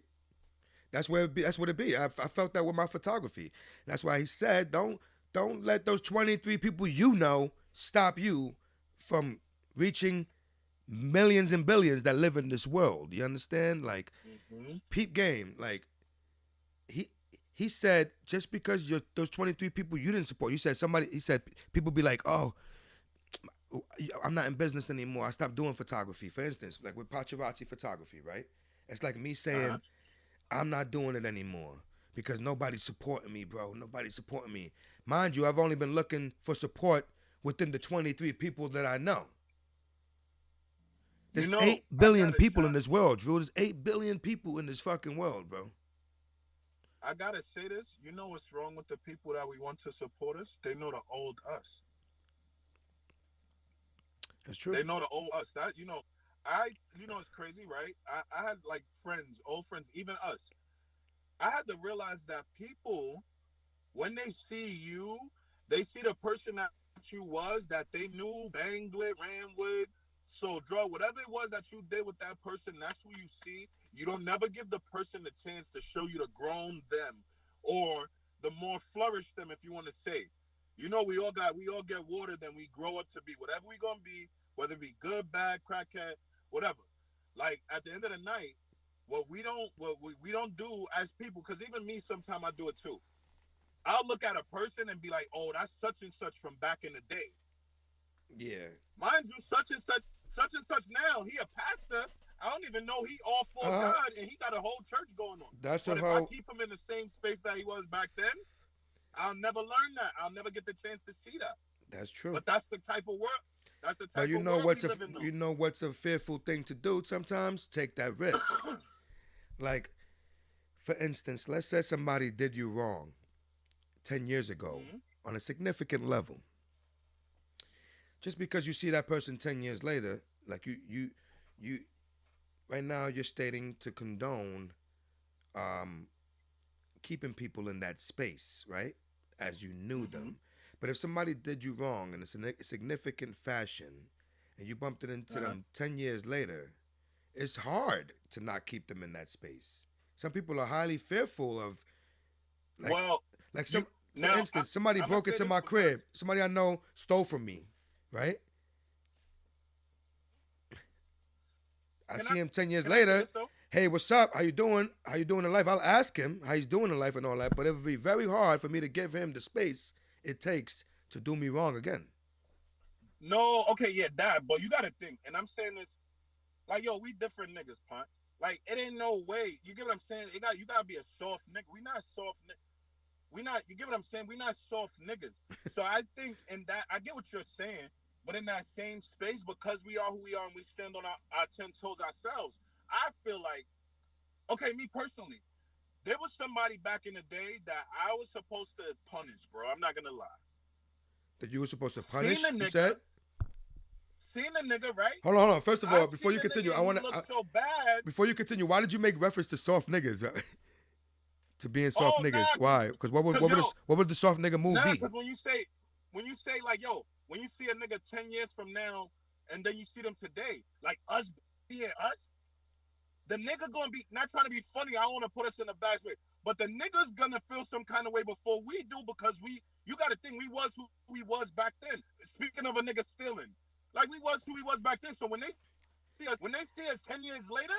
That's where it be. That's what it be. I felt that with my photography. That's why he said, don't let those 23 people you know stop you from reaching millions and billions that live in this world. You understand? Like Mm-hmm. peep game. Like he he said, just because you're those 23 people you didn't support. You said somebody. He said people be like, oh, I'm not in business anymore. I stopped doing photography. For instance, like with paparazzi photography, right? It's like me Uh-huh. saying I'm not doing it anymore because nobody's supporting me, bro. Nobody's supporting me. Mind you, I've only been looking for support within the 23 people that I know. You There's know, 8 I billion gotta people in try. this world, Drew. There's 8 billion people in this fucking world, bro. I gotta say this. You know what's wrong with the people that we want to support us? They know the old us. That's true. They know the old us. That it's crazy, right? I had like friends, old friends, even us. I had to realize that people, when they see you, they see the person that you was, that they knew, banged with, ran with, so drug, whatever it was that you did with that person, that's who you see. You don't never give the person the chance to show you the grown them or the more flourished them, if you want to say. You know, we all get watered, then we grow up to be whatever we gonna be, whether it be good, bad, crackhead, whatever. Like at the end of the night, what we don't do as people, because even me sometimes I do it too. I'll look at a person and be like, oh, that's such and such from back in the day. Yeah. Mind you, such and such now, he a pastor. I don't even know he all for Uh, God and he got a whole church going on. that's a But if I whole. keep him in the same space that he was back then, I'll never learn that. I'll never get the chance to see that. That's true. But that's the type of world. That's the But type of world we live in you know what's a fearful thing to do sometimes? Take that risk. now. Like, for instance, let's say somebody did you wrong 10 years ago Mhm. on a significant level. Just because you see that person 10 years later, like you right now you're stating to condone um, keeping people in that space, right? As you knew Mm-hmm. them. But if somebody did you wrong in a significant fashion, and you bumped it into Uh-huh. them 10 years later, it's hard to not keep them in that space. Some people are highly fearful of like Well, like you some for now instance, somebody I'm gonna broke say into this my because crib. Somebody I know stole from me, right? I can I see him 10 years can I say later. this though? Hey, what's up? How you doing? How you doing in life? I'll ask him how he's doing in life and all that. But it would be very hard for me to give him the space it takes to do me wrong again. No, okay, yeah, that. But you gotta think, and I'm saying this like, yo, we different niggas, punk. Like, it ain't no way. You get what I'm saying? You gotta be a soft nigga. We not soft niggas. We not. You get what I'm saying? We not soft niggas. So I think in that, I get what you're saying, but in that same space, because we are who we are and we stand on our 10 toes ourselves, I feel like, okay, me personally, there was somebody back in the day that I was supposed to punish, bro. I'm not gonna lie. That you were supposed to Seen the punish, you nigga, said? seen the nigga, right? Hold on. First of I all, before seen you the continue, nigga I and he want to looked so bad. before you continue, why did you make reference to soft niggas? To being soft Oh niggas? nah, Why? Because what would cause yo, what would the soft nigga move nah, be? cause when you say like yo, when you see a nigga 10 years from now, and then you see them today, like us being us, the nigga gonna be not trying to be funny. I don't want to put us in a bad way, but the nigga's gonna feel some kind of way before we do because you got to think we was who we was back then. Speaking of a nigga stealing, like we was who we was back then. So when they see us 10 years later,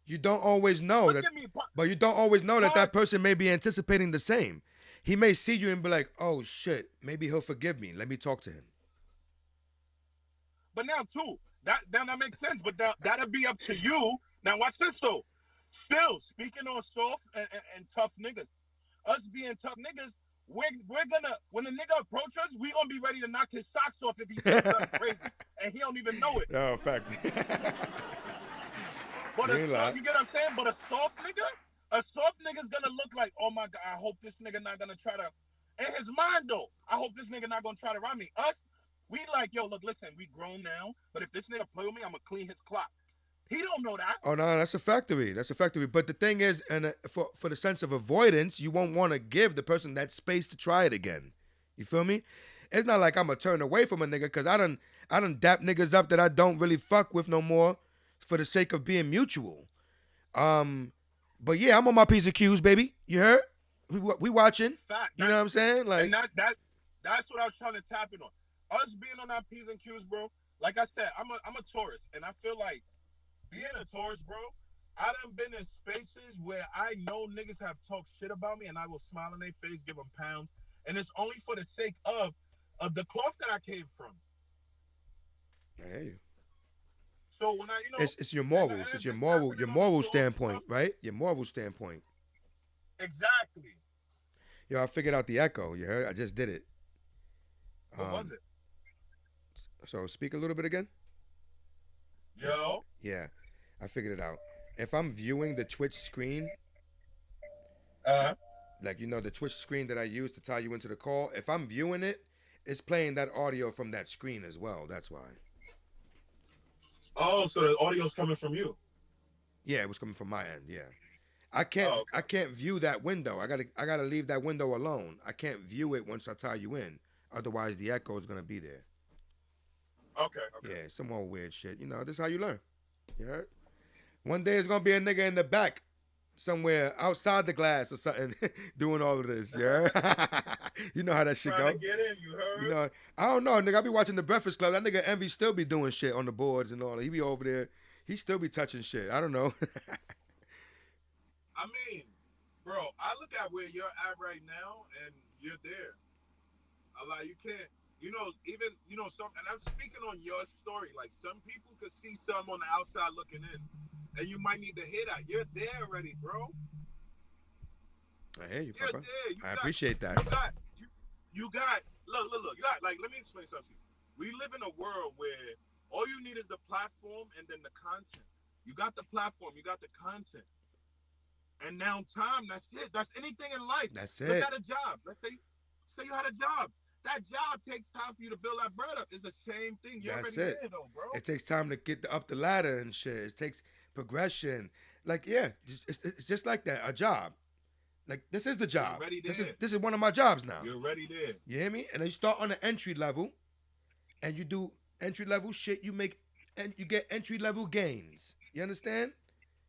You don't always know look that, at me, but you don't always know that that punch. person may be anticipating the same. He may see you and be like, "Oh shit, maybe he'll forgive me. Let me talk to him." But now too, that makes sense. But that'll be up to you. Now watch this though. Still speaking on soft and tough niggas, us being tough niggas, we're gonna when a nigga approach us, we gonna be ready to knock his socks off if he says something crazy and he don't even know it. No, fact. But You ain't lie. you get what I'm saying? But a soft nigga's gonna look like, oh my god, I hope this nigga not gonna try to. In his mind though, I hope this nigga not gonna try to rob me. Us, we like, yo, look, listen, we grown now, but if this nigga play with me, I'm gonna clean his clock. He don't know that. Oh no, that's a factory. That's a factory. But the thing is, and for the sense of avoidance, you won't want to give the person that space to try it again. You feel me? It's not like I'm gonna turn away from a nigga because I done dap niggas up that I don't really fuck with no more for the sake of being mutual. But yeah, I'm on my P's and Q's, baby. You heard? We watching. Fact. You know what I'm saying? Like, And that's what I was trying to tap in on. Us being on our P's and Q's, bro. Like I said, I'm a tourist, and I feel like being a tourist, bro. I done been in spaces where I know niggas have talked shit about me, and I will smile in their face, give them pounds, and it's only for the sake of the cloth that I came from. I hear you. So when I, It's your morals. It's your moral standpoint, right? Your moral standpoint. Exactly. Yo, I figured out the echo. You heard? I just did it. What was it? So speak a little bit again. Yo. Yeah, I figured it out. If I'm viewing the Twitch screen, Uh. like the Twitch screen that I use to tie you into the call, if I'm viewing it, it's playing that audio from that screen as well. That's why. Oh, so the audio's coming from you. Yeah, it was coming from my end. Yeah, I can't. Oh, okay. I can't view that window. I gotta leave that window alone. I can't view it once I tie you in. Otherwise, the echo is gonna be there. Okay. Yeah, some more weird shit. This is how you learn. You heard? One day it's gonna be a nigga in the back, somewhere outside the glass or something, doing all of this. You heard? You know how that shit Trying go. to get in, you heard? I don't know, nigga. I be watching the Breakfast Club. That nigga Envy still be doing shit on the boards and all that. He be over there. He still be touching shit. I don't know. I mean, bro, I look at where you're at right now, and you're there. You can't, even, some, and I'm speaking on your story. Like, some people could see some on the outside looking in, and you might need to hear that. You're there already, bro. I hear you, You're Papa. there. I appreciate that. You got, look, you got, like, let me explain something to you. We live in a world where all you need is the platform and then the content. You got the platform, you got the content. And now time, that's it. That's anything in life. That's Look it. at a job. Let's say you had a job. that job takes time for you to build that bread up. It's the same thing. You're That's already it. there, though, bro. It takes time to get up the ladder and shit. It takes progression. Like, yeah, it's just like that. A job. Like, this is the You're job. already This is there. this is one of my jobs now. You're already there. You hear me? And then you start on the entry level, and you do entry level shit. You make and you get entry level gains. You understand?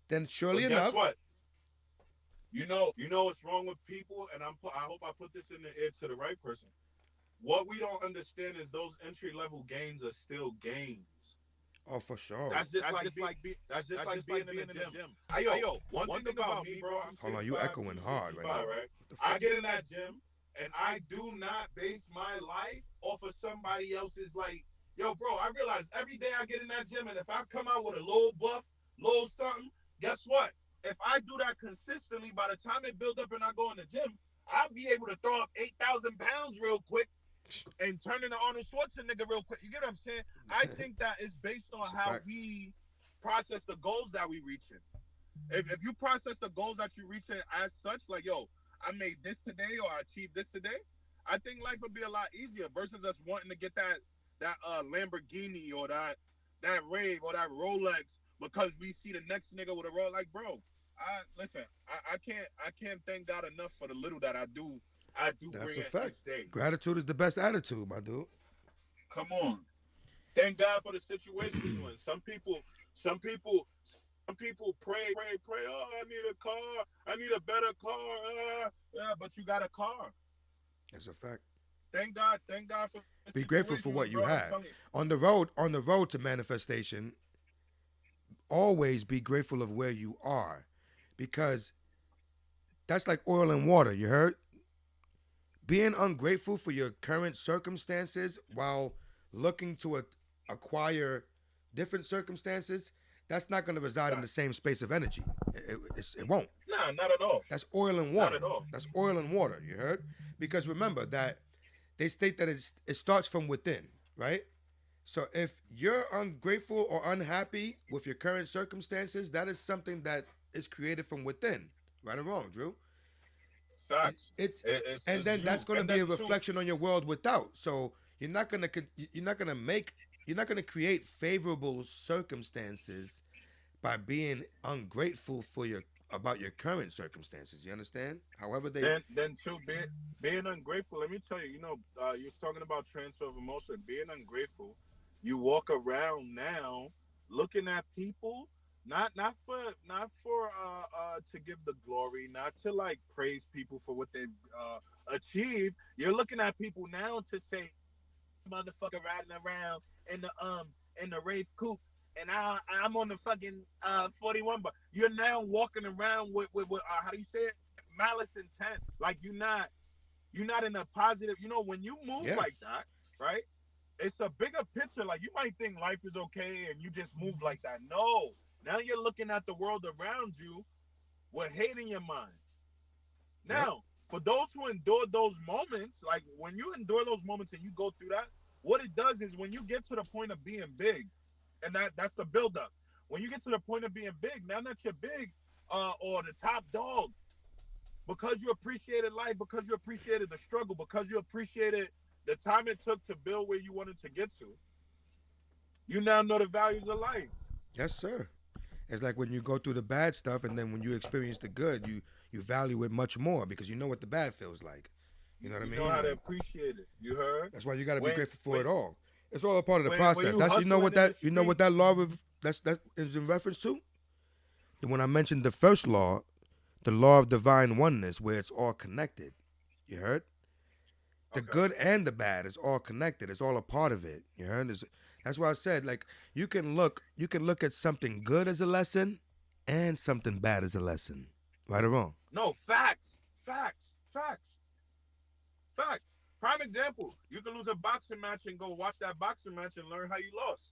Then surely But guess enough, what? You know what's wrong with people, and I hope I put this in the ear to the right person. What we don't understand is those entry level gains are still gains. oh for sure. That's just like being in the gym. Yo, one thing about me, bro. I'm Hold on, you 6'5", echoing hard right 265, now. right? What the fuck? I get in that gym, and I do not base my life off of somebody else's. Like, yo, bro, I realize every day I get in that gym, and if I come out with a little buff, little something, guess what? If I do that consistently, by the time it builds up and I go in the gym, I'll be able to throw up 8,000 pounds real quick and turn into Arnold Schwarzenegger real quick. You get what I'm saying? I think that is based on how we process the goals that we reach in. If you process the goals that you reach in as such, like, yo, I made this today or I achieved this today, I think life would be a lot easier versus us wanting to get that Lamborghini or that rave or that Rolex because we see the next nigga with a Rolex. Like, bro, I can't thank God enough for the little that I do. That's bring a it fact. each day. Gratitude is the best attitude, my dude. Come on. Thank God for the situation you're in. Some people pray. Oh, I need a car. I need a better car. Yeah, but you got a car. That's a fact. Thank God for the Be grateful for what you have. On the road to manifestation, always be grateful of where you are, because that's like oil and water. You heard? Being ungrateful for your current circumstances while looking to acquire different circumstances, that's not going to reside in the same space of energy. It won't. Nah, not at all. That's oil and water. Not at all. That's oil and water. You heard? Because remember that they state that it starts from within, right? So if you're ungrateful or unhappy with your current circumstances, that is something that is created from within, right or wrong, Drew? Facts. It's that's going to be a reflection on your world without. So you're not going to create favorable circumstances by being ungrateful about your current circumstances. You understand? However they then too, being ungrateful. Let me tell you, you're talking about transfer of emotion. Being ungrateful, you walk around now looking at people. Not for to give the glory, not to like praise people for what they've achieved. You're looking at people now to say, motherfucker riding around in the Wraith coupe, and I'm on the fucking 41. But you're now walking around with how do you say it? Malice intent. Like you're not in a positive. When you move like that, right? It's a bigger picture. Like you might think life is okay and you just move like that. No. Now you're looking at the world around you with hate in your mind. Now, for those who endure those moments, like when you endure those moments and you go through that, what it does is when you get to the point of being big, and that's the buildup. When you get to the point of being big, now that you're big or the top dog, because you appreciated life, because you appreciated the struggle, because you appreciated the time it took to build where you wanted to get to, you now know the values of life. Yes, sir. It's like when you go through the bad stuff, and then when you experience the good, you value it much more because you know what the bad feels like. You know what I mean? You know how to appreciate it. You heard? That's why you got to be grateful for it all. It's all a part of the process. That's you know what that law of that is in reference to. When I mentioned the first law, the law of divine oneness, where it's all connected. You heard? The good and the bad is all connected. It's all a part of it. You heard? That's why I said, like, you can look at something good as a lesson and something bad as a lesson. Right or wrong? No, facts. Prime example, you can lose a boxing match and go watch that boxing match and learn how you lost.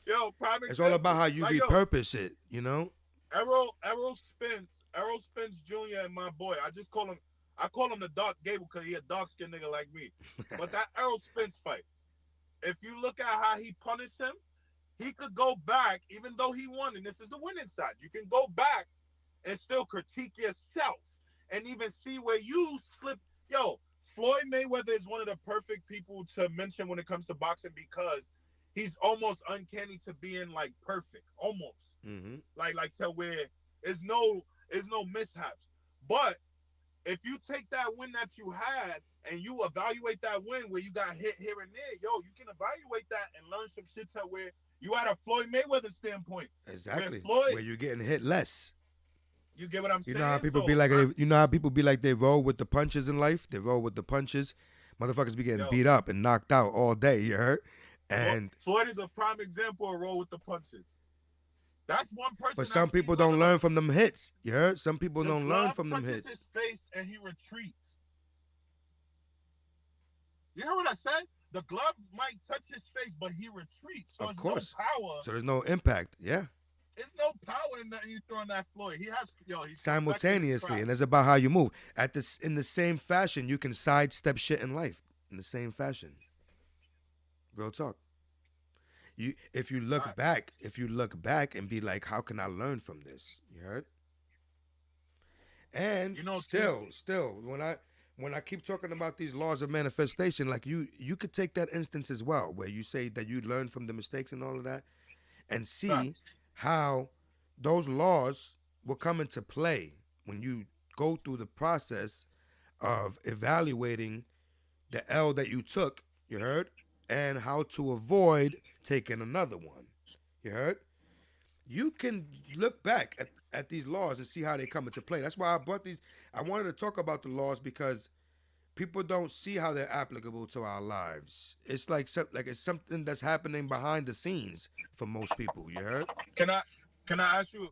Yo, prime example. It's all about how you repurpose it, you know? Errol Spence Jr. and my boy, I call him the Dark Gable because he a dark-skinned nigga like me. But that Errol Spence fight, if you look at how he punished him, he could go back, even though he won, and this is the winning side. You can go back and still critique yourself and even see where you slip. Yo, Floyd Mayweather is one of the perfect people to mention when it comes to boxing because he's almost uncanny to being like perfect, almost Mm-hmm. like to where there's no mishaps. But if you take that win that you had and you evaluate that win where you got hit here and there, yo, you can evaluate that and learn some shit to where you had a Floyd Mayweather standpoint where Exactly. Floyd, Where you're getting hit less. you get what I'm You know how saying? people be So like. You know how people be like they roll with the punches in life. They roll with the punches. Motherfuckers be getting yo, beat up and knocked out all day. You heard? And Floyd is a prime example of roll with the punches. That's one but person that some people sleeps on don't the learn line. from them hits. You heard? Some people The don't learn glove from them touches hits. his face and he retreats. You hear what I said? The glove might touch his face, but he retreats. So Of there's no course. power. So there's no impact. Yeah. There's no power in that you throwing that Floyd. He's perfecting his Simultaneously, craft. and it's about how you move. At this, in the same fashion, you can sidestep shit in life. In the same fashion. Real talk. Facts. If you look back and be like, how can I learn from this? You heard? And You know, T. still, when I keep talking about these laws of manifestation, like you could take that instance as well, where you say that you learn from the mistakes and all of that, and see Facts. how those laws will come into play when you go through the process of evaluating the L that you took, you heard, and how to avoid taking another one. You heard? You can look back at these laws and see how they come into play. That's why I brought these. I wanted to talk about the laws because people don't see how they're applicable to our lives. It's like it's something that's happening behind the scenes for most people. You heard? Can I can I ask you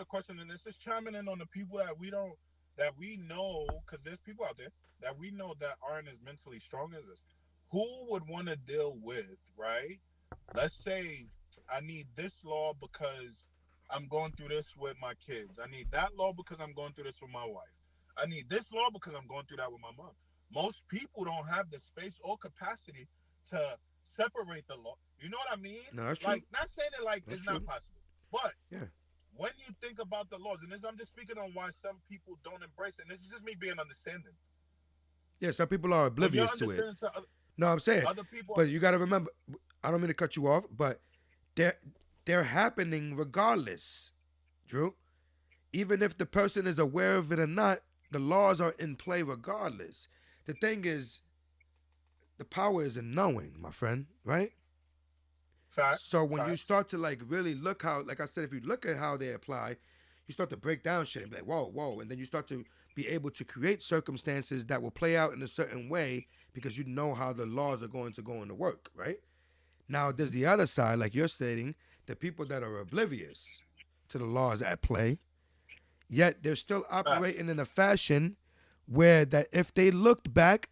a question? And this is chiming in on the people that we know, because there's people out there that we know that aren't as mentally strong as us. Who would want to deal with, right? Let's say I need this law because I'm going through this with my kids. I need that law because I'm going through this with my wife. I need this law because I'm going through that with my mom. Most people don't have the space or capacity to separate the law. You know what I mean? No, that's true. Like, not saying it like That's it's true. not possible, but Yeah. when you think about the laws, and this I'm just speaking on why some people don't embrace it, and this is just me being understanding. Yeah. Some people are When you're oblivious to it. understanding to No, I'm saying, other people, but you got to remember. I don't mean to cut you off, but they're they're happening regardless, Drew. Even if the person is aware of it or not, the laws are in play regardless. The thing is, the power is in knowing, my friend, right? facts, So when you facts, start to like really look how, like I said, if you look at how they apply, you start to break down shit and be like, whoa, whoa, and then you start to be able to create circumstances that will play out in a certain way because you know how the laws are going to go into work, right? Now there's the other side, like you're stating, the people that are oblivious to the laws at play, yet they're still facts. operating in a fashion where that if they looked back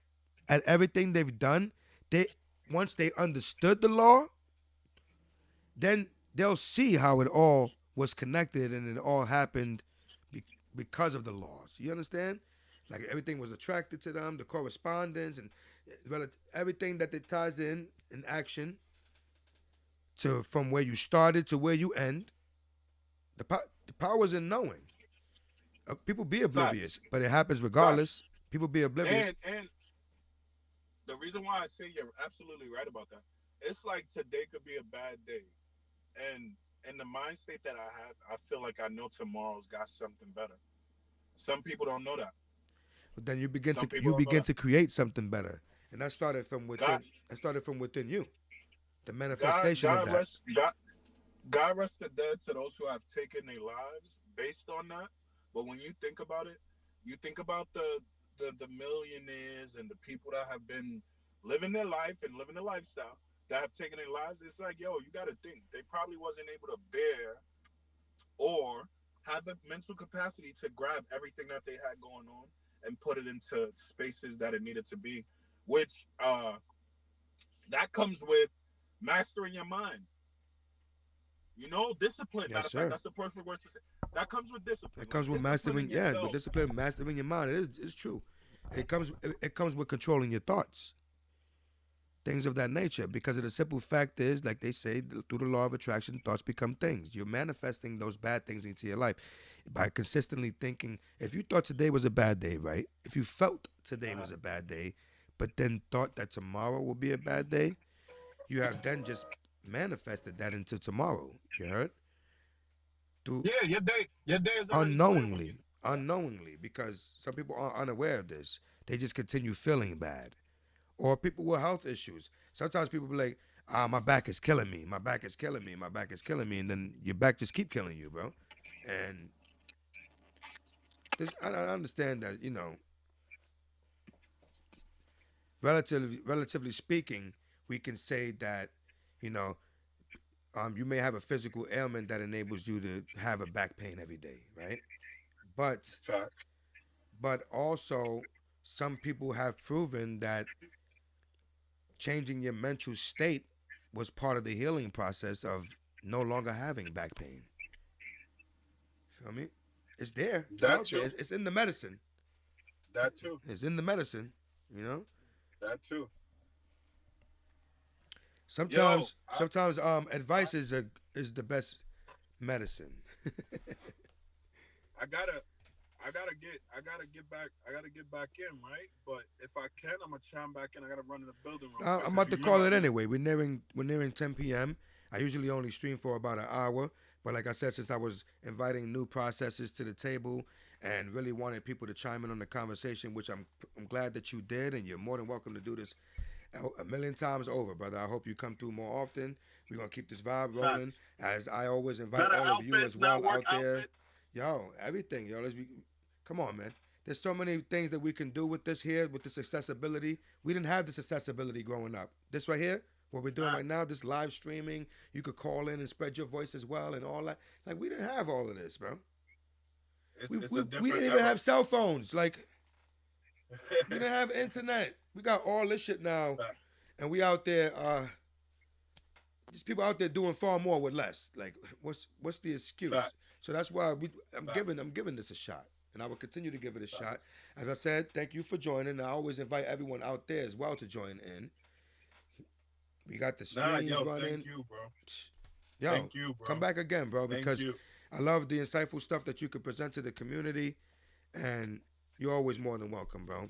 at everything they've done, they once they understood the law, then they'll see how it all was connected and it all happened be- because of the laws. You understand? Like everything was attracted to them, the correspondence and everything that it ties in action to from where you started to where you end. The power's in knowing. People be Facts. oblivious, but it happens Facts. regardless. People be oblivious. And the reason why I say you're absolutely right about that, it's like today could be a bad day. And in the mind state that I have, I feel like I know tomorrow's got something better. Some people don't know that. But then Some people you don't know begin that. to create something better, and that started from God, within. That started from within you. The God, manifestation of God that. rest, God, God rest the dead to those who have taken their lives based on that. But when you think about it, you think about the millionaires and the people that have been living their life and living the lifestyle that have taken their lives. It's like, yo, you got to think they probably wasn't able to bear or have the mental capacity to grab everything that they had going on and put it into spaces that it needed to be, which that comes with mastering your mind. You know, discipline. Yes, Matter of fact, sir. that's the perfect word to say. That comes with discipline, It like comes with disciplining mastering. Yeah, with yourself. discipline, mastering your mind. It's true. It comes with controlling your thoughts, things of that nature. Because of the simple fact is, like they say, through the law of attraction, thoughts become things. You're manifesting those bad things into your life by consistently thinking. If you thought today was a bad day, right? If you felt today was a bad day, but then thought that tomorrow will be a bad day, you have then just manifested that into tomorrow. You heard? Through Yeah, your day is already planned when you unknowingly, do that. unknowingly, because some people are unaware of this. They just continue feeling bad. Or people with health issues. Sometimes people be like, my back is killing me. My back is killing me. My back is killing me. And then your back just keep killing you, bro. And I understand that, relatively speaking, we can say that, you know, you may have a physical ailment that enables you to have a back pain every day, right? But Fact. also some people have proven that changing your mental state was part of the healing process of no longer having back pain. Feel me? It's there. It's That out there. too. It's in the medicine. That too. It's in the medicine. You know. That too. Yo, Sometimes I, advice is the best medicine. I gotta, I gotta get back in, right? But if I can, I'm gonna chime back in. I gotta run in the building real quick I'm because about you to remember call I it just anyway. We're nearing 10 p.m. I usually only stream for about an hour, but like I said, since I was inviting new processes to the table and really wanted people to chime in on the conversation, which I'm glad that you did, and you're more than welcome to do this a million times over, brother. I hope you come through more often. We're gonna keep this vibe rolling, facts. as I always invite Better all of you as outfits, not well work out there. outfits. Yo, everything, yo. Come on, man. There's so many things that we can do with this here, with this accessibility. We didn't have this accessibility growing up. This right here, what we're doing Fact. right now, this live streaming, you could call in and spread your voice as well and all that. Like, we didn't have all of this, bro. It's We, it's we, a we different didn't even era. have cell phones. Like, we didn't have internet. We got all this shit now, Facts. and we out there, there's people out there doing far more with less. Like, what's the excuse? Facts. So that's why I'm Facts. giving this a shot, and I will continue to give it a shot. Facts. As I said, thank you for joining. I always invite everyone out there as well to join in. We got the Nah, streams yo, thank running. you, bro. Yo, Thank you, come bro. back again, bro, Thank because you. I love the insightful stuff that you could present to the community, and you're always more than welcome, bro.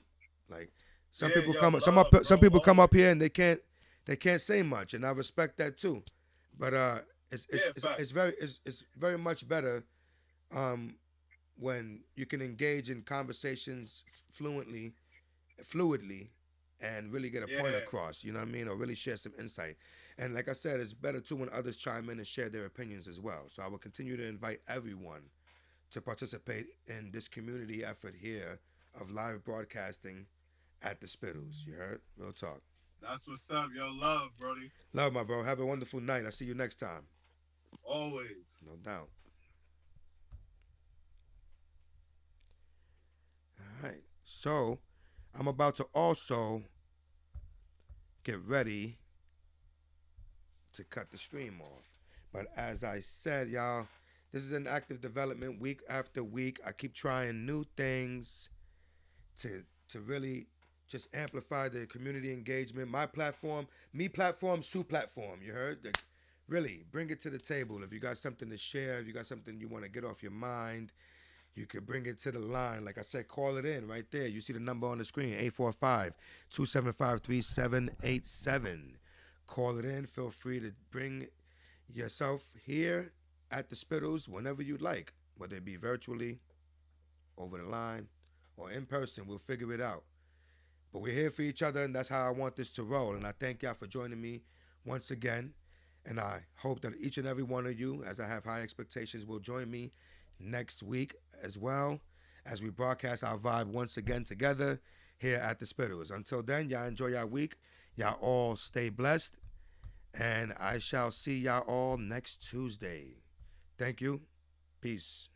Like some Yeah, people yo, come, love, some bro. people come Always. up here and they can't say much, and I respect that too. But it's it's Yeah, it's, facts. it's very it's very much better um when you can engage in conversations fluidly, and really get a point Yeah, across. You know what I mean, or really share some insight. And like I said, it's better too when others chime in and share their opinions as well. So I will continue to invite everyone to participate in this community effort here of live broadcasting at the Spittlez. You heard? Real talk. that's what's up. Yo, love, Brody. Love, my bro. Have a wonderful night. I'll see you next time. Always. No doubt. All right. So I'm about to also get ready to cut the stream off. But as I said, y'all, this is an active development week after week. I keep trying new things to really just amplify the community engagement. My platform, me platform, Sue platform. You heard? Like, really bring it to the table. If you got something to share, if you got something you want to get off your mind, you could bring it to the line. Like I said, call it in right there. You see the number on the screen, 845-275-3787. Call it in. Feel free to bring yourself here at the Spittlez whenever you'd like, whether it be virtually, over the line, or in person. We'll figure it out. But we're here for each other, and that's how I want this to roll. And I thank y'all for joining me once again. And I hope that each and every one of you, as I have high expectations, will join me next week as well as we broadcast our vibe once again together here at the Spittlez. Until then, y'all enjoy your week. Y'all all stay blessed. And I shall see y'all all next Tuesday. Thank you. Peace.